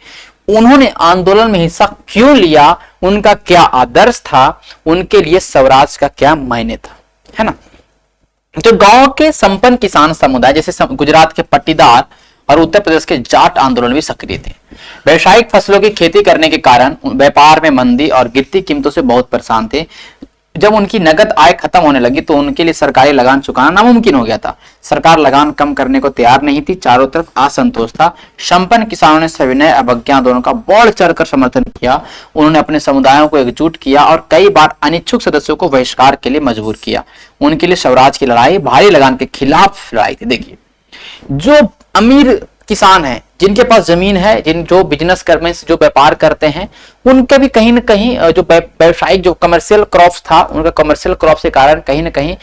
उन्होंने आंदोलन में हिस्सा क्यों लिया, उनका क्या आदर्श था, उनके लिए स्वराज का क्या मायने था, है ना। तो गांव के संपन्न किसान समुदाय जैसे गुजरात के पट्टीदार और उत्तर प्रदेश के जाट आंदोलन भी सक्रिय थे। व्यावसायिक फसलों की खेती करने के कारण व्यापार में मंदी और गिरती कीमतों से बहुत परेशान थे। जब उनकी नगद आय खत्म होने लगी तो उनके लिए सरकारी लगान चुकाना नामुमकिन हो गया था। सरकार लगान कम करने को तैयार नहीं थी, चारों तरफ असंतोष था। संपन्न किसानों ने सविनय अवज्ञा आंदोलन का बढ़ चढ़कर समर्थन किया। उन्होंने अपने समुदायों को एकजुट किया और कई बार अनिच्छुक सदस्यों को बहिष्कार के लिए मजबूर किया। उनके लिए स्वराज की लड़ाई भारी लगान के खिलाफ लड़ाई थी। देखिए, जो अमीर किसान हैं, जिनके पास जमीन है, जो बिजनेस करने से जो व्यापार करते हैं, उनका भी कहीं ना कहीं जो व्यवसायिक जो कमर्शियल क्रॉप्स था, उनका कमर्शियल क्रॉप्स के कारण कहीं ना कहीं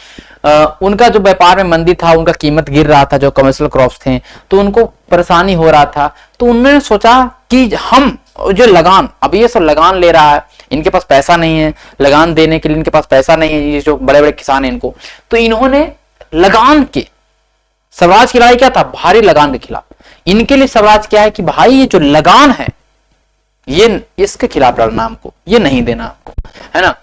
उनका जो व्यापार में मंदी था, उनका कीमत गिर रहा था, जो कमर्शियल क्रॉप्स थे, तो उनको परेशानी हो रहा था। तो उन्होंने सोचा कि हम जो लगान, अब ये सब लगान ले रहा है, इनके पास पैसा नहीं है लगान देने के लिए, इनके पास पैसा नहीं है, ये जो बड़े बड़े किसान है इनको, तो इन्होंने लगान के स्वराज की लड़ाई क्या था, भारी लगान के खिलाफ। इनके लिए स्वराज क्या है कि भाई ये जो लगान है, ये इसके खिलाफ लड़ना हमको, ये नहीं देना आपको, है ना।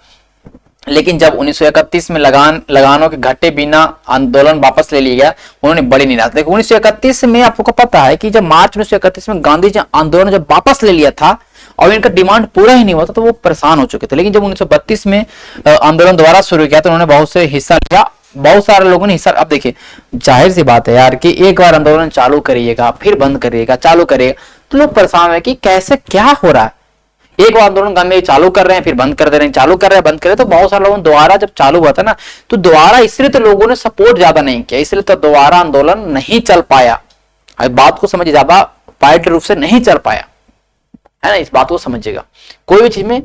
लेकिन जब 1931 में लगानों के घटे बिना आंदोलन वापस ले लिया गया, उन्होंने बड़ी निराशा देखी। 1931 में आपको पता है कि जब मार्च 1931 में गांधी जी आंदोलन जब वापस ले लिया था और इनका डिमांड पूरा ही नहीं हुआ था, तो वो परेशान हो चुके थे। लेकिन जब 1932 में आंदोलन दोबारा शुरू किया तो उन्होंने बहुत से हिस्सा लिया, बहुत सारे लोगों ने हिस्सा। अब देखिए, जाहिर सी बात है यार कि एक बार आंदोलन चालू करिएगा, फिर बंद करिएगा, चालू करिएगा, तो लोग परेशान है कि कैसे क्या हो रहा है। एक बार आंदोलन गांधी चालू कर रहे हैं, फिर बंद कर दे रहे हैं, चालू कर रहे हैं, बंद कर रहे हैं। तो बहुत सारे लोगों दोबारा जब चालू हुआ था ना, तो दोबारा इसलिए तो लोगों ने सपोर्ट ज्यादा नहीं किया, इसलिए तो दोबारा आंदोलन नहीं चल पाया। बात को समझिए, ज्यादा पार्टी रूप से नहीं चल पाया, है ना। इस बात को समझिएगा, कोई भी चीज में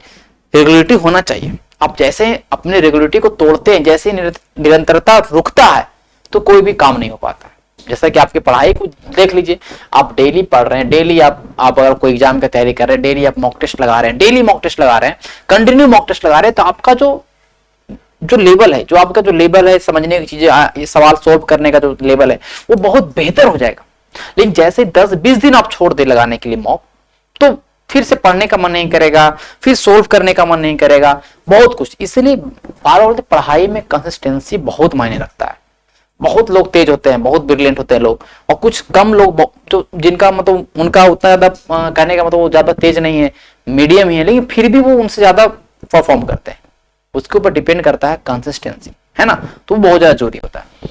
रेगुलेटरी होना चाहिए। आप जैसे अपने रेगुलेटरी को तोड़ते हैं, जैसे निरंतरता रुकता है, तो कोई भी काम नहीं हो पाता है। जैसा कि आपकी पढ़ाई को देख लीजिए, आप डेली पढ़ रहे हैं, डेली आप अगर कोई एग्जाम की तैयारी कर रहे हैं, डेली आप मॉक टेस्ट लगा रहे हैं, डेली मॉक टेस्ट लगा रहे हैं, कंटिन्यू मॉक टेस्ट लगा रहे हैं, तो आपका जो लेवल है, जो आपका जो लेवल है समझने की चीजें, सवाल सोल्व करने का जो लेवल है, वो बहुत बेहतर हो जाएगा। लेकिन जैसे 10-20 दिन आप छोड़ दे लगाने के लिए मॉक, तो फिर से पढ़ने का मन नहीं करेगा, फिर सोल्व करने का मन नहीं करेगा, बहुत कुछ। इसलिए पढ़ाई में कंसिस्टेंसी बहुत मायने रखता है। बहुत लोग तेज होते हैं, बहुत ब्रिलियंट होते हैं लोग, और कुछ कम लोग जो जिनका मतलब उनका उतना ज्यादा कहने का मतलब वो ज्यादा तेज नहीं है, मीडियम ही है, लेकिन फिर भी वो उनसे ज्यादा परफॉर्म करते हैं। उसके ऊपर डिपेंड करता है कंसिस्टेंसी, है ना। तो बहुत ज्यादा जरूरी होता है।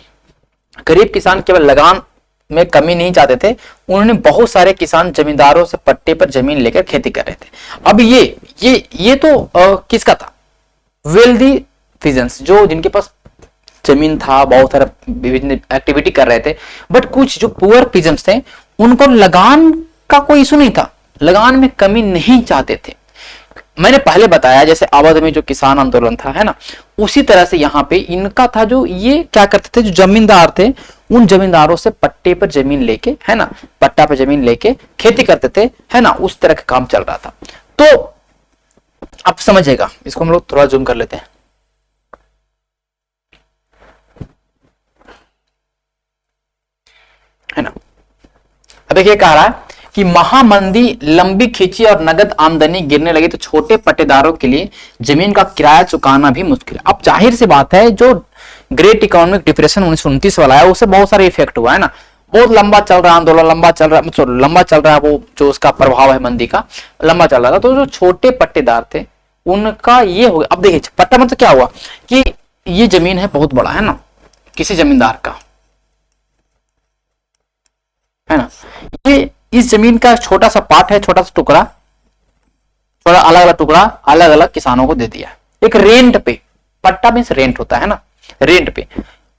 गरीब किसान केवल लगान में कमी नहीं चाहते थे, उन्होंने बहुत सारे किसान जमींदारों से पट्टे पर जमीन लेकर खेती कर रहे थे। अब ये तो किसका था, वेल्दी पिजेंट्स, जो जिनके पास जमीन था, बहुत सारा विभिन्न एक्टिविटी कर रहे थे। बट कुछ जो पुअर पिजेंट्स थे, उनको लगान का कोई इशू नहीं था, लगान में कमी नहीं चाहते थे। मैंने पहले बताया जैसे अवध में जो किसान आंदोलन था, है ना, उसी तरह से यहाँ पे इनका था। जो ये क्या करते थे, जो जमींदार थे उन जमींदारों से पट्टे पर जमीन लेके, है ना, पट्टा पर जमीन लेके खेती करते थे, है ना, उस तरह का काम चल रहा था। तो अब समझिएगा, इसको हम लोग थोड़ा जूम कर लेते हैं, है ना। अब देखिए कह रहा है कि महामंदी लंबी खींची और नगद आमदनी गिरने लगी तो छोटे पट्टेदारों के लिए जमीन का किराया चुकाना भी मुश्किल है। अब जाहिर सी बात है, जो ग्रेट इकोनॉमिक डिप्रेशन 1929 वाला है उससे बहुत सारे इफेक्ट हुआ है ना, बहुत लंबा चल रहा है आंदोलन, लंबा चल रहा है वो जो उसका प्रभाव है मंदी का लंबा चल रहा था। तो जो छोटे पट्टेदार थे उनका ये हो गया। अब देखिए पट्टा मतलब क्या हुआ कि ये जमीन है बहुत बड़ा, है ना, किसी जमींदार का, है ना, ये इस जमीन का छोटा सा पार्ट है, छोटा सा टुकड़ा, थोड़ा अलग अलग टुकड़ा अलग अलग किसानों को दे दिया एक रेंट पे। पट्टा मींस रेंट होता है ना, रेंट पे।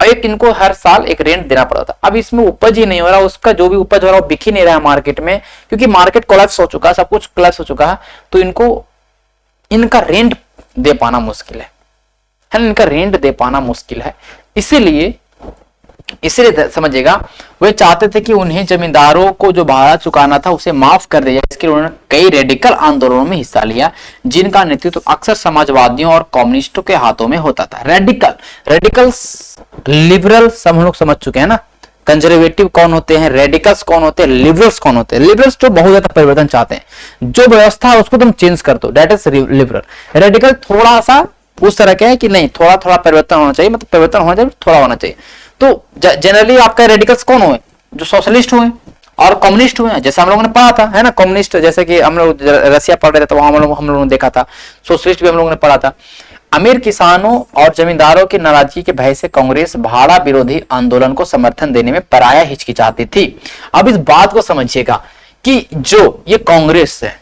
एक इनको हर साल एक रेंट देना पड़ता था। अब इसमें उपज ही नहीं हो रहा, उसका जो भी उपज हो रहा है वो बिक ही नहीं रहा है मार्केट में, क्योंकि मार्केट कोलैप्स हो चुका है, सब कुछ कोलैप्स हो चुका है। तो इनको इनका रेंट दे पाना मुश्किल है ना, इनका रेंट दे पाना मुश्किल है। इसीलिए समझिएगा, वे चाहते थे कि उन्हें जमींदारों को जो भाड़ा चुकाना था उसे माफ कर दिया जाए। इसके लिए उन्होंने कई रेडिकल आंदोलनों में हिस्सा लिया, जिनका नेतृत्व अक्सर समाजवादियों और कम्युनिस्टों के हाथों में होता था। रेडिकल्स लिबरल सब हम लोग समझ चुके हैं ना, कंजर्वेटिव कौन होते हैं, रेडिकल्स कौन होते हैं, लिबरल्स कौन होते हैं। लिबरल्स जो बहुत ज्यादा परिवर्तन चाहते हैं, जो व्यवस्था है उसको तुम चेंज कर दो, दैट इज लिबरल। रेडिकल थोड़ा सा उस तरह के है कि नहीं, थोड़ा थोड़ा परिवर्तन होना चाहिए, मतलब परिवर्तन होना चाहिए, थोड़ा होना चाहिए। तो जनरली आपका रेडिकल्स कौन हुए, जो सोशलिस्ट हुए और कम्युनिस्ट हुए, जैसे हम लोगों ने पढ़ा था, है ना, कम्युनिस्ट जैसे कि हम लोग रसिया पढ़ रहे थे तो वहां हम लोगों ने देखा था, सोशलिस्ट भी हम लोगों ने पढ़ा था। अमीर किसानों और जमींदारों की नाराजगी के भय से कांग्रेस भाड़ा विरोधी आंदोलन को समर्थन देने में पराया हिचकिचाती थी। अब इस बात को समझिएगा कि जो ये कांग्रेस है,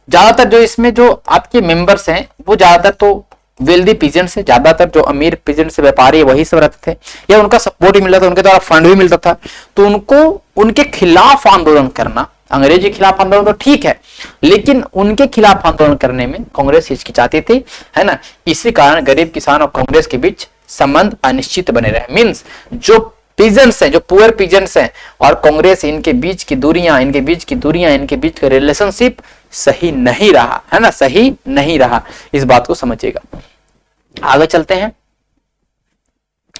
ज्यादातर जो इसमें जो आपके मेंबर्स हैं वो ज्यादातर तो वेल्दी पीजेंट से, ज्यादातर जो अमीर पीजेंट से व्यापारी वही सब रहते थे, या उनका सपोर्ट भी मिलता था, उनके द्वारा फंड भी मिलता था। तो उनको उनके खिलाफ आंदोलन करना, अंग्रेजी के खिलाफ आंदोलन तो ठीक है, लेकिन उनके खिलाफ आंदोलन करने में कांग्रेस हिचकिचाती थी, है ना। इसी कारण गरीब किसान और कांग्रेस के बीच संबंध अनिश्चित बने रहे। मीन्स जो पीजेंट्स हैं, जो पुअर पीजेंट्स हैं और कांग्रेस, इनके बीच की दूरियां, इनके बीच का रिलेशनशिप सही नहीं रहा, है ना, सही नहीं रहा। इस बात को समझिएगा। आगे चलते हैं।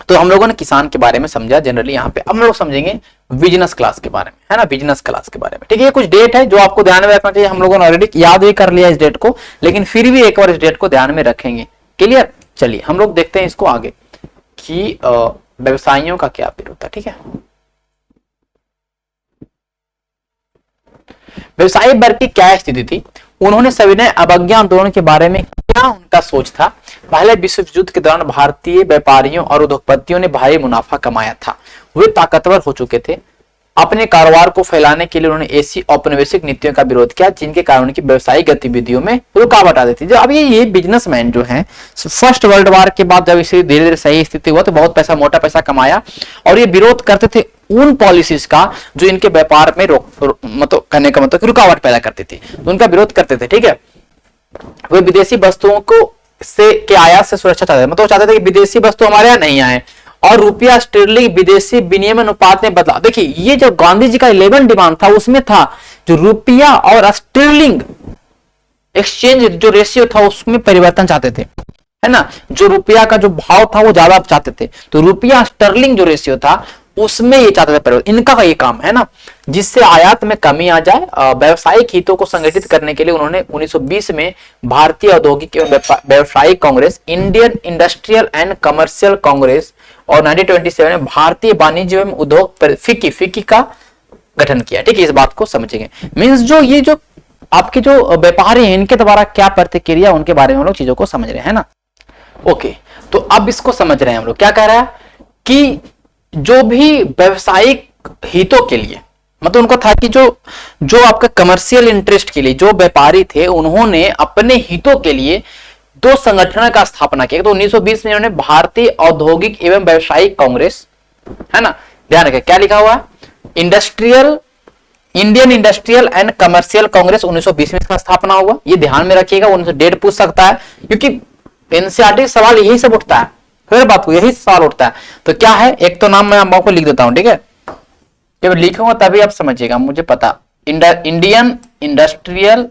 तो हम लोगों ने किसान के बारे में समझा जनरली। यहाँ पे अब हम लोग समझेंगे बिजनेस क्लास के बारे में, है ना, बिजनेस क्लास के बारे में। ठीक है, ये कुछ डेट है जो आपको ध्यान में रखना चाहिए। हम लोगों ने ऑलरेडी याद भी कर लिया इस डेट को, लेकिन फिर भी एक बार इस डेट को ध्यान में रखेंगे। क्लियर। चलिए हम लोग देखते हैं इसको आगे कि व्यवसायियों का क्या विरोध था। ठीक है, व्यवसायी वर्ग की क्या स्थिति थी, उन्होंने सविनय अवज्ञा आंदोलन के बारे में क्या उनका सोच था। पहले विश्व युद्ध के दौरान भारतीय व्यापारियों और उद्योगपतियों ने भारी मुनाफा कमाया था, वे ताकतवर हो चुके थे। अपने कारोबार को फैलाने के लिए उन्होंने ऐसी औपनिवेशिक नीतियों का विरोध किया जिनके कारण उनकी व्यवसायिक गतिविधियों में रुकावट आ देती थी। अब ये बिजनेसमैन जो हैं, फर्स्ट वर्ल्ड वॉर के बाद जब इसे धीरे धीरे सही स्थिति हुआ तो बहुत पैसा, मोटा पैसा कमाया, और ये विरोध करते थे उन पॉलिसीज का जो इनके व्यापार में मतलब कहने का मतलब रुकावट पैदा करती थी, तो उनका विरोध करते थे। ठीक है, वे विदेशी वस्तुओं को के आयात से सुरक्षा चाहते थे, मतलब चाहते थे कि विदेशी वस्तु हमारे यहाँ नहीं आए, और रुपया स्टर्लिंग विदेशी विनिमय अनुपात में बदला। देखिए ये जो गांधी जी का 11 डिमांड था उसमें था जो रुपया और स्टर्लिंग एक्सचेंज जो रेशियो था उसमें परिवर्तन चाहते थे, है ना। जो रुपया का जो भाव था वो ज्यादा चाहते थे, तो रुपया स्टर्लिंग जो रेशियो था उसमें ये चाहते थे परिवर्तन। इनका ये काम है ना, जिससे आयात में कमी आ जाए। व्यवसायिक हितों को संगठित करने के लिए उन्होंने 1920 में भारतीय औद्योगिक एवं व्यवसायिक Congress, Indian industrial and commercial Congress, और 1927 में भारतीय वाणिज्य एवं उद्योग फिक्की का गठन किया। ठीक है, इस बात को समझेंगे। मींस जो ये जो आपके जो व्यापारी हैं इनके द्वारा क्या प्रतिक्रिया, उनके बारे में हम लोग चीजों को समझ रहे हैं ना। ओके, तो अब इसको समझ रहे हैं हम लोग क्या कह रहा है कि जो भी व्यवसायिक हितों के लिए, मतलब उनको था कि जो आपका कमर्शियल इंटरेस्ट के लिए जो व्यापारी थे उन्होंने अपने हितों के लिए दो संगठनों का स्थापना किया। तो 1920 में उन्होंने भारतीय औद्योगिक एवं व्यवसायिक कांग्रेस, है ना, ध्यान रखें क्या लिखा हुआ, Indian industrial and commercial Congress 1920 में इसका स्थापना हुआ। ये ध्यान में रखिएगा, उनसे डेट पूछ सकता है, क्योंकि एनसीईआरटी सवाल यही सब उठता है फिर बात को यही सवाल उठता है। तो क्या है, एक तो नाम मैं आपको लिख देता हूं, ठीक है, जब लिखूंगा तभी आप समझिएगा, मुझे पता। इंडियन इंडस्ट्रियल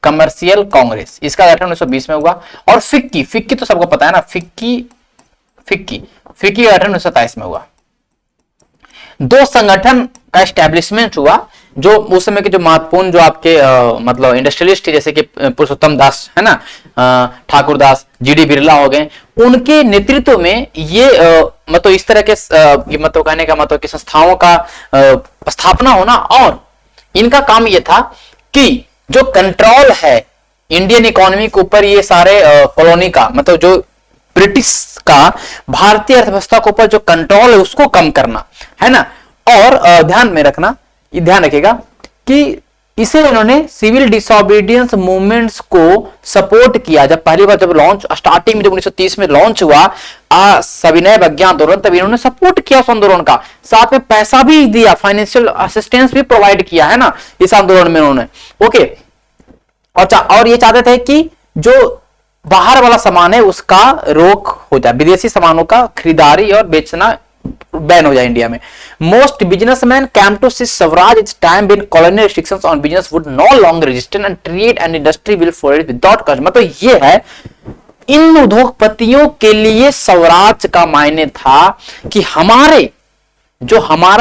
कमर्शियल कांग्रेस, इसका गठन 1920 में हुआ। और फिक्की, फिक्की तो सबको पता है ना, फिक्की फिक्की फिक्की का गठन 1927 में हुआ। दो संगठन का एस्टेब्लिशमेंट हुआ, जो उस समय के जो महत्वपूर्ण जो आपके मतलब इंडस्ट्रियलिस्ट थे, जैसे कि पुरुषोत्तम दास है ना, ठाकुर दास, जीडी बिरला हो गए, उनके नेतृत्व में ये मतलब इस तरह के मतलब कहने का मतलब कि संस्थाओं का स्थापना होना। और इनका काम ये था कि जो कंट्रोल है इंडियन इकोनॉमी के ऊपर, ये सारे कॉलोनी का मतलब जो ब्रिटिश का भारतीय अर्थव्यवस्था के ऊपर जो कंट्रोल है उसको कम करना है ना। और ध्यान में रखना, ये ध्यान रखिएगा कि इसे इन्होंने सिविल डिसोबीडियंस मूवमेंट्स को सपोर्ट किया। जब पहली बार जब लॉन्च स्टार्टिंग में जब 1930 में लॉन्च हुआ सविनय अवज्ञा आंदोलन, तब इन्होंने सपोर्ट किया उस आंदोलन का, साथ में पैसा भी दिया, फाइनेंशियल असिस्टेंस भी प्रोवाइड किया है ना इस आंदोलन में उन्होंने। ओके, और ये चाहते थे कि जो बाहर वाला सामान है उसका रोक हो जाए, विदेशी सामानों का खरीदारी और बेचना बैन हो जाए इंडिया में। Most businessman came to see swaraj it's time when colonial restrictions on business would no longer resist and trade and industry will flourish without cost. मतलब ये है, इन उद्योगपतियों के लिए स्वराज का मायने था कि हमारा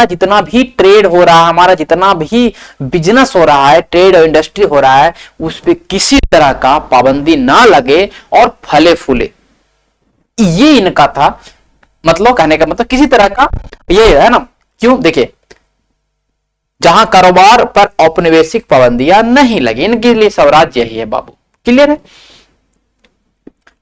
जितना भी ट्रेड हो रहा है, हमारा जितना भी बिजनेस हो रहा है, ट्रेड और इंडस्ट्री हो रहा है, उस पर किसी तरह का पाबंदी ना लगे और फले फूले। ये इनका था, मतलब कहने का मतलब किसी तरह का ये है ना। क्यों, देखिए, जहां कारोबार पर औपनिवेशिक पाबंदियां नहीं लगी, इनके लिए स्वराज यही है बाबू। क्लियर है,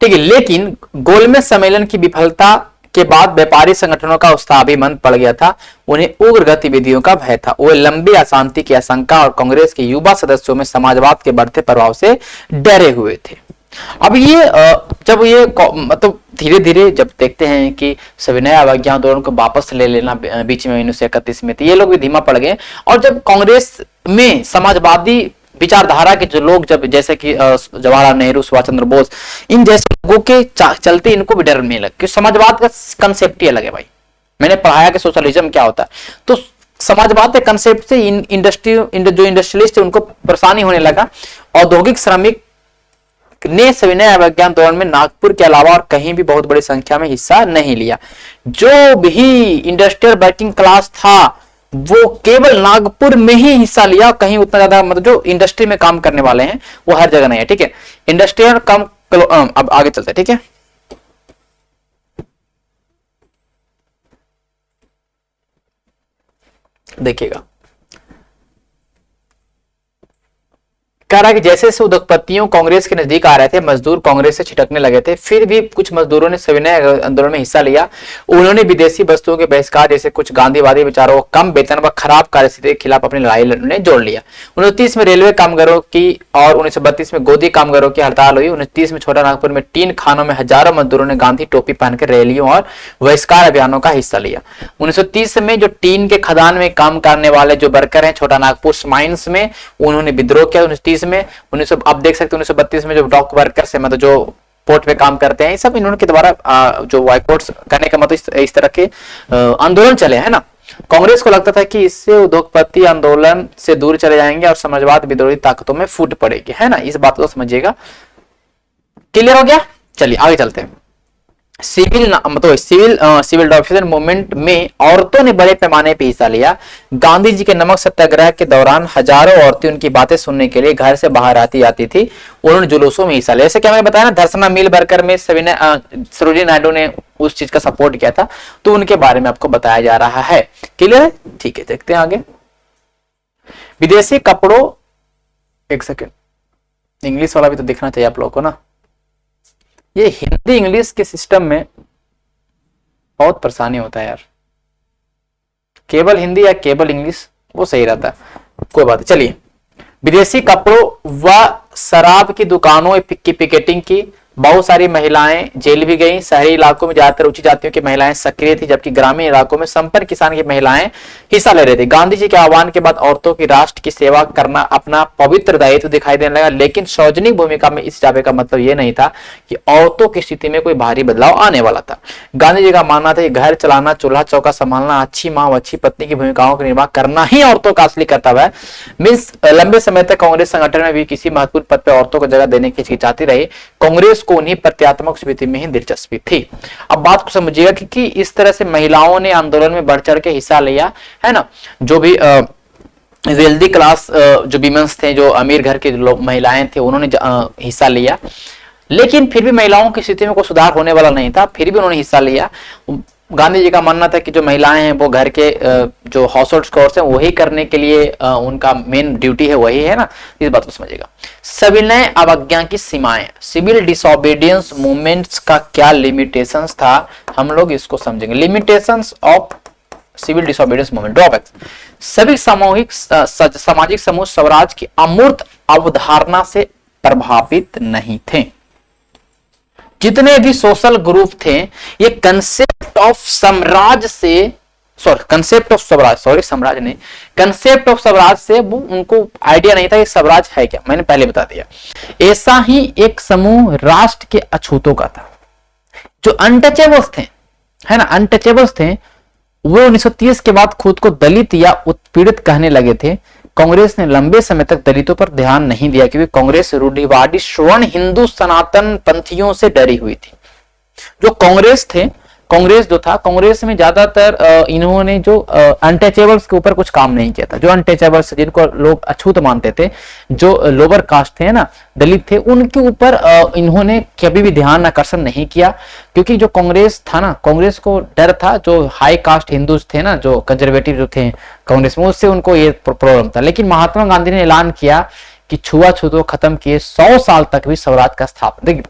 ठीक है। लेकिन गोलमेज सम्मेलन की विफलता के बाद व्यापारी संगठनों का उत्साह भी मंद पड़ गया था, उन्हें उग्र गतिविधियों का भय था, वो लंबी अशांति की आशंका और कांग्रेस के युवा सदस्यों में समाजवाद के बढ़ते प्रभाव से डरे हुए थे। अब ये जब ये मतलब धीरे धीरे जब देखते हैं कि सविनय अवज्ञा आंदोलन को वापस ले लेना बीच में 1931 में, तो ये लोग भी धीमा पड़ गए। और जब कांग्रेस में समाजवादी विचारधारा के जो लोग, जब जैसे कि जवाहरलाल नेहरू, सुभाष चंद्र बोस, इन जैसे लोगों के चलते इनको भी डर नहीं लगा कि समाजवाद का कंसेप्ट ही अलग है भाई। मैंने पढ़ाया कि सोशलिज्म क्या होता है, तो समाजवाद के कंसेप्ट से जो इंडस्ट्रियलिस्ट है उनको परेशानी होने लगा। औद्योगिक श्रमिक ने सविनय अवज्ञा आंदोलन में नागपुर के अलावा और कहीं भी बहुत बड़ी संख्या में हिस्सा नहीं लिया। जो भी इंडस्ट्रियल वर्किंग क्लास था वो केवल नागपुर में ही हिस्सा लिया, कहीं उतना ज्यादा मतलब जो इंडस्ट्री में काम करने वाले हैं वो हर जगह नहीं है, ठीक है। इंडस्ट्रियल कम अब आगे चलते हैं, ठीक है। देखिएगा, कह रहा है कि जैसे जैसे उद्योगपतियों कांग्रेस के नजदीक आ रहे थे, मजदूर कांग्रेस से छिटकने लगे थे। फिर भी कुछ मजदूरों ने सविनय आंदोलन में हिस्सा लिया। उन्होंने विदेशी वस्तुओं के बहिष्कार जैसे कुछ गांधीवादी विचारों, कम वेतन व खराब कार्यस्थिति के खिलाफ अपनी लड़ाई लड़ने जोड़ लिया। 1930 में रेलवे कामगारों की और 1932 में गोदी कामगारों की हड़ताल हुई। 1930 में छोटा नागपुर में टीन खानों में हजारों मजदूरों ने गांधी टोपी पहनकर रैलियों और बहिष्कार अभियानों का हिस्सा लिया। 1930 में जो टीन के खदान में काम करने वाले जो वर्कर हैं छोटा नागपुर माइंस में, उन्होंने विद्रोह किया 1930 में। आप देख सकते हैं 1932 में जो डॉक वर्कर्स है, मतलब जो पोर्ट पे काम करते हैं, ये सब इन्होंने के द्वारा जो बाइकआउट करने का मतलब इस तरह के आंदोलन चले हैं ना। कांग्रेस को लगता था कि इससे उद्योगपति आंदोलन से दूर चले जाएंगे और समाजवाद विद्रोही ताकतों में फूट पड़ेगी, है ना। इस बात को समझिएगा। क्लियर हो गया, चलिए आगे चलते हैं। सिविल डिसोबीडियंस मूवमेंट में औरतों ने बड़े पैमाने पर हिस्सा लिया। गांधी जी के नमक सत्याग्रह के दौरान हजारों औरतें उनकी बातें सुनने के लिए घर से बाहर आती जाती थी। उन्होंने जुलूसों में हिस्सा लिया। जैसे कि मैंने बताया ना, धर्सना मिल वर्कर में सरोजिनी नायडू ने उस चीज का सपोर्ट किया था, तो उनके बारे में आपको बताया जा रहा है। क्लियर है, ठीक है, देखते हैं आगे। विदेशी कपड़ों, एक सेकेंड, इंग्लिश वाला भी तो दिखना चाहिए आप लोगों को ना। ये हिंदी इंग्लिश के सिस्टम में बहुत परेशानी होता है यार। केवल हिंदी या केवल इंग्लिश वो सही रहता है, कोई बात नहीं। चलिए, विदेशी कपड़ों व शराब की दुकानों की पिकेटिंग की, बहुत सारी महिलाएं जेल भी गई। शहरी इलाकों में ज्यादातर उच्च जातियों की महिलाएं सक्रिय थी, जबकि ग्रामीण इलाकों में संपन्न किसान की महिलाएं हिस्सा ले रही थी। गांधी जी के आह्वान के बाद औरतों की राष्ट्र की सेवा करना अपना पवित्र दायित्व दिखाई देने लगा, लेकिन सार्वजनिक भूमिका में इस दावे का मतलब यह नहीं था कि औरतों की स्थिति में कोई भारी बदलाव आने वाला था। गांधी जी का मानना था कि घर चलाना, चूल्हा चौका संभालना, अच्छी माँ अच्छी पत्नी की भूमिकाओं का निर्वाह करना ही औरतों का असली कर्तव्य है। मीन्स लंबे समय तक कांग्रेस संगठन में भी किसी महत्वपूर्ण पद पर औरतों को जगह देने की हिचकिचाती रही। कांग्रेस को उन्हीं प्रत्यात्मक स्थिति में ही दिलचस्पी थी। अब बात को समझिएगा कि इस तरह से महिलाओं ने आंदोलन में बढ़ चढ़ के हिस्सा लिया है ना। जो भी वेल्दी क्लास जो विमेंस थे, जो अमीर घर के लोग महिलाएं थे, उन्होंने हिस्सा लिया, लेकिन फिर भी महिलाओं की स्थिति में कोई सुधार होने वाला नहीं था, फिर भी उन्होंने हिस्सा लिया। गांधी जी का मानना था कि जो महिलाएं हैं वो घर के जो हाउस होल्ड कोर्स हैं वही करने के लिए उनका मेन ड्यूटी है, वही है ना। इस बात को समझिएगा। सविनय अवज्ञा की सीमाएं, सिविल डिसोबीडियंस मूवमेंट्स का क्या लिमिटेशंस था, हम लोग इसको समझेंगे। Limitations of civil disobedience movement, drawbacks. सभी सामाजिक समूह स्वराज की अमूर्त अवधारणा से प्रभावित नहीं थे। जितने भी सोशल ग्रुप थे ये कंसेप्ट ऑफ स्वराज से कंसेप्ट ऑफ स्वराज से वो उनको आइडिया नहीं था कि स्वराज है क्या, मैंने पहले बता दिया। ऐसा ही एक समूह राष्ट्र के अछूतों का था, जो अनटचेबल्स थे, है ना, अनटचेबल्स थे। वो 1930 के बाद खुद को दलित या उत्पीड़ित कहने लगे थे। कांग्रेस ने लंबे समय तक दलितों पर ध्यान नहीं दिया, क्योंकि कांग्रेस रूढ़िवादी स्वर्ण हिंदू सनातन पंथियों से डरी हुई थी। जो कांग्रेस थे, कांग्रेस जो था, कांग्रेस में ज्यादातर इन्होंने जो अनटचेबल्स के ऊपर कुछ काम नहीं किया था। जो अनटचेबल्स, जिनको लोग अछूत मानते थे, जो लोअर कास्ट थे ना, दलित थे, उनके ऊपर इन्होंने कभी भी ध्यान आकर्षण नहीं किया, क्योंकि जो कांग्रेस था ना, कांग्रेस को डर था जो हाई कास्ट हिंदूज थे ना, जो कंजर्वेटिव जो थे कांग्रेस में, उससे उनको ये प्रॉब्लम था। लेकिन महात्मा गांधी ने ऐलान किया कि छुआछूत को खत्म किए 100 साल तक भी स्वराज का स्थापना। देखिए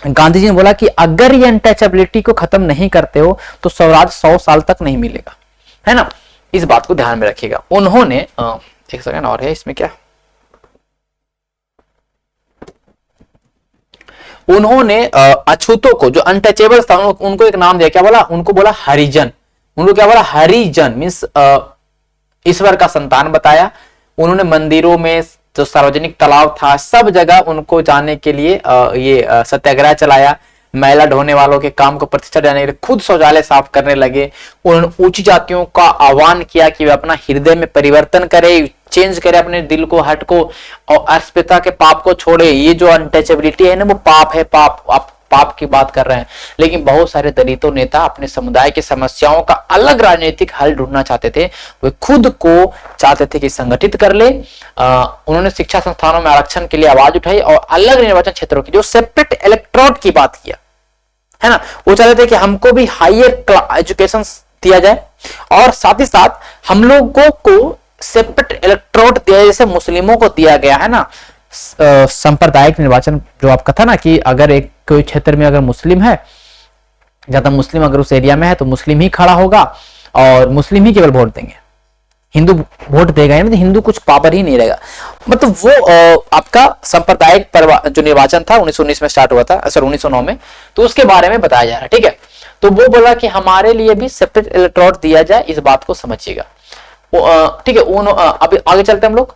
गांधी जी ने बोला कि अगर ये अनटचेबिलिटी को खत्म नहीं करते हो तो स्वराज 100 साल तक नहीं मिलेगा, है ना। इस बात को ध्यान में रखिएगा। उन्होंने एक सेकंड और है इसमें, क्या उन्होंने अछूतों को, जो अनटचेबल्स था, उनको एक नाम दिया, क्या बोला, उनको बोला हरिजन। उनको क्या बोला, हरिजन मीन्स ईश्वर का संतान बताया। उन्होंने मंदिरों में, जो सार्वजनिक तालाब था, सब जगह उनको जाने के लिए ये सत्याग्रह चलाया। मैला ढोने वालों के काम को प्रतिष्ठा देने के लिए खुद शौचालय साफ करने लगे। उन्होंने ऊंची जातियों का आह्वान किया कि वे अपना हृदय में परिवर्तन करें, चेंज करे अपने दिल को, हट को, और अस्पृश्यता के पाप को छोड़े। ये जो अनटचेबिलिटी है ना, वो पाप है, पाप। आप पाप की बात कर रहे हैं। लेकिन बहुत सारे दलितों नेता अपने समुदाय की समस्याओं का अलग राजनीतिक हल ढूंढना चाहते थे। वे खुद को चाहते थे कि संगठित कर ले। उन्होंने शिक्षा संस्थानों में आरक्षण के लिए आवाज उठाई और अलग निर्वाचन क्षेत्रों की, जो सेपरेट इलेक्टोरेट की बात किया, है ना। वो चाहते थे कि हमको भी हायर एजुकेशन दिया जाए और साथ ही साथ हम लोगों को सेपरेट इलेक्टोरेट दिया जाए, जैसे मुस्लिमों को दिया गया है ना, सांप्रदायिक निर्वाचन। जो आपका था ना कि अगर एक कोई क्षेत्र में अगर मुस्लिम है, ज्यादा मुस्लिम अगर उस एरिया में है तो मुस्लिम ही खड़ा होगा और मुस्लिम ही केवल वोट देंगे, हिंदू वोट देगा ही नहीं, तो हिंदू कुछ पावर ही नहीं रहेगा। मतलब वो आपका सांप्रदायिक जो निर्वाचन था 1919 में स्टार्ट हुआ था, सर 1909 में, तो उसके बारे में बताया जा रहा है, ठीक है। तो वो बोला कि हमारे लिए भी सेपरेट इलेक्टोरेट दिया जाए, इस बात को समझिएगा, ठीक है। अभी आगे चलते हम लोग।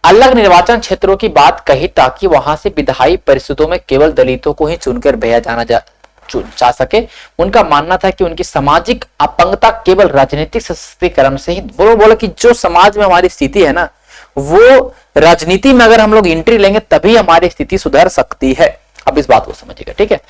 अलग निर्वाचन क्षेत्रों की बात कही ताकि वहां से विधायी परिषदों में केवल दलितों को ही चुनकर भेजा जाना जा सके। उनका मानना था कि उनकी सामाजिक अपंगता केवल राजनीतिक सशक्तिकरण से ही, बोला कि जो समाज में हमारी स्थिति है ना, वो राजनीति में अगर हम लोग एंट्री लेंगे तभी हमारी स्थिति सुधर सकती है। अब इस बात को समझिएगा, ठीक है।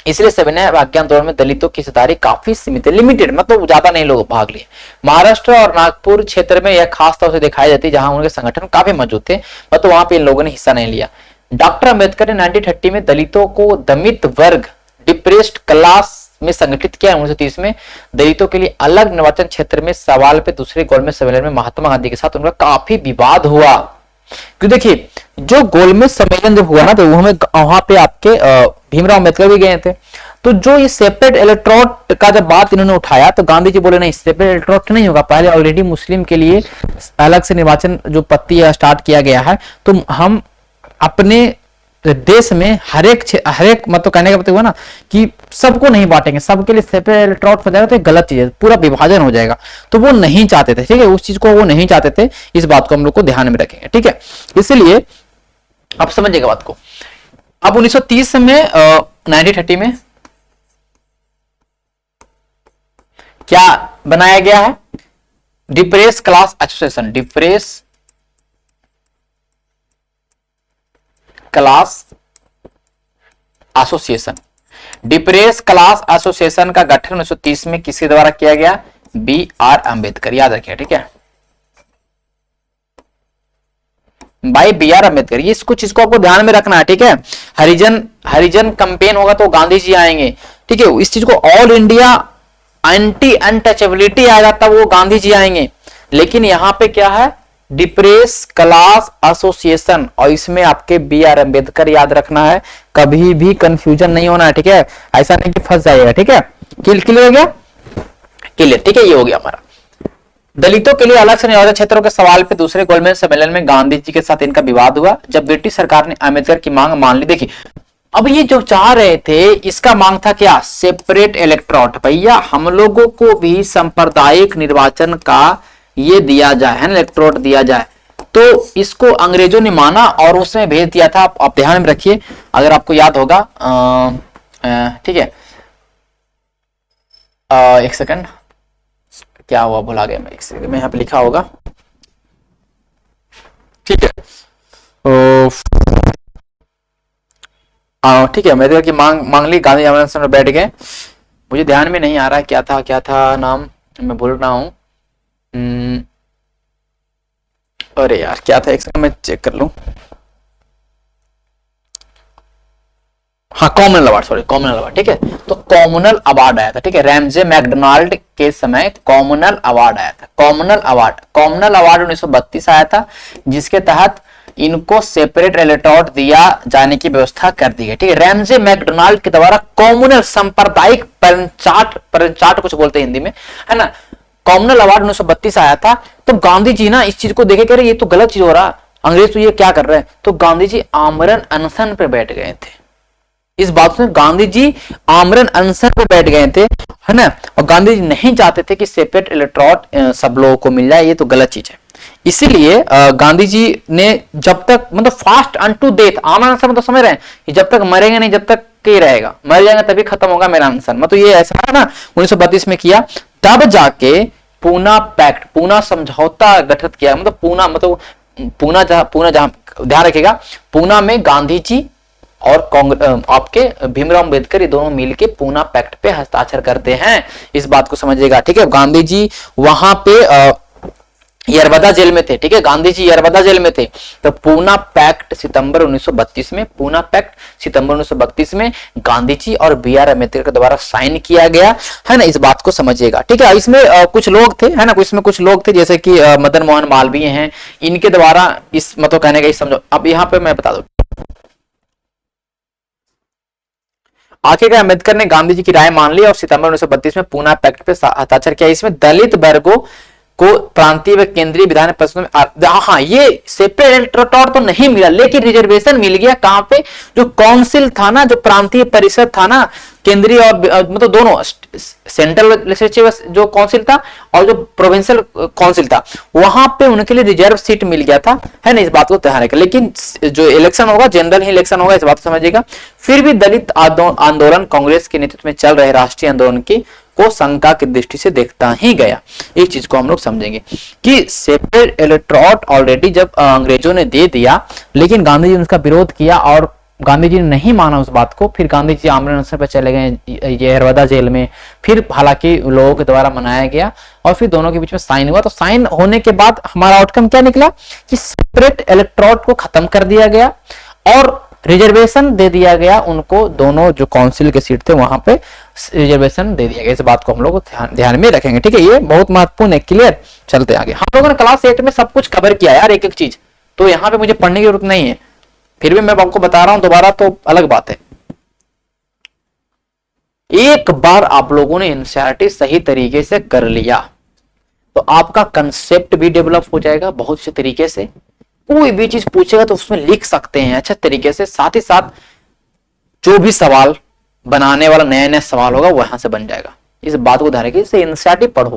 इसलिए सविनय अवज्ञा आंदोलन में दलितों की हिस्सेदारी काफी सीमित, लिमिटेड, मतलब ज्यादा नहीं लोग भाग लिए। महाराष्ट्र और नागपुर क्षेत्र में यह खास तौर से दिखाई देती, जहां उनके संगठन काफी मौजूद थे, मतलब वहां पे इन लोगों ने हिस्सा नहीं लिया। डॉक्टर अंबेडकर ने 1930 में दलितों को दमित वर्ग, डिप्रेस्ड क्लास में संगठित किया। 1930 में दलितों के लिए अलग निर्वाचन क्षेत्र में सवाल पे दूसरे गोलमेज सम्मेलन में महात्मा गांधी के साथ उनका काफी विवाद हुआ। क्योंकि देखिए जो गोलमेज सम्मेलन जब हुआ ना, तो वहां पे आपके भीमराव अम्बेडकर भी गए थे। तो जो ये सेपरेट इलेक्टोरेट का जब बात इन्होंने उठाया तो गांधी जी बोले नहीं, सेपरेट इलेक्टोरेट नहीं होगा, पहले ऑलरेडी मुस्लिम के लिए अलग से निर्वाचन जो पत्ती स्टार्ट किया गया है, तो हम अपने देश में हर एक मतलब कहने का मतलब हुआ ना कि सबको नहीं बांटेंगे, सबके लिए सेपरेट इलेक्टोरेट हो जाएगा तो गलत चीज है, पूरा विभाजन हो जाएगा, तो वो नहीं चाहते थे, ठीक है, उस चीज को वो नहीं चाहते थे। इस बात को हम लोग को ध्यान में रखेंगे, ठीक है। इसलिए आप समझिएगा बात को। अब 1930 में 1930 में क्या बनाया गया है? Depress class association, depress class association. Depress class association का गठन 1930 में किसके द्वारा किया गया? बी आर अंबेडकर, याद रखिए, ठीक है, भाई बी आर अम्बेडकर। ये इसको चीज को आपको ध्यान में रखना है, ठीक है। हरिजन कैंपेन होगा तो गांधी जी आएंगे, ठीक है। इस चीज को ऑल इंडिया एंटी अनटचेबिलिटी आएगा तब वो गांधी जी आएंगे। लेकिन यहां पे क्या है? डिप्रेस क्लास एसोसिएशन, और इसमें आपके बी आर अम्बेडकर याद रखना है, कभी भी कंफ्यूजन नहीं होना है, ठीक है। ऐसा नहीं कि फंस जाएगा, ठीक है। क्लियर हो गया? क्लियर, ठीक है। ये हो गया हमारा दलितों के लिए अलग से नियोजित क्षेत्रों के सवाल पे दूसरे गोलमेज सम्मेलन में गांधी जी के साथ इनका विवाद हुआ जब ब्रिटिश सरकार ने अम्बेडकर की मांग मान ली। देखिए, अब ये जो चाह रहे थे, इसका मांग था क्या? Separate electorate. भैया हम लोगों को भी सांप्रदायिक निर्वाचन का ये दिया जाए, है ना, इलेक्टोरेट दिया जाए। तो इसको अंग्रेजों ने माना और उसमें भेज दिया था। आप ध्यान में रखिए, अगर आपको याद होगा, ठीक है, एक सेकंड, क्या हुआ भुला गया मैं, एक सेकंड में यहाँ पे लिखा होगा, ठीक है, ठीक है। अम्बेडकर की मांग ली, गांधी आंदोलन में बैठ गए। मुझे ध्यान में नहीं आ रहा क्या था नाम, मैं भूल रहा हूँ। अरे यार क्या था, एक सेकंड मैं चेक कर लूं। हाँ, communal award, sorry, communal award, ठीक है। तो कॉमनल अवार्ड आया था, ठीक है, रैमजे मैकडोनाल्ड के समय कॉमनल अवार्ड आया था। कॉमनल अवार्ड 1932 आया था, जिसके तहत इनको सेपरेट इलेक्टोरेट दिया जाने की व्यवस्था कर दी गई, ठीक है। रैमजे मैकडोनाल्ड के द्वारा कॉमनल सांप्रदायिक परिचाट कुछ बोलते हैं हिंदी में, है ना, कॉमनल अवार्ड 1932 आया था। तो गांधी जी ना इस चीज को देखे, कह रहे ये तो गलत चीज हो रहा, अंग्रेज तो ये क्या कर रहे हैं। तो गांधी जी आमरण अनशन पे बैठ गए थे। इस बात में गांधी जी आमरण अनशन पे बैठ गए थे, है ना। और गांधी जी नहीं चाहते थे कि सेपरेट इलेक्टोरेट सब लोगों को मिल जाए, ये तो गलत चीज है। इसीलिए गांधी जी ने जब तक मतलब फास्ट अनटू डेथ, आमरण अनशन मतलब समझ रहे हैं कि जब तक मरेंगे नहीं, जब तक के रहेगा, मर जाएंगे तभी खत्म होगा मेरा अनशन, मतलब ये ऐसा है ना, 1932 में किया। तब जाके पूना पैक्ट, पूना समझौता गठित किया, मतलब पूना जहां ध्यान रखिएगा, पूना में गांधी जी और आपके भीमराव अंबेडकर ये दोनों मिलके पूना पैक्ट पे हस्ताक्षर करते हैं। इस बात को समझिएगा, ठीक है। गांधी जी वहां पे यरबदा जेल में थे, ठीक है, गांधी जी यरबदा जेल में थे। तो पूना पैक्ट सितंबर 1932 में, पूना पैक्ट सितंबर 1932 में गांधी जी और बी आर अम्बेडकर के द्वारा साइन किया गया, है ना। इस बात को समझिएगा, ठीक है। इसमें कुछ लोग थे, है ना, इसमें कुछ लोग थे जैसे कि मदन मोहन मालवीय हैं, इनके द्वारा इस मतलब कहने का समझो। अब यहाँ पे मैं बता दूं, आखिरकार अम्बेडकर ने गांधी जी की राय मान ली और सितंबर 1932 में पूना पैक्ट पे हस्ताक्षर किया। इसमें दलित वर्गों को प्रांतीय व केंद्रीय विधान परिषद में, हाँ, ये सेपरेट इलेक्टोरेट तो नहीं मिला, लेकिन रिजर्वेशन मिल गया। कहां पे? जो काउंसिल था ना, जो प्रांतीय परिषद था ना, केंद्रीय और मतलब दोनों, सेंट्रल लेजिस्लेटिव जो काउंसिल था और जो प्रोविंशियल काउंसिल था, वहां पे उनके लिए रिजर्व सीट मिल गया था, है ना। इस बात को ध्यान रखें। लेकिन जो इलेक्शन होगा जनरल ही इलेक्शन होगा, इस बात को समझिएगा। फिर भी दलित आंदोलन कांग्रेस के नेतृत्व में चल रहे राष्ट्रीय आंदोलन की को शंका की दृष्टि से देखता ही गया। इस चीज को हम लोग समझेंगे कि सेपरेट इलेक्टोरेट ऑलरेडी जब अंग्रेजों ने दे दिया, लेकिन गांधी जी ने उसका विरोध किया और गांधी जी ने नहीं माना उस बात को। फिर गांधी जी आमरण अनशन पर चले गए यरबदा जेल में। फिर हालांकि लोगों के द्वारा मनाया गया और फिर दोनों के बीच में साइन हुआ। तो साइन होने के बाद हमारा आउटकम क्या निकला कि सेपरेट इलेक्टोरेट को खत्म कर दिया गया और रिजर्वेशन दे दिया गया उनको। दोनों जो काउंसिल के सीट थे वहां पे रिजर्वेशन दे दिया गया। इस बात को हम लोग ध्यान में रखेंगे, ठीक है। ये बहुत महत्वपूर्ण है। क्लियर, चलते आगे। हम लोगों ने क्लास 8 में सब कुछ कवर किया यार, एक एक चीज, तो यहाँ पे मुझे पढ़ने की जरूरत नहीं है। फिर भी मैं आपको बता रहा हूं दोबारा, तो अलग बात है। एक बार आप लोगों ने एनसीईआरटी सही तरीके से कर लिया तो आपका कंसेप्ट भी डेवलप हो जाएगा बहुत अच्छे तरीके से। कोई भी चीज पूछेगा तो उसमें लिख सकते हैं अच्छे तरीके से, साथ ही साथ जो भी सवाल बनाने वाला नया नया सवाल होगा वहां से बन जाएगा। इस बात को ध्यान रखिए, इससे एनसीईआरटी पढ़ो,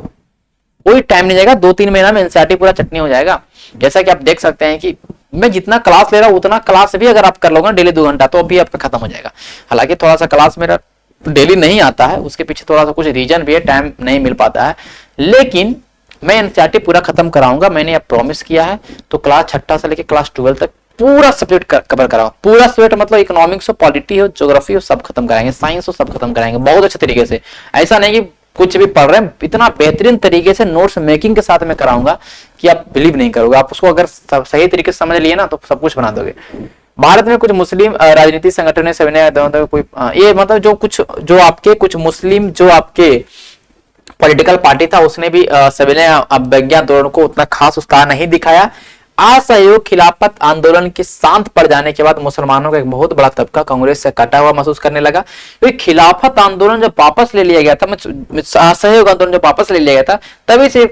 कोई टाइम नहीं जाएगा, 2-3 महीना में एनसीईआरटी पूरा चटनी हो जाएगा। जैसा कि आप देख सकते हैं कि मैं जितना क्लास ले रहा हूं उतना क्लास भी अगर आप कर लोगे डेली 2 घंटा तो अभी आपका खत्म हो जाएगा। हालांकि थोड़ा सा क्लास मेरा डेली नहीं आता है, उसके पीछे थोड़ा सा कुछ रीजन भी है, टाइम नहीं मिल पाता है, लेकिन मैं एनसीईआरटी पूरा खत्म कराऊंगा, मैंने अब प्रॉमिस किया है। तो क्लास 6 से लेकर क्लास 12 तक पूरा सब्जेक्ट कवर कराऊंगा, पूरा सब्जेक्ट मतलब इकोनॉमिक्स हो, पॉलिटी हो, ज्योग्राफी हो, सब खत्म कराएंगे, साइंस हो, सब खत्म कराएंगे बहुत अच्छे तरीके से। ऐसा नहीं कि कुछ भी पढ़ रहे हैं, इतना बेहतरीन तरीके से नोट्स मेकिंग के साथ में कराऊंगा कि आप बिलीव नहीं करोगे। आप उसको अगर सही तरीके से समझ लिए ना तो सब कुछ बना दोगे। भारत में कुछ मुस्लिम राजनीतिक संगठन ने सविनय कोई ये मतलब जो आपके कुछ मुस्लिम जो आपके पॉलिटिकल पार्टी था उसने भी सविनय अवज्ञा आंदोलन को उतना खास उत्साह नहीं दिखाया। असहयोग खिलाफत आंदोलन के शांत पड़ जाने के बाद मुसलमानों का एक बहुत बड़ा तबका कांग्रेस से कटा हुआ महसूस करने लगा, क्योंकि खिलाफत आंदोलन जब वापस ले लिया गया था, असहयोग आंदोलन जब वापस ले लिया गया था, तभी से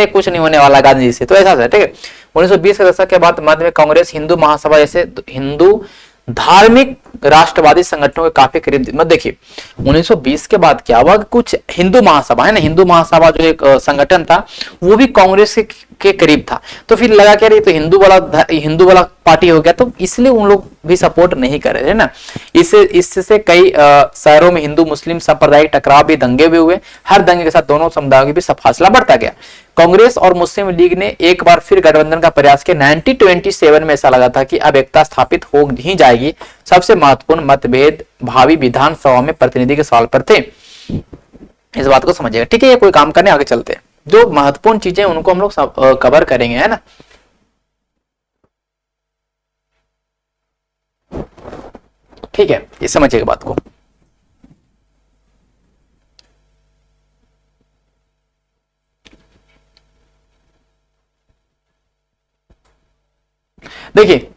कुछ नहीं होने वाला गांधी जी से, तो ऐसा है। ठीक है, 1920 के दशक के बाद मध्य में कांग्रेस हिंदू महासभा जैसे हिंदू धार्मिक राष्ट्रवादी संगठनों के काफी करीब। मत देखिए 1920 के बाद क्या हुआ, कुछ हिंदू महासभा है ना, हिंदू महासभा जो एक संगठन था वो भी कांग्रेस के करीब था, तो फिर लगा क्या रही तो हिंदू वाला पार्टी हो गया, तो इसलिए उन लोग भी सपोर्ट नहीं कर रहे थे ना। इससे कई शहरों में हिंदू मुस्लिम सांप्रदायिक टकराव भी, दंगे भी हुए। हर दंगे के साथ दोनों समुदायों के बीच फासला बढ़ता गया। कांग्रेस और मुस्लिम लीग ने एक बार फिर गठबंधन का प्रयास किया। 1927 में ऐसा लगा था कि अब एकता स्थापित हो ही जाएगी। सबसे महत्वपूर्ण मतभेद भावी विधानसभा में प्रतिनिधि के सवाल पर थे। इस बात को समझिएगा, ठीक है। ये कोई काम करने आगे चलते हैं, जो महत्वपूर्ण चीजें उनको हम लोग कवर करेंगे, है ना। ठीक है, ये समझिएगा बात को। देखिए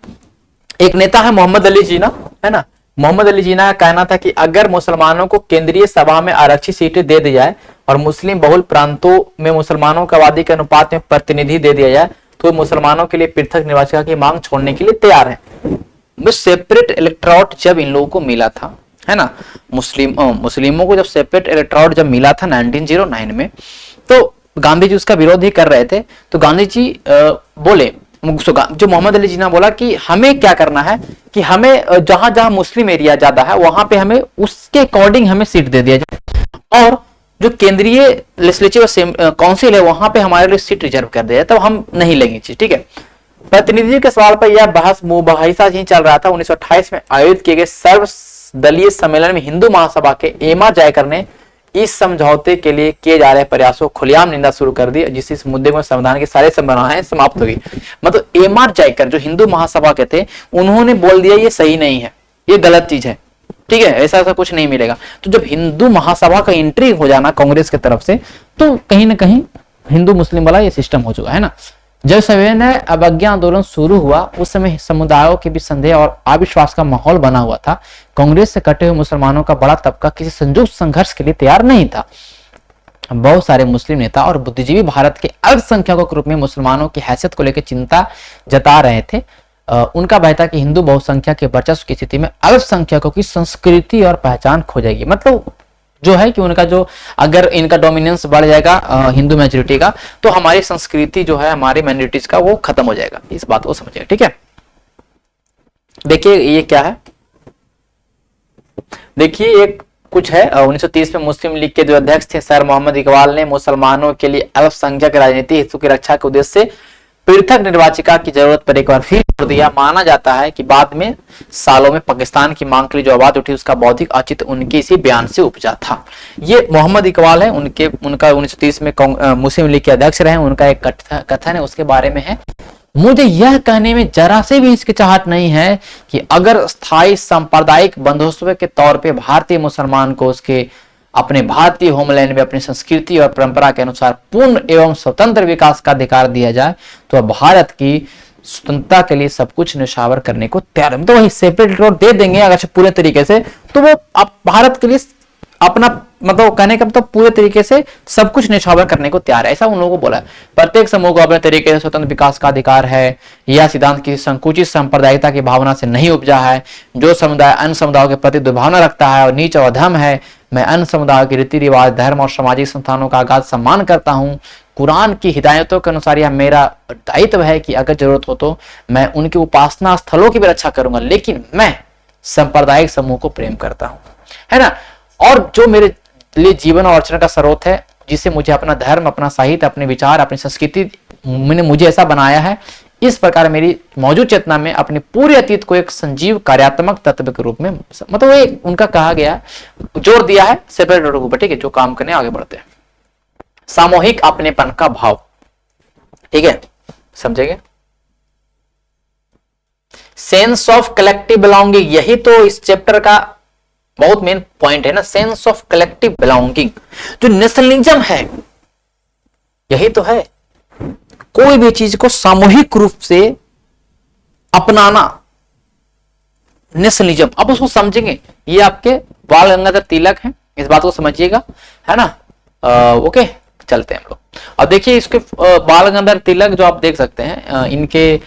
एक नेता है मोहम्मद अली जीना, है ना। मोहम्मद अली जीना का कहना था कि अगर मुसलमानों को केंद्रीय सभा में आरक्षित सीटें दे दी जाए और मुस्लिम बहुल प्रांतों में मुसलमानों की आबादी के अनुपात में प्रतिनिधि दे दिया जाए तो मुसलमानों के लिए पृथक निर्वाचिका की मांग छोड़ने के लिए तैयार है। सेपरेट इलेक्टोरेट जब इन लोगों को मिला था, है ना, मुस्लिमों को जब सेपरेट इलेक्टोरेट जब मिला था 1909 में, तो गांधी जी उसका विरोध ही कर रहे थे। तो गांधी जी बोले, जो मोहम्मद अली जिन्ना बोला कि हमें क्या करना है कि हमें जहां जहां मुस्लिम एरिया ज्यादा है वहां पे हमें उसके अकॉर्डिंग हमें सीट दे दिया जाए, और जो केंद्रीय लेजिस्लेटिव काउंसिल है वहां पे हमारे लिए सीट रिजर्व कर दिया जाए, तब हम नहीं लेंगे चीज, ठीक है। प्रतिनिधि के सवाल पर यह बहस मुबाहिसा ही चल रहा था। 1928 में आयोजित किए गए सर्वदलीय सम्मेलन में हिंदू महासभा के एमा जयकर ने इस समझौते के लिए किए जा रहे प्रयासों को खुलेआम निंदा शुरू कर दी, जिससे इस मुद्दे में समाधान की सारी संभावनाएं समाप्त हो गई। मतलब एम.आर. जयकर जो हिंदू महासभा के थे, उन्होंने बोल दिया ये सही नहीं है, ये गलत चीज है, ठीक है, ऐसा कुछ नहीं मिलेगा। तो जब हिंदू महासभा का एंट्री हो जाना कांग्रेस की तरफ से, तो कहीं ना कहीं हिंदू मुस्लिम वाला ये सिस्टम हो चुका है ना। जब सविनय अवज्ञा आंदोलन शुरू हुआ उस समय समुदायों के बीच संदेह और अविश्वास का माहौल बना हुआ था। कांग्रेस से कटे हुए मुसलमानों का बड़ा तबका किसी संयुक्त संघर्ष के लिए तैयार नहीं था। बहुत सारे मुस्लिम नेता और बुद्धिजीवी भारत के अल्पसंख्यकों के रूप में मुसलमानों की हैसियत को लेकर चिंता जता रहे थे। उनका भय था कि हिंदू बहुसंख्या के वर्चस्व की स्थिति में अल्पसंख्यकों की संस्कृति और पहचान खो जाएगी। मतलब जो है कि उनका जो अगर इनका डोमिनेंस बढ़ जाएगा हिंदू मेजोरिटी का, तो हमारी संस्कृति जो है हमारी माइनॉरिटीज का वो खत्म हो जाएगा। इस बात को समझिए, ठीक है। देखिए ये क्या है, देखिए एक कुछ है 1930 में मुस्लिम लीग के जो अध्यक्ष थे सर मोहम्मद इकबाल ने मुसलमानों के लिए अल्पसंख्यक राजनीति हितों की रक्षा के उद्देश्य से पृथक निर्वाचिका की जरूरत पर एक बार फिर जोर दिया। माना जाता है कि बाद में सालों में पाकिस्तान की मांग के लिए जो आवाज उठी उसका बौद्धिक औचित्य उनके इसी बयान से उपजा था। ये मोहम्मद इकबाल है, उनका 1930 में मुस्लिम लीग के अध्यक्ष रहे। उनका एक कथन है, उसके बारे में है, मुझे यह कहने में जरा से भी हिचकिचाहट नहीं है कि अगर स्थायी सांप्रदायिक बंधुत्व के तौर पे भारतीय मुसलमान को उसके अपने भारतीय होमलैंड में अपनी संस्कृति और परंपरा के अनुसार पूर्ण एवं स्वतंत्र विकास का अधिकार दिया जाए तो भारत की स्वतंत्रता के लिए सब कुछ निशावर करने को तैयार है। तो वही सेपरेट रोड दे देंगे अगर पूरे तरीके से, तो वो आप भारत के लिए अपना मतलब कहने का मतलब पूरे तरीके से सब कुछ निछावर करने को तैयार है, ऐसा उन लोगों को बोला है। प्रत्येक समूह को अपने तरीके से स्वतंत्र विकास का अधिकार है। यह सिद्धांत किसी संकुचित सांप्रदायिकता की भावना से नहीं उपजा है। जो समुदाय अन्य समुदायों के प्रति दुर्भावना रखता है और नीच और अधम है, मैं अन्य समुदायों के रीति रिवाज, धर्म और सामाजिक संस्थानों का अगाध सम्मान करता हूँ। कुरान की हिदायतों के अनुसार यह मेरा दायित्व है कि अगर जरूरत हो तो मैं उनके उपासना स्थलों की भी रक्षा करूंगा, लेकिन मैं सांप्रदायिक समूह को प्रेम करता हूं, है ना। और जो मेरे लिए जीवन और अर्चना का स्रोत है, जिसे मुझे अपना धर्म, अपना साहित्य, अपने विचार, अपनी संस्कृति ने मुझे ऐसा बनाया है, इस प्रकार मेरी मौजूद चेतना में अपने पूरे अतीत को एक संजीव कार्यात्मक तत्व के रूप में, मतलब ये उनका कहा गया, जोर दिया है सेपरेट ऊपर, ठीक है, जो काम करने आगे बढ़ते हैं। सामूहिक अपनेपन का भाव, ठीक है, समझेंगे। सेंस ऑफ कलेक्टिव बिलोंगिंग, यही तो इस चैप्टर का बहुत मेन पॉइंट है ना, सेंस ऑफ कलेक्टिव बिलोंगिंग। जो नेशनलिज्म है यही तो है, कोई भी चीज को सामूहिक रूप से अपनाना, नेशनलिज्म। अब उसको समझेंगे, ये आपके बाल गंगाधर तिलक हैं, इस बात को समझिएगा, है ना। ओके, चलते हैं हम लोग। अब देखिए इसके बाल गंगाधर तिलक जो आप देख सकते हैं, इनके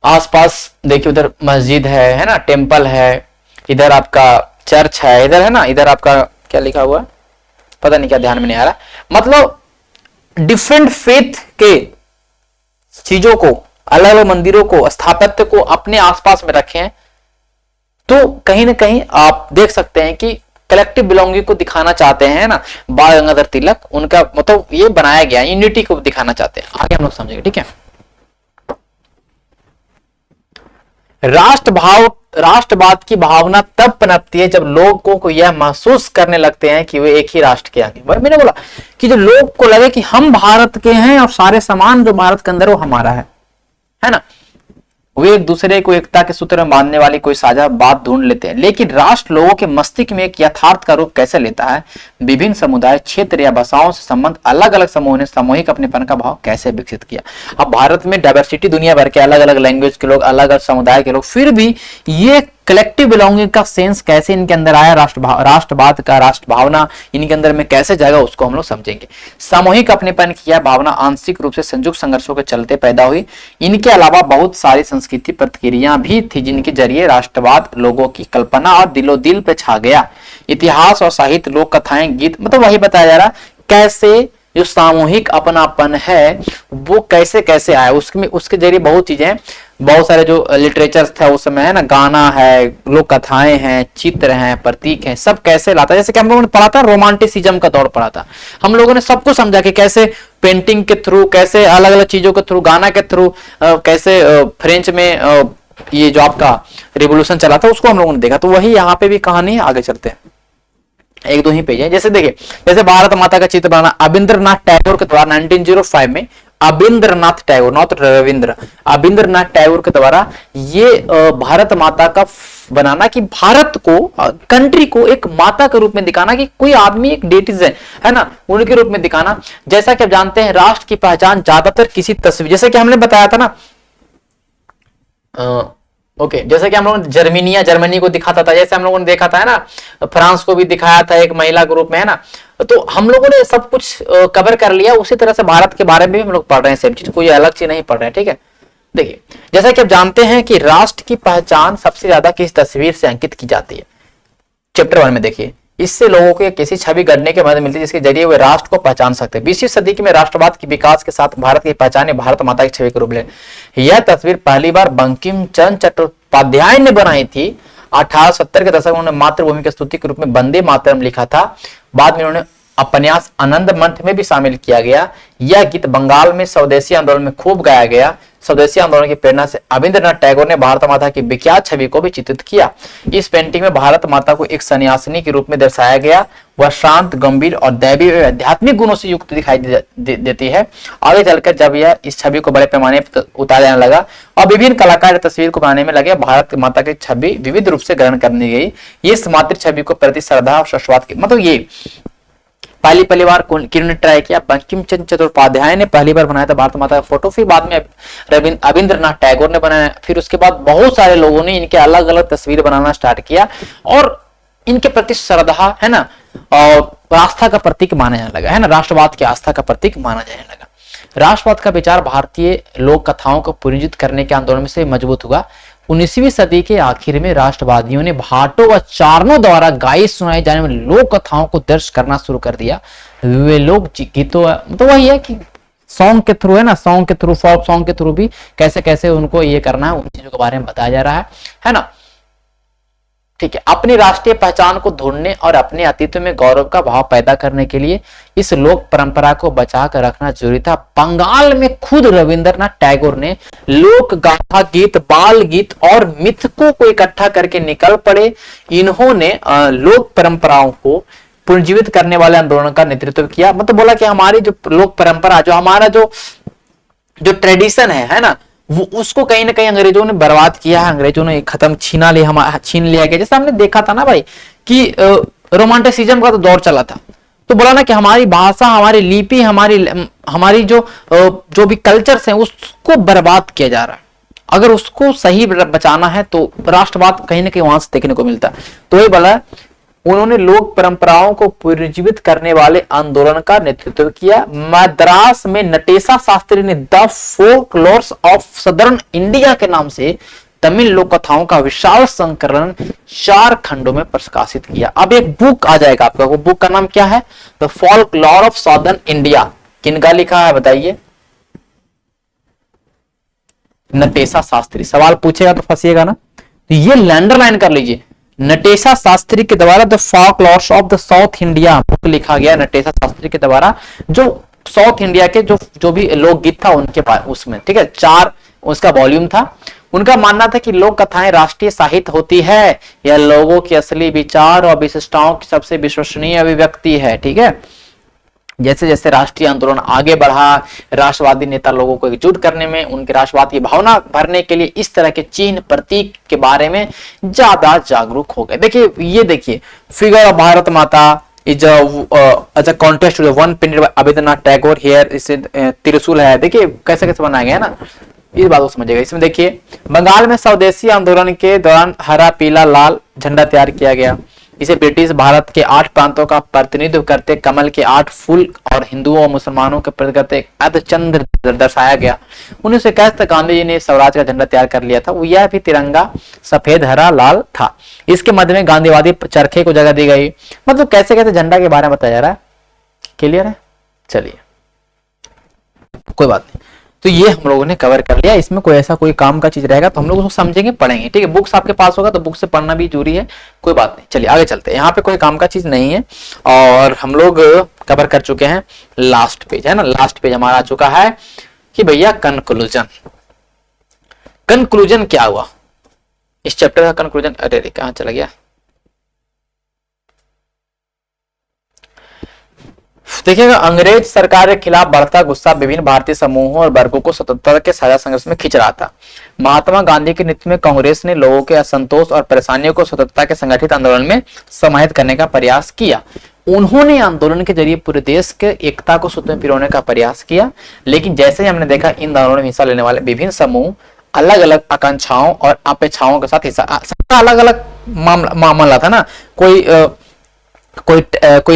आसपास देखिए, उधर मस्जिद है ना, टेम्पल है, इधर आपका चर्च है, इधर है ना, इधर आपका क्या लिखा हुआ है पता नहीं, क्या ध्यान में नहीं आ रहा। मतलब डिफरेंट फेथ के चीजों को, अलग अलग मंदिरों को, स्थापत्य को अपने आसपास में रखे हैं, तो कहीं ना कहीं आप देख सकते हैं कि कलेक्टिव बिलोंगिंग को दिखाना चाहते हैं ना बाल गंगाधर तिलक, उनका मतलब ये बनाया गया, यूनिटी को दिखाना चाहते हैं। आगे हम लोग समझेंगे, ठीक है। राष्ट्रवाद की भावना तब पनपती है जब लोगों को यह महसूस करने लगते हैं कि वे एक ही राष्ट्र के आगे, वही मैंने बोला कि जो लोग को लगे कि हम भारत के हैं और सारे सामान जो भारत के अंदर वो हमारा है ना, वे एक दूसरे को एकता के सूत्र में बांधने वाली कोई साझा बात ढूंढ लेते हैं। लेकिन राष्ट्र लोगों के मस्तिष्क में एक यथार्थ का रूप कैसे लेता है, विभिन्न समुदाय, क्षेत्र या भाषाओं से संबंध अलग अलग समूहों ने सामूहिक अपनेपन का भाव कैसे विकसित किया। अब भारत में डाइवर्सिटी, दुनिया भर के अलग अलग लैंग्वेज के लोग, अलग अलग समुदाय के लोग, फिर भी ये कलेक्टिव बिलोंगिंग का सेंस कैसे इनके अंदर आया, राष्ट्रवाद का, राष्ट्र भावना इनके अंदर में कैसे जगा, उसको हम लोग समझेंगे। सामूहिक अपनेपन की यह भावना आंशिक रूप से संयुक्त संघर्षों के चलते पैदा हुई। इनके अलावा बहुत सारी संस्कृति प्रतिक्रियाएं भी थी जिनके जरिए राष्ट्रवाद लोगों की कल्पना और दिलो दिल पे छा गया। इतिहास और साहित्य, लोक कथाएं, गीत, मतलब वही बताया जा रहा कैसे जो सामूहिक अपनापन है वो कैसे कैसे आया, उसके जरिए बहुत चीजें, बहुत सारे जो लिटरेचर था उस समय, है ना, गाना है, लोक कथाएं हैं, चित्र हैं, प्रतीक हैं, सब कैसे लाता है। जैसे कि हम लोगों ने पढ़ा था, रोमांटिसिज्म का दौर पढ़ा था, हम लोगों ने सब कुछ समझा कि कैसे पेंटिंग के थ्रू, कैसे अलग अलग चीजों के थ्रू, गाना के थ्रू, कैसे फ्रेंच में ये जो आपका रिवोल्यूशन चला था उसको हम लोगों ने देखा। तो वही यहाँ पे भी कहानी है, आगे चलते हैं, एक दो ही पेज है। जैसे देखिए, जैसे भारत माता का चित्र बनाना अबिंद्रनाथ टैगोर के द्वारा 1905 में, अबिंद्रनाथ टैगोर, नॉट रविंद्र, अबिंद्रनाथ टैगोर के द्वारा ये भारत माता का बनाना, कि भारत को, कंट्री को एक माता के रूप में दिखाना, कि कोई आदमी एक डेटीज है ना, उनके रूप में दिखाना। जैसा कि आप जानते हैं राष्ट्र की पहचान ज्यादातर किसी तस्वीर, जैसे कि हमने बताया था ना, ओके, जैसे कि हम लोग जर्मनी को दिखाता था, जैसे हम लोगों ने देखा था, है ना, फ्रांस को भी दिखाया था एक महिला के रूप में, है ना। तो हम लोगों ने सब कुछ कवर कर लिया। उसी तरह से भारत के बारे में भी हम लोग पढ़ रहे हैं, सेम चीज, कोई अलग चीज नहीं पढ़ रहे हैं, ठीक है। देखिए, जैसा कि आप जानते हैं कि राष्ट्र की पहचान सबसे ज्यादा किस तस्वीर से अंकित की जाती है, चैप्टर 1 में देखिए, इससे लोगों को किसी छवि गढ़ने की मदद मिलती है जिसके जरिए वे राष्ट्र को पहचान सकते हैं। 20वीं सदी में राष्ट्रवाद के विकास के साथ भारत की पहचान भारत माता की छवि के रूप ले। यह तस्वीर पहली बार बंकिम चंद्र चट्टोपाध्याय ने बनाई थी। 1870 के दशक में उन्होंने मातृभूमि की स्तुति के रूप में वंदे मातरम लिखा था। बाद में उन्होंने उपन्यास आनंद मंथ में भी शामिल किया गया। यह गीत बंगाल में स्वदेशी आंदोलन में खूब गाया गया। स्वदेशी आंदोलन की प्रेरणा से अबिंद्रनाथ टैगोर ने भारत माता की विख्यात छवि को भी चित्रित किया। इस पेंटिंग में भारत माता को एक सन्यासिनी के रूप में दर्शाया गया। वह शांत, गंभीर और दैवीय एवं आध्यात्मिक गुणों से युक्त दिखाई देती है। आगे चलकर जब यह इस छवि को बड़े पैमाने पर उतारा जाने लगा और विभिन्न कलाकार तस्वीर को बनाने में लगे, भारत माता की छवि विविध रूप से ग्रहण करनी गई। इस मातृ छवि को प्रति श्रद्धा और शाश्वत की, मतलब ये पहली बार किन्होंने ट्राई किया, बंकिम चंद्र चट्टोपाध्याय ने पहली बार बनाया था भारत माता का फोटो, फिर बाद में अबिंद्रनाथ टैगोर ने बनाया, फिर उसके बाद बहुत सारे लोगों ने इनके अलग अलग तस्वीर बनाना स्टार्ट किया और इनके प्रति श्रद्धा, है ना, आस्था का प्रतीक माना जाने लगा, है ना, राष्ट्रवाद की आस्था का प्रतीक माना जाने लगा। राष्ट्रवाद का विचार भारतीय लोक कथाओं को पुनर्जीवित करने के आंदोलन में से मजबूत हुआ। 19वीं सदी के आखिर में राष्ट्रवादियों ने भाटों व चारणों द्वारा गाई सुनाई जाने वाली लोक कथाओं को दर्ज करना शुरू कर दिया। वे लोग गीतों, तो वही है कि सॉन्ग के थ्रू, है ना, सॉन्ग के थ्रू, फोक सॉन्ग के थ्रू भी कैसे कैसे उनको ये करना है, उन चीजों के बारे में बताया जा रहा है ना। ठीक है, अपनी राष्ट्रीय पहचान को ढूंढने और अपने अतीत में गौरव का भाव पैदा करने के लिए इस लोक परंपरा को बचा कर रखना जरूरी था। बंगाल में खुद रविंद्रनाथ टैगोर ने लोक गाथा, गीत, बाल गीत और मिथकों को इकट्ठा करके निकल पड़े। इन्होंने लोक परंपराओं को पुनर्जीवित करने वाले आंदोलन का नेतृत्व किया। मतलब बोला कि हमारी जो लोक परंपरा, जो हमारा जो ट्रेडिशन है ना, वो उसको कहीं ना कहीं अंग्रेजों ने बर्बाद किया है, अंग्रेजों ने खत्म छीन लिया गया। जैसे हमने देखा था ना भाई कि रोमांटिसिज्म का तो दौर चला था, तो बोला ना कि हमारी भाषा, हमारी लिपि, हमारी जो भी कल्चर्स हैं उसको बर्बाद किया जा रहा है। अगर उसको सही बचाना है तो राष्ट्रवाद कहीं ना कहीं वहां से देखने को मिलता है। तो ये बोला उन्होंने लोक परंपराओं को पुनर्जीवित करने वाले आंदोलन का नेतृत्व किया। मद्रास में नटेशा शास्त्री ने the folklores of southern India के नाम से तमिल लोक कथाओं का विशाल संकलन 4 खंडों में प्रकाशित किया। अब एक बुक आ जाएगा आपका, वो बुक का नाम क्या है? The folklore of southern India. किनका लिखा है बताइए? नटेशा शास्त्री। सवाल पूछेगा तो फंसिएगा ना, तो ये अंडरलाइन कर लीजिए। नटेशा शास्त्री के द्वारा the folklores of the south India book लिखा गया। नटेशा शास्त्री के द्वारा जो साउथ इंडिया के जो भी लोकगीत था उनके पास उसमें, ठीक है, 4 उसका वॉल्यूम था। उनका मानना था कि लोक कथाएं राष्ट्रीय साहित्य होती है, यह लोगों के असली विचार और विशिष्टताओं की सबसे विश्वसनीय अभिव्यक्ति है। ठीक है, जैसे जैसे राष्ट्रीय आंदोलन आगे बढ़ा, राष्ट्रवादी नेता लोगों को एकजुट करने में, उनके राष्ट्रवाद की भावना भरने के लिए इस तरह के चिन्ह प्रतीक के बारे में ज्यादा जागरूक हो गए। देखिए, ये देखिए, figure of Bharat Mata is a contest to the one painted by Rabindranath Tagore here, इसे त्रिशूल है। देखिए कैसे कैसे बनाया गया ना, इस बात को समझिएगा। इसमें देखिए, बंगाल में स्वदेशी आंदोलन के दौरान हरा, पीला, लाल झंडा तैयार किया गया। इसे ब्रिटिश भारत के 8 प्रांतों का प्रतिनिधित्व करते कमल के 8 फूल और हिंदुओं और मुसलमानों के प्रति करते अर्धचंद्र दर्शाया गया। 1921 तक गांधी जी ने स्वराज का झंडा तैयार कर लिया था। वो यह भी तिरंगा सफेद, हरा, लाल था। इसके मध्य में गांधीवादी चरखे को जगह दी गई। मतलब कैसे कैसे झंडा के बारे में बताया जा रहा है। क्लियर है? चलिए, कोई बात नहीं। तो ये हम लोगों ने कवर कर लिया। इसमें कोई ऐसा कोई काम का चीज रहेगा तो हम लोग उसको समझेंगे, पढ़ेंगे। ठीक है, बुक्स आपके पास होगा तो बुक से पढ़ना भी जरूरी है, कोई बात नहीं। चलिए आगे चलते हैं। यहाँ पे कोई काम का चीज नहीं है और हम लोग कवर कर चुके हैं। लास्ट पेज है ना, लास्ट पेज हमारा आ चुका है कि भैया कंक्लूजन। कंक्लूजन क्या हुआ इस चैप्टर का? कंक्लूजन, अरे कहां चला गया? देखिएगा, अंग्रेज सरकार के खिलाफ बढ़ता गुस्सा विभिन्न भारतीय समूहों और वर्गों को स्वतंत्रता के साझा संघर्ष में खींच रहा था। महात्मा गांधी के नेतृत्व में कांग्रेस ने लोगों के असंतोष और परेशानियों को स्वतंत्रता के संगठित आंदोलन में समाहित करने का प्रयास किया। उन्होंने आंदोलन के जरिए पूरे देश के एकता को सूत्र में पिरोने का प्रयास किया। लेकिन जैसे ही हमने देखा, इन आंदोलन में हिस्सा लेने वाले विभिन्न समूह अलग अलग आकांक्षाओं और अपेक्षाओं के साथ हिस्सा, सबका अलग अलग मामला था ना। कोई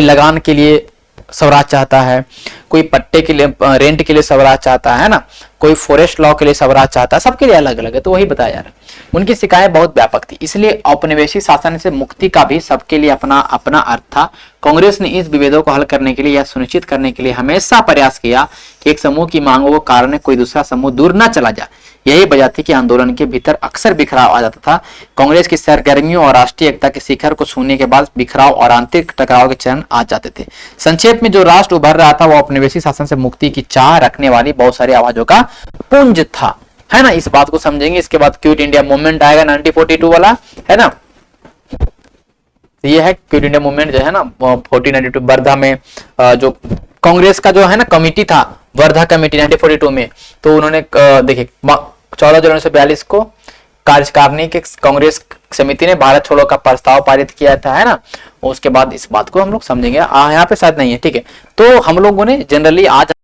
लगान के लिए स्वराज चाहता है, कोई पट्टे के लिए, रेंट के लिए स्वराज चाहता है ना, कोई फॉरेस्ट लॉ के लिए स्वराज चाहता है। सबके लिए अलग अलग है, तो वही बताया जा रहा है। उनकी शिकायत बहुत व्यापक थी, इसलिए औपनिवेशिक शासन से मुक्ति का भी सबके लिए अपना अपना अर्थ था। कांग्रेस ने इस विभेदों को हल करने के लिए या सुनिश्चित करने के लिए हमेशा प्रयास किया कि एक समूह की मांगों के कारण कोई दूसरा समूह दूर न चला जाए। यही वजह थी कि आंदोलन के भीतर अक्सर बिखराव आ जाता था। कांग्रेस की सरगर्मियों और राष्ट्रीय एकता के शिखर को छूने के बाद बिखराव और आंतरिक टकराव के चरण आ जाते थे। संक्षेप में, जो राष्ट्र उभर रहा था वो औपनिवेशिक शासन से मुक्ति की चाह रखने वाली बहुत सारी आवाजों का पुंज था, है ना। इस बात को समझेंगे। इसके बाद क्विट इंडिया मूवमेंट आएगा 1942 वाला, है ना। ये है क्विट इंडिया मूवमेंट जो है ना 1492 वर्धा में, जो कांग्रेस का जो है ना कमिटी था, वर्धा कमेटी 1942 में, तो उन्होंने देखिए 14 जनवरी 1942 को कार्यकारिणी के कांग्रेस समिति ने भारत छोड़ो का प्रस्ताव पारित किया था, है ना। उसके बाद इस बात को हम लोग समझेंगे। यहाँ पे शायद नहीं है, ठीक है। तो हम लोगों ने जनरली आज